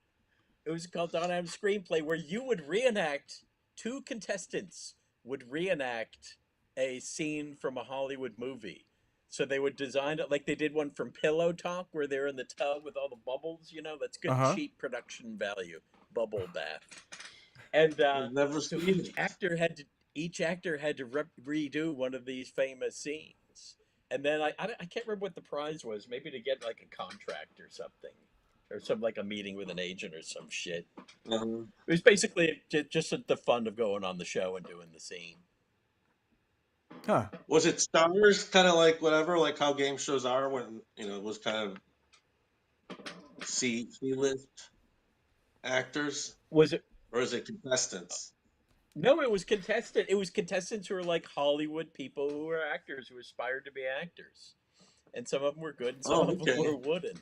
it was called Don Adams Screenplay, where you would reenact, two contestants would reenact a scene from a Hollywood movie. So they would design it like they did one from Pillow Talk, where they're in the tub with all the bubbles. That's good, cheap production value. Bubble bath. And I've never so seen each it. actor had to redo one of these famous scenes. And then I can't remember what the prize was. Maybe to get like a contract or something, or some like a meeting with an agent or some shit. Uh-huh. It was basically just the fun of going on the show and doing the scene. Huh. Was it stars, kind of like whatever, like how game shows are when it was kind of C-list actors, Was it? or is it contestants? No, it was contestant. It was contestants who were like Hollywood people who were actors who aspired to be actors, and some of them were good and some Oh, of them okay. were wooden.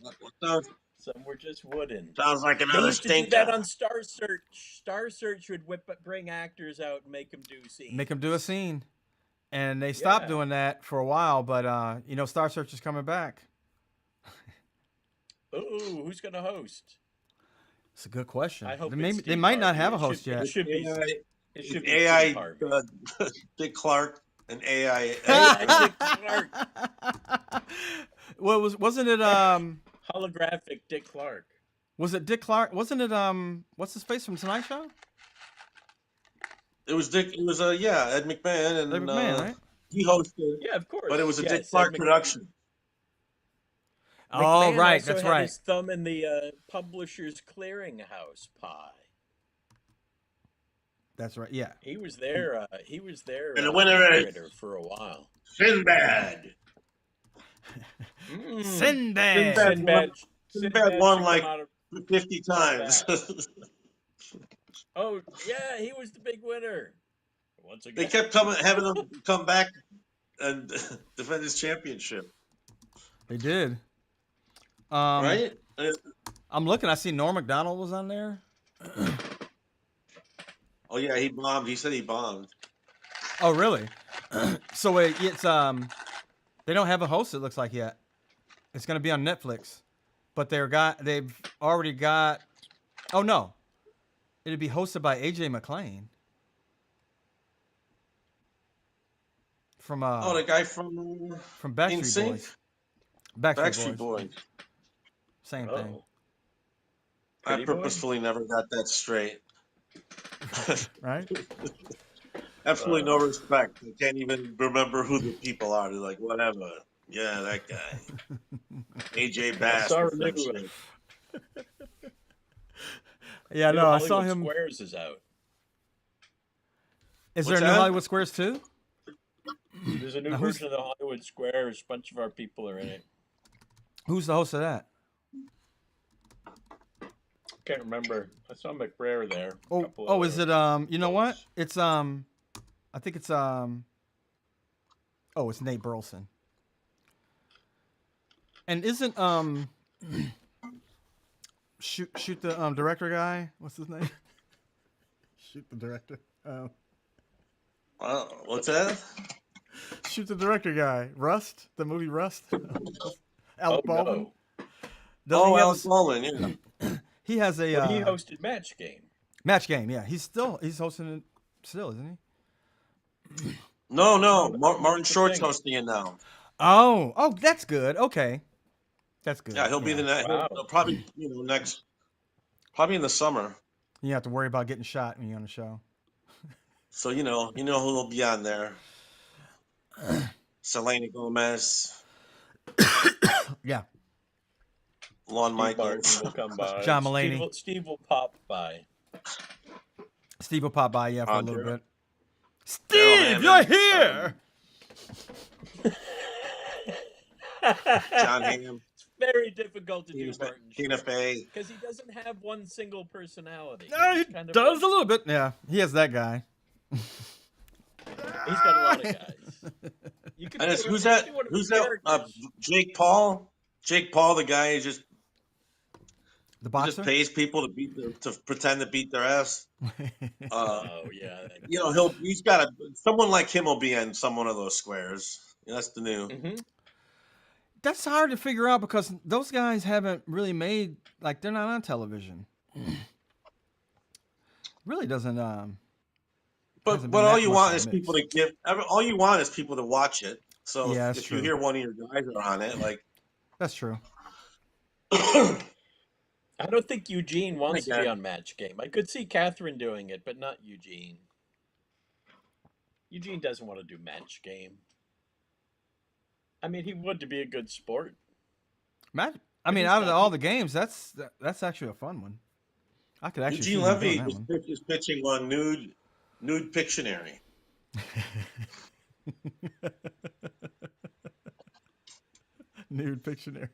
Sounds, Some were just wooden. sounds like They another used to do that stinker. on Star Search. Star Search would bring actors out and make them do scenes. Make them do a scene. And they stopped Yeah. doing that for a while, but Star Search is coming back. Ooh, who's going to host? It's a good question. I hope They it's might Steve not Harvey. have a It host should- yet. It should be. AI, It should be AI Steve Harvey. Dick Clark and AI. AI Dick Clark. Well, wasn't it Holographic Dick Clark. was it Dick Clark? Wasn't it what's his face from Tonight Show? It was Dick. It was Ed McMahon, and Ed McMahon, right? he hosted, Yeah, of course. but it was a Yes, Dick Clark Ed production. Oh, McMahon right, also that's had right. his thumb in the Publishers Clearinghouse pie. That's right. Yeah. He was there. And the winner is operator for a while. Sinbad. Sinbad. Sinbad won should like come out of- 50 times. Oh yeah, he was the big winner. Once again, They kept having him come back and defend his championship. They did. Right? I'm looking. I see Norm Macdonald was on there. Oh yeah, he bombed. He said he bombed. Oh, really? So it's they don't have a host. It looks like yet. It's gonna be on Netflix, but they've already got. Oh no, it'd be hosted by AJ McClain from The guy from Backstreet NSYNC? Boys. Backstreet Boys. Same thing. Oh. I Pretty Boy? purposefully never got that straight. Right? Absolutely no respect. I can't even remember who the people are. They're like, whatever. Yeah, that guy. AJ Bass. Sorry, or some Nick. shit. Yeah, New no, I saw Hollywood him. Squares is out. Is there What's a new that? Hollywood Squares too? There's a new Now, who's- version of the Hollywood Squares. A bunch of our people are in it. Who's the host of that? Can't remember. I saw McBrayer there. A Oh, couple oh, is other it you know what? folks. It's I think it's oh, it's Nate Burleson. And isn't shoot the director guy? What's his name? Shoot the director. What's that? shoot the director guy? Rust? The movie Rust? Oh Alec Baldwin? no. Doesn't he have Alec Baldwin, yeah. he has a Well, he hosted Match Game. match game, yeah. He's hosting it still, isn't he? No, What Martin was the Short's thing? hosting it now. Oh, that's good. Okay. That's good. Yeah, he'll be the next. Wow. He'll probably probably in the summer. You have to worry about getting shot when you're on the show. So you know who'll be on there. Selena Gomez, Yeah. Lon Steve Michaels. Martin will come by. John Mulaney. Steve will pop by. Steve will pop by, yeah, for a little Daryl- bit. Steve, you're Hammond, here. John Hamm, It's very difficult to do Tina Martin Tina Fey. because he doesn't have one single personality. No, he He's kind of does like- a little bit. Yeah, he has that guy. He's got a lot of guys. You can And do who's it- that? do one of Who's his that? characters. Jake Paul. Jake Paul, the guy who just The pays people to pretend to beat their ass. Oh yeah. You know, he's got someone like him will be in some one of those squares. That's the new. Mm-hmm. That's hard to figure out because those guys haven't really made they're not on television. Really doesn't. But hasn't been all that you much want of is a people mix. to all you want is people to watch it. So Yeah, that's if true. you hear one of your guys are on it, like That's true. I don't think Eugene wants to be Okay. on Match Game. I could see Catherine doing it, but not Eugene. Eugene doesn't want to do Match Game. I mean, he would to be a good sport. Matt, he's out of not- all the games, that's actually a fun one. I could actually see Eugene him doing Levy that one. is pitching on nude Pictionary. Nude Pictionary.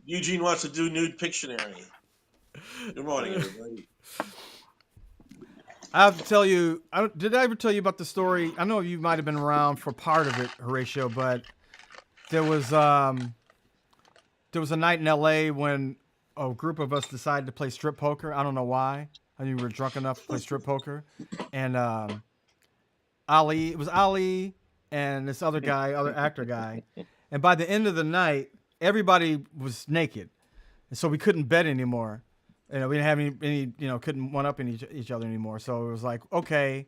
Eugene wants to do nude Pictionary. Good morning, everybody. I have to tell you, did I ever tell you about the story? I know you might have been around for part of it, Horatio, but there was a night in L.A. when a group of us decided to play strip poker. I don't know why. I mean, we were drunk enough to play strip poker, and it was Ali and this other actor guy, and by the end of the night, everybody was naked, and so we couldn't bet anymore. We didn't have any couldn't one up in each other anymore. So it was like, okay,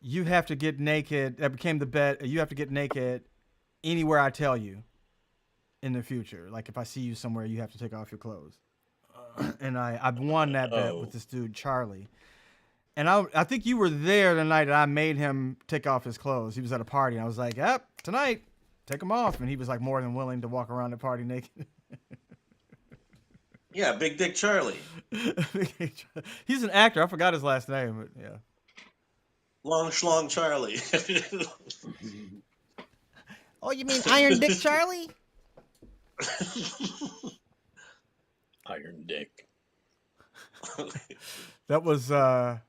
you have to get naked. That became the bet. You have to get naked anywhere I tell you in the future. Like if I see you somewhere, you have to take off your clothes. And I've won that bet with this dude, Charlie. And I think you were there the night that I made him take off his clothes. He was at a party. And I was like, yep, tonight, take them off. And he was like more than willing to walk around the party naked. Yeah, Big Dick Charlie. He's an actor. I forgot his last name, but yeah. Long Schlong Charlie. Oh, you mean Iron Dick Charlie? Iron Dick. That was a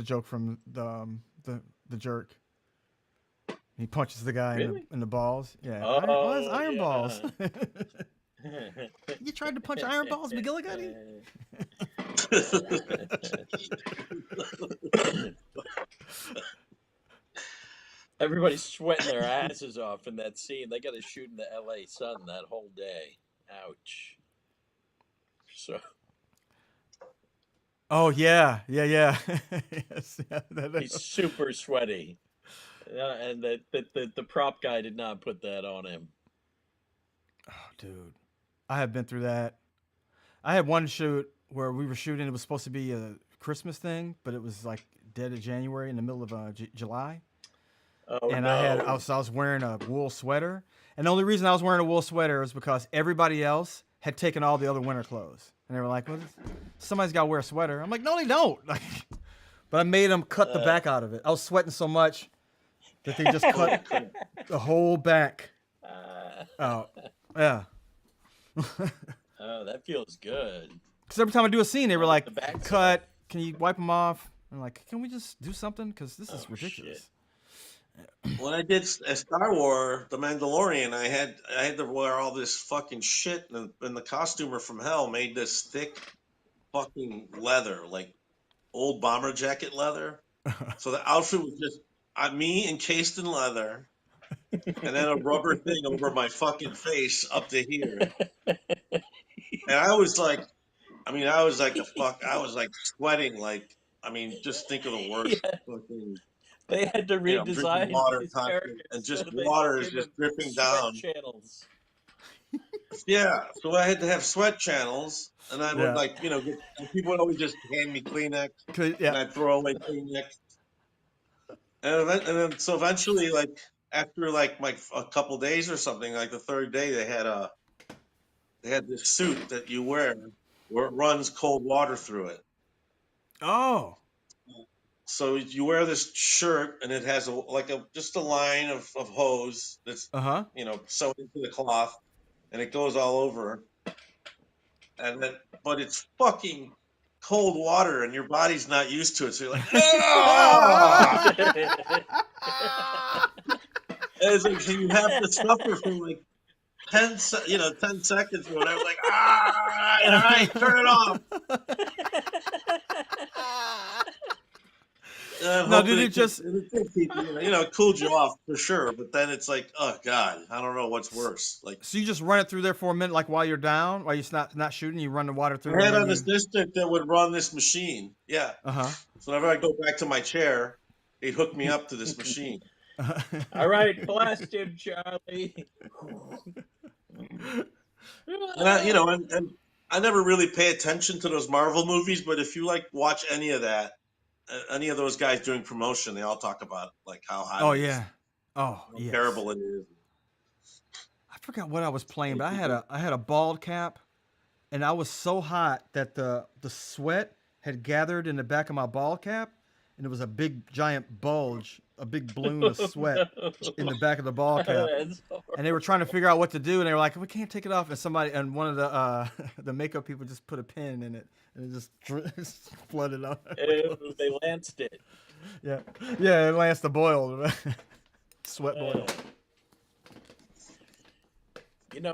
joke from the jerk. He punches the guy Really? in the balls. Yeah. Oh, Why is iron yeah. balls? You tried to punch iron balls, McGillicuddy? Everybody's sweating their asses off in that scene. They got to shoot in the LA sun that whole day. Ouch. So Oh yeah. Yes, yeah, he's super sweaty. And the prop guy did not put that on him. Oh, dude, I have been through that. I had one shoot where we were shooting. It was supposed to be a Christmas thing, but it was like dead of January in the middle of July. Oh, And no. I was wearing a wool sweater, and the only reason I was wearing a wool sweater is because everybody else had taken all the other winter clothes, and they were like, "Well, somebody's got to wear a sweater." I'm like, "No, they don't." But I made them cut the back out of it. I was sweating so much that they just cut the whole back out. Yeah. Oh, that feels good. Because every time I do a scene, they were like, The back "Cut! Can you wipe them off?" I'm like, "Can we just do something? Because this is Oh, ridiculous." shit. When I did a Star Wars, The Mandalorian, I had to wear all this fucking shit, and the costumer from hell made this thick fucking leather, like old bomber jacket leather. So the outfit was just me encased in leather, and then a rubber thing over my fucking face up to here. And I was like, I was like I was like sweating, like, just think of the worst Yeah, fucking, they had to I'm drinking redesign water his constantly, character and so just they could water is give just him dripping sweat down. channels. Yeah, so I had to have sweat channels, and I would Yeah. like, people would always just hand me Kleenex, and Yeah. I'd throw away Kleenex, and then so eventually, like after like a couple days or something, like the third day, they had this suit that you wear where it runs cold water through it. Oh. So you wear this shirt, and it has just a line of hose that's Uh-huh. sewn into the cloth, and it goes all over. And then, but it's fucking cold water, and your body's not used to it. So you're like, ah! And it's like, so you have to suffer for like 10 seconds or whatever. Like, all right, turn it off. And I'm Now, hoping did it just it did keep it cooled you off for sure. But then it's like, oh God, I don't know what's worse. Like, so you just run it through there for a minute, like while you're down, while you're not shooting, you run the water through, I and had then an you. assistant that would run this machine. Yeah. Uh-huh. So whenever I go back to my chair, he'd hook me up to this machine. All right, blast him, Charlie. And and I never really pay attention to those Marvel movies, but if you like watch any of that, any of those guys doing promotion, they all talk about like how hot Oh it is, yeah. Oh how yes. terrible it is. I forgot what I was playing, Like but people, I had a bald cap, and I was so hot that the sweat had gathered in the back of my bald cap, and it was a big giant bulge, a big balloon of Oh, sweat in no. the back of the ball cap. That's And they were trying to figure out what to do, and they were like, "We can't take it off." And one of the the makeup people just put a pin in it, and it just flooded out. horrible. They lanced it. Yeah, yeah, it lanced the boil, sweat boil.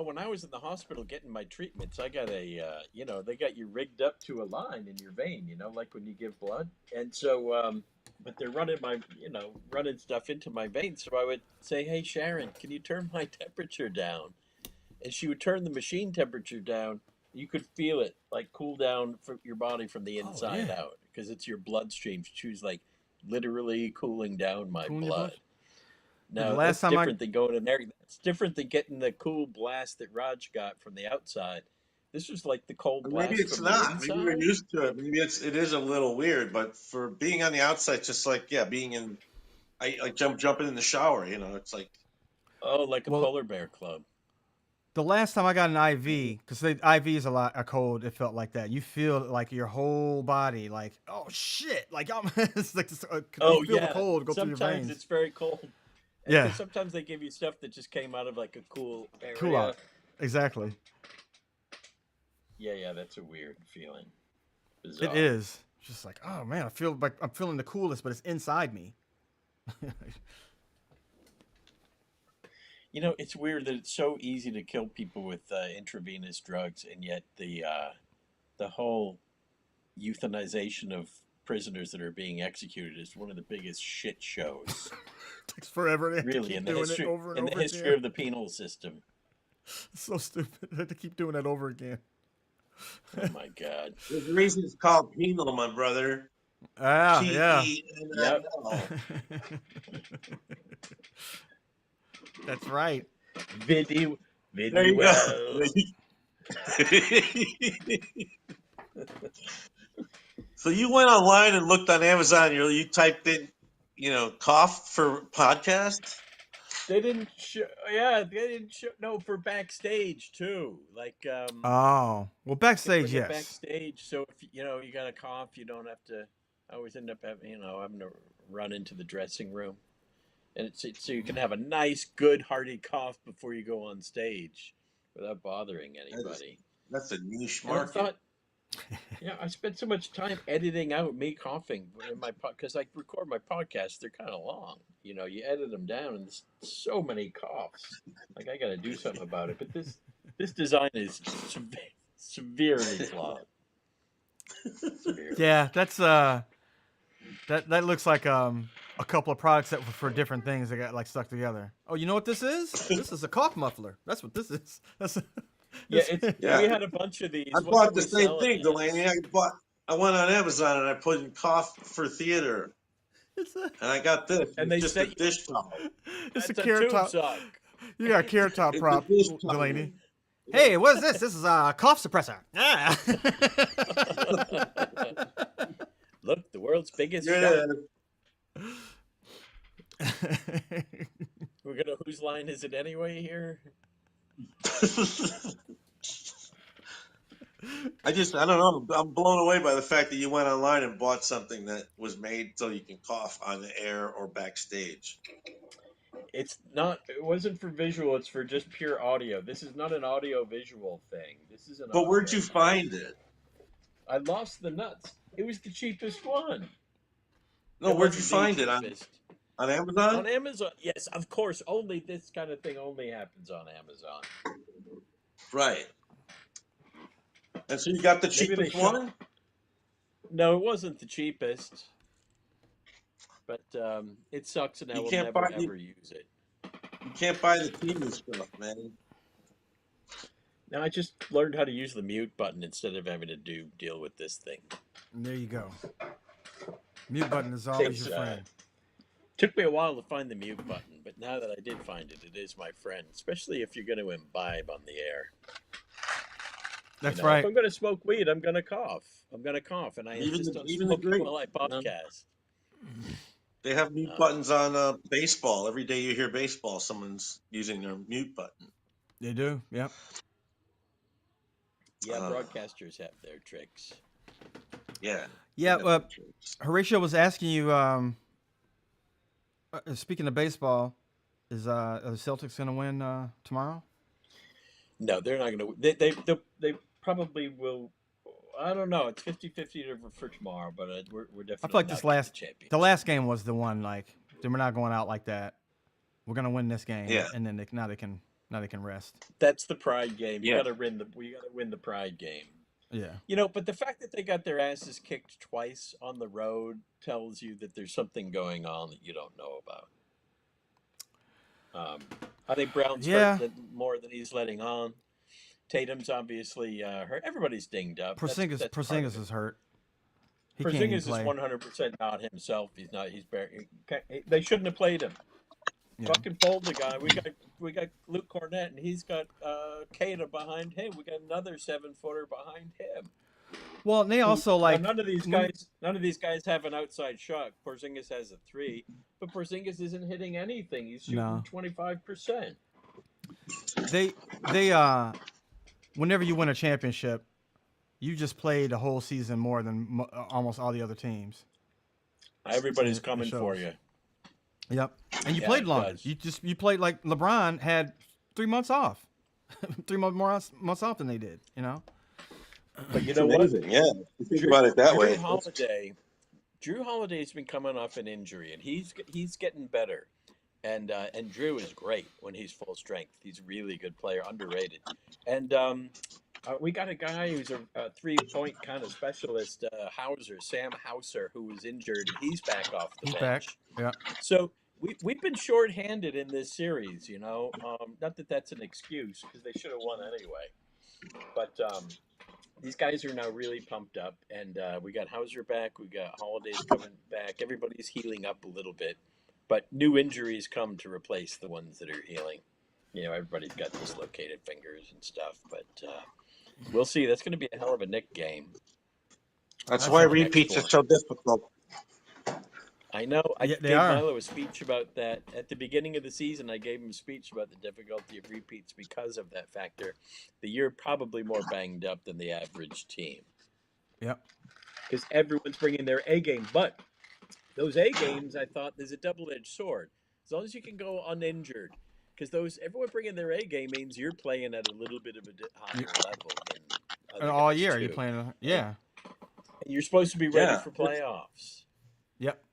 When I was in the hospital getting my treatments, I got they got you rigged up to a line in your vein, like when you give blood. And so, but they're running running stuff into my veins. So I would say, hey, Sharon, can you turn my temperature down? And she would turn the machine temperature down. You could feel it like cool down for your body from the Oh inside yeah, out because it's your bloodstream. She was like literally cooling down my cooling your blood. blood. The Now last that's time I different than going in there. It's different than getting the cool blast that Raj got from the outside. This was like the cold or maybe blast it's from the not. Maybe we're inside. used to it. Maybe it is a little weird. But for being on the outside, just like being in, I like jumping in the shower. It's like Oh, like a well, polar bear club. the last time I got an IV, because the IV is a cold. It felt like that. You feel like your whole body, like oh shit, like it's like you Oh feel the yeah. cold go through your Sometimes veins. it's very cold. Yeah, Because sometimes they give you stuff that just came out of like a cool cool area. out. Exactly. Yeah, yeah, that's a weird feeling. It Bizarre. is just like oh man, I feel like I'm feeling the coolest, but it's inside me. It's weird that it's so easy to kill people with intravenous drugs, and yet the whole euthanization of prisoners that are being executed is one of the biggest shit shows, Takes forever. They have to really, keep in the doing it history over and in the over history again. of the penal system. It's so stupid. They have to keep doing that over again. Oh my God. there's a reason it's called penal, my brother. Ah, yeah. Yep. PENL. That's right. Very, There very you go. well. So you went online and looked on Amazon. You typed in, cough for podcast. They didn't show. Yeah, they didn't show. No, for backstage too. Like Oh, well, can backstage, bring it yes. backstage. So if you got a cough, you don't have to. I always end up having to run into the dressing room, and so you can have a nice, good, hearty cough before you go on stage, without bothering anybody. That's a niche And I market. thought, I spent so much time editing out me coughing in my because I record my podcasts. They're kind of long. You edit them down, and there's so many coughs. Like I got to do something about it. But this design is severely flawed. Severely. Yeah, that's That looks like a couple of products that were for different things that got like stuck together. Oh, you know what this is? This is a cough muffler. That's what this is. That's Yeah, it's, Yeah. we had a bunch of these. I What bought did the we same sell thing, it Delaney. as? I went on Amazon and I put in cough for theater, it's a and I got this. And It's they just a sent you. dish towel. it's a That's a carrot tube top. sock. You got a carrot top It's a prop, dish towel. Delaney. Hey, what is this? This is a cough suppressor. Ah. Look, the world's biggest Yeah. shop. We're gonna. Whose line is it anyway? Here. I don't know. I'm blown away by the fact that you went online and bought something that was made so you can cough on the air or backstage. It's not. It wasn't for visual. It's for just pure audio. This is not an audio visual thing. This is an But where'd audio you thing. find it? I lost the nuts. It was the cheapest one. No, It where'd you wasn't the find it? On cheapest. Amazon? On Amazon? Yes, of course. Only this kind of thing only happens on Amazon. Right. And so you got the Maybe they cheapest shop- one? No, it wasn't the cheapest. But it sucks, and I You will can't never buy- you- ever use it. You can't buy the TV stuff, man. Now I just learned how to use the mute button instead of having to deal with this thing. There you go. Mute button is always Takes, your friend. Took me a while to find the mute button, but now that I did find it, it is my friend. Especially if you're going to imbibe on the air. That's If right. I'm going to smoke weed, I'm going to cough. I'm going to cough, and I Even insist the- on even the smoking drink, while I podcast. They have mute buttons on baseball. Every day you hear baseball, someone's using their mute button. They do. Yep. Yeah, Uh. broadcasters have their tricks. Yeah. Yeah. They have Horatio was asking you. Speaking of baseball, are the Celtics going to win tomorrow? No, they're not going to. They probably will. I don't know. It's 50-50 for tomorrow, but we're definitely. I feel like not this getting last, the championship. the last game was the one. Like, we're not going out like that. We're going to win this game, Yeah. and then now they can rest. That's the pride game. You Yeah. got to win we got to win the pride game. Yeah. You know, but the fact that they got their asses kicked twice on the road tells you that there's something going on that you don't know about. I think Brown's hurt more than he's letting on. Tatum's obviously hurt. Everybody's dinged up. Porzingis is hurt. He can't Porzingis even is play. 100% not himself. He's not. He's barely. They shouldn't have played him. Yeah. Fucking fold the guy. We got Luke Cornett, and he's got Kata behind him. We got another 7-footer behind him. Well, they also Now, like none of these guys have an outside shot. Porzingis has a 3, but Porzingis isn't hitting anything. He's shooting 25%. they whenever you win a championship, you just play the whole season more than almost all the other teams. Everybody's It coming for shows. you. Yep. And you Yeah, played it longer. does. You played like LeBron had 3 months off. 3 months off than they did, you know? But you It's know what? amazing. Yeah. You think about it that way. Drew Holiday's been coming off an injury, and he's getting better. And Drew is great when he's full strength. He's a really good player, underrated. And we got a guy who's a 3-point kind of specialist, Sam Hauser, who was injured. He's back off the He's bench. back. Yeah. So we've been shorthanded in this series, you know. Not that that's an excuse, because they should have won anyway. But these guys are now really pumped up, and we got Hauser back. We got Holidays coming back. Everybody's healing up a little bit, but new injuries come to replace the ones that are healing. You know, everybody's got dislocated fingers and stuff, but we'll see. That's going to be a hell of a Knick game. That's why repeats are so difficult. I know. I Yeah, they gave are. Milo a speech about that at the beginning of the season. I gave him a speech about the difficulty of repeats because of that factor. You're probably more banged up than the average team Yep. because everyone's bringing their A game. But those A games, I thought, there's a double-edged sword. As long as you can go uninjured, because everyone bringing their A game means you're playing at a little bit of a higher level than other All guys, year too. you're playing. Yeah. And you're supposed to be ready Yeah. for playoffs. Yep.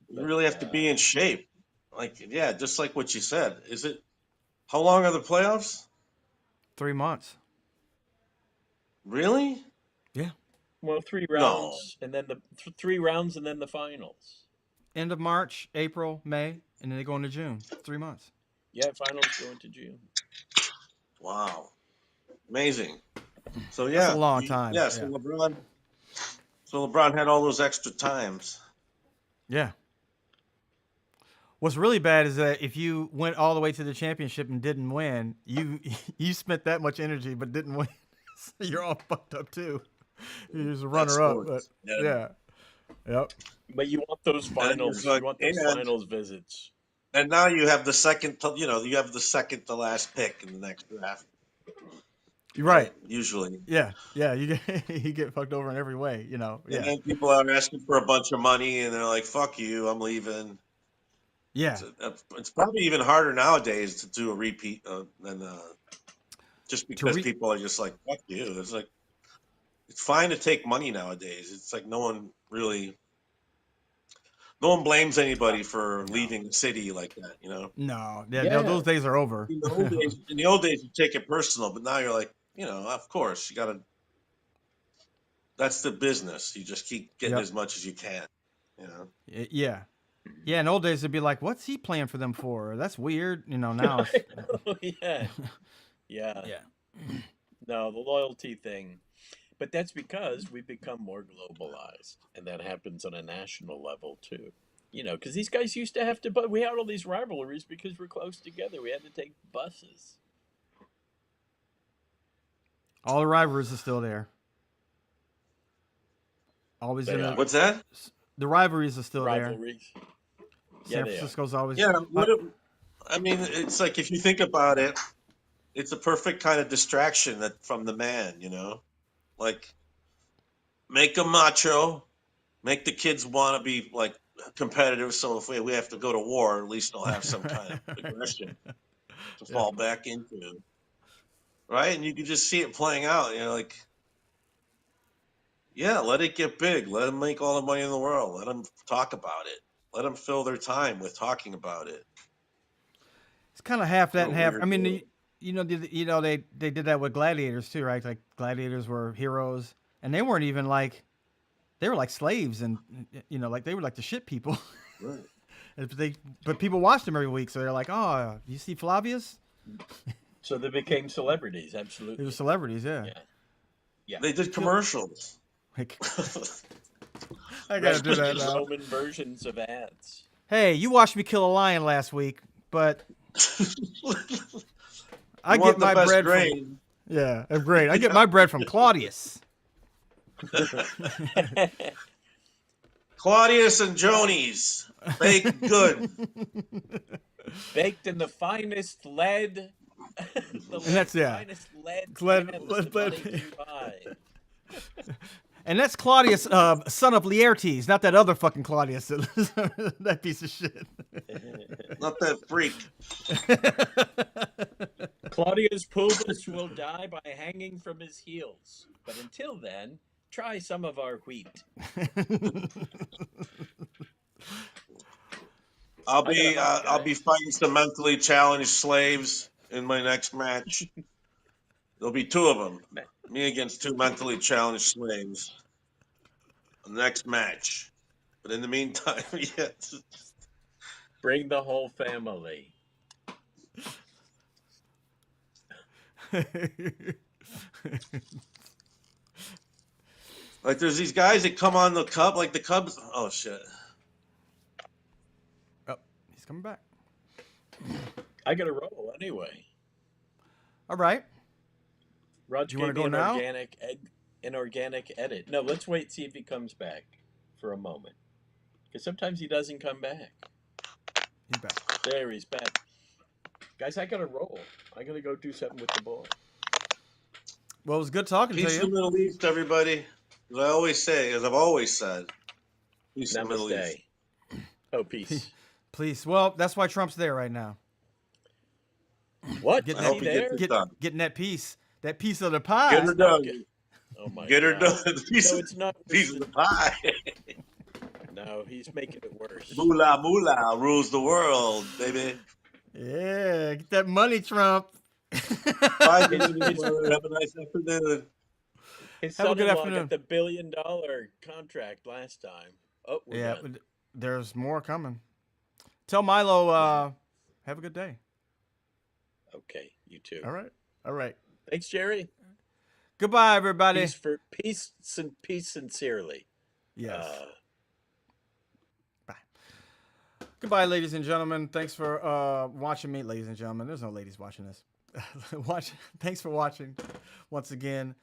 You really have to be in shape. Like, yeah, just like what you said. How long are the playoffs? 3 months. Really? Yeah. Well, three No. rounds, and then the 3 rounds, and then the finals. End of March, April, May, and then they go into June. 3 months. Yeah, finals go into June. Wow. Amazing. So That's yeah, a long time. yeah. So LeBron had all those extra times. Yeah. What's really bad is that if you went all the way to the championship and didn't win, you you spent that much energy but didn't win. So you're all fucked up too. You're just a runner up. But sports. Yeah. yeah. Yep. But you want those And finals. it's like, You want those finals visits. and now you have the second to, you have the second to last pick in the next draft. You're right. Usually. Yeah. Yeah. You get you get fucked over in every way. You know. Yeah. And then people are asking for a bunch of money, and they're like, "Fuck you, I'm leaving." Yeah. It's probably even harder nowadays to do a repeat than just because people are just like, "Fuck you." It's like it's fine to take money nowadays. It's like no one blames anybody for leaving the city like that. You know. No. Yeah. Those days are over. In the old days, you take it personal, but now you're like, of course, you got to. That's the business. You just keep getting as much as you can. You know. Yeah. Yeah, in old days it'd be like, "What's he playing for them for? That's weird." You know, now it's yeah. No, the loyalty thing. But that's because we've become more globalized, and that happens on a national level too. Because these guys used to have to, but we had all these rivalries because we're close together. We had to take buses. all the rivalries are still there. Always in What's that? the rivalries are still Rivalries. there. Yeah, San Francisco's always I mean, it's like if you think about it, it's a perfect kind of distraction from the man, like make them macho, make the kids want to be like competitive. So if we have to go to war, at least they'll have some kind of aggression to fall back into, right? And you can just see it playing out. Like, yeah, let it get big. Let them make all the money in the world. Let them talk about it. Let them fill their time with talking about it. It's kind of half that and half. Weird I mean, deal. they did that with gladiators too, right? Like gladiators were heroes, and they weren't even like they were like slaves, and like they were like the shit people. Right. But people watched them every week, so they're like, "Oh, you see Flavius?" So they became celebrities. Absolutely. They were celebrities, yeah. Yeah. They did commercials. Like, I gotta do that now. Roman versions of ads. Hey, you watched me kill a lion last week, but I get my bread from great. I get my bread from Claudius. Claudius and Joni's baked good. Baked in the finest lead. Finest lead money can buy. And that's Claudius, son of Laertes, not that other fucking Claudius, that piece of shit. Not that freak. Claudius Pulvis will die by hanging from his heels. But until then, try some of our wheat. I'll be fighting some mentally challenged slaves in my next match. There'll be two of them. Me against two mentally challenged slaves. The next match. But in the meantime, yes. Bring the whole family. Like there's these guys that come on the Cubs, like the Cubs. Oh shit. Oh, he's coming back. I got to roll anyway. All right. Roger, you want to go now? An organic edit. No, let's wait, see if he comes back for a moment. Because sometimes he doesn't come back. He's back. There, he's back. Guys, I got to roll. I got to go do something with the boy. Well, it was good talking Peace to in the you. Middle East, everybody. As I always say, as I've always said. Peace in the Middle Namaste. East. Oh, peace. Please. Well, that's why Trump's there right now. What? Getting I hope he gets it done. getting that piece of the pie. Get her done. Oh my Get her God. done. Piece No, it's not. of the pie. No, he's making it worse. Moolah moolah rules the world, baby. Yeah, get that money, Trump. Bye, baby. Have a nice afternoon. His Have a good son-in-law afternoon. got the $1 billion contract last time. Oh, we're Yeah, done. there's more coming. Tell Milo, have a good day. Okay, you too. All right. All right. Thanks, Jerry. Goodbye, everybody. Peace sincerely. Yes. Bye. Goodbye, ladies and gentlemen. Thanks for watching me, ladies and gentlemen. There's no ladies watching this. Thanks for watching once again.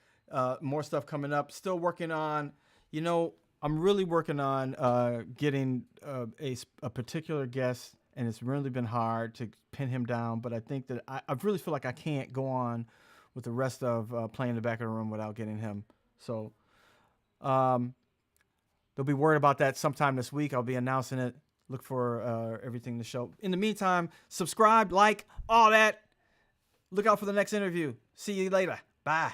More stuff coming up. Still working on, I'm really working on getting a particular guest, and it's really been hard to pin him down. But I think that I really feel like I can't go on with the rest of playing in the back of the room without getting him. So they'll be worried about that sometime this week. I'll be announcing it. Look for everything to show. In the meantime, subscribe, like, all that. Look out for the next interview. See you later. Bye.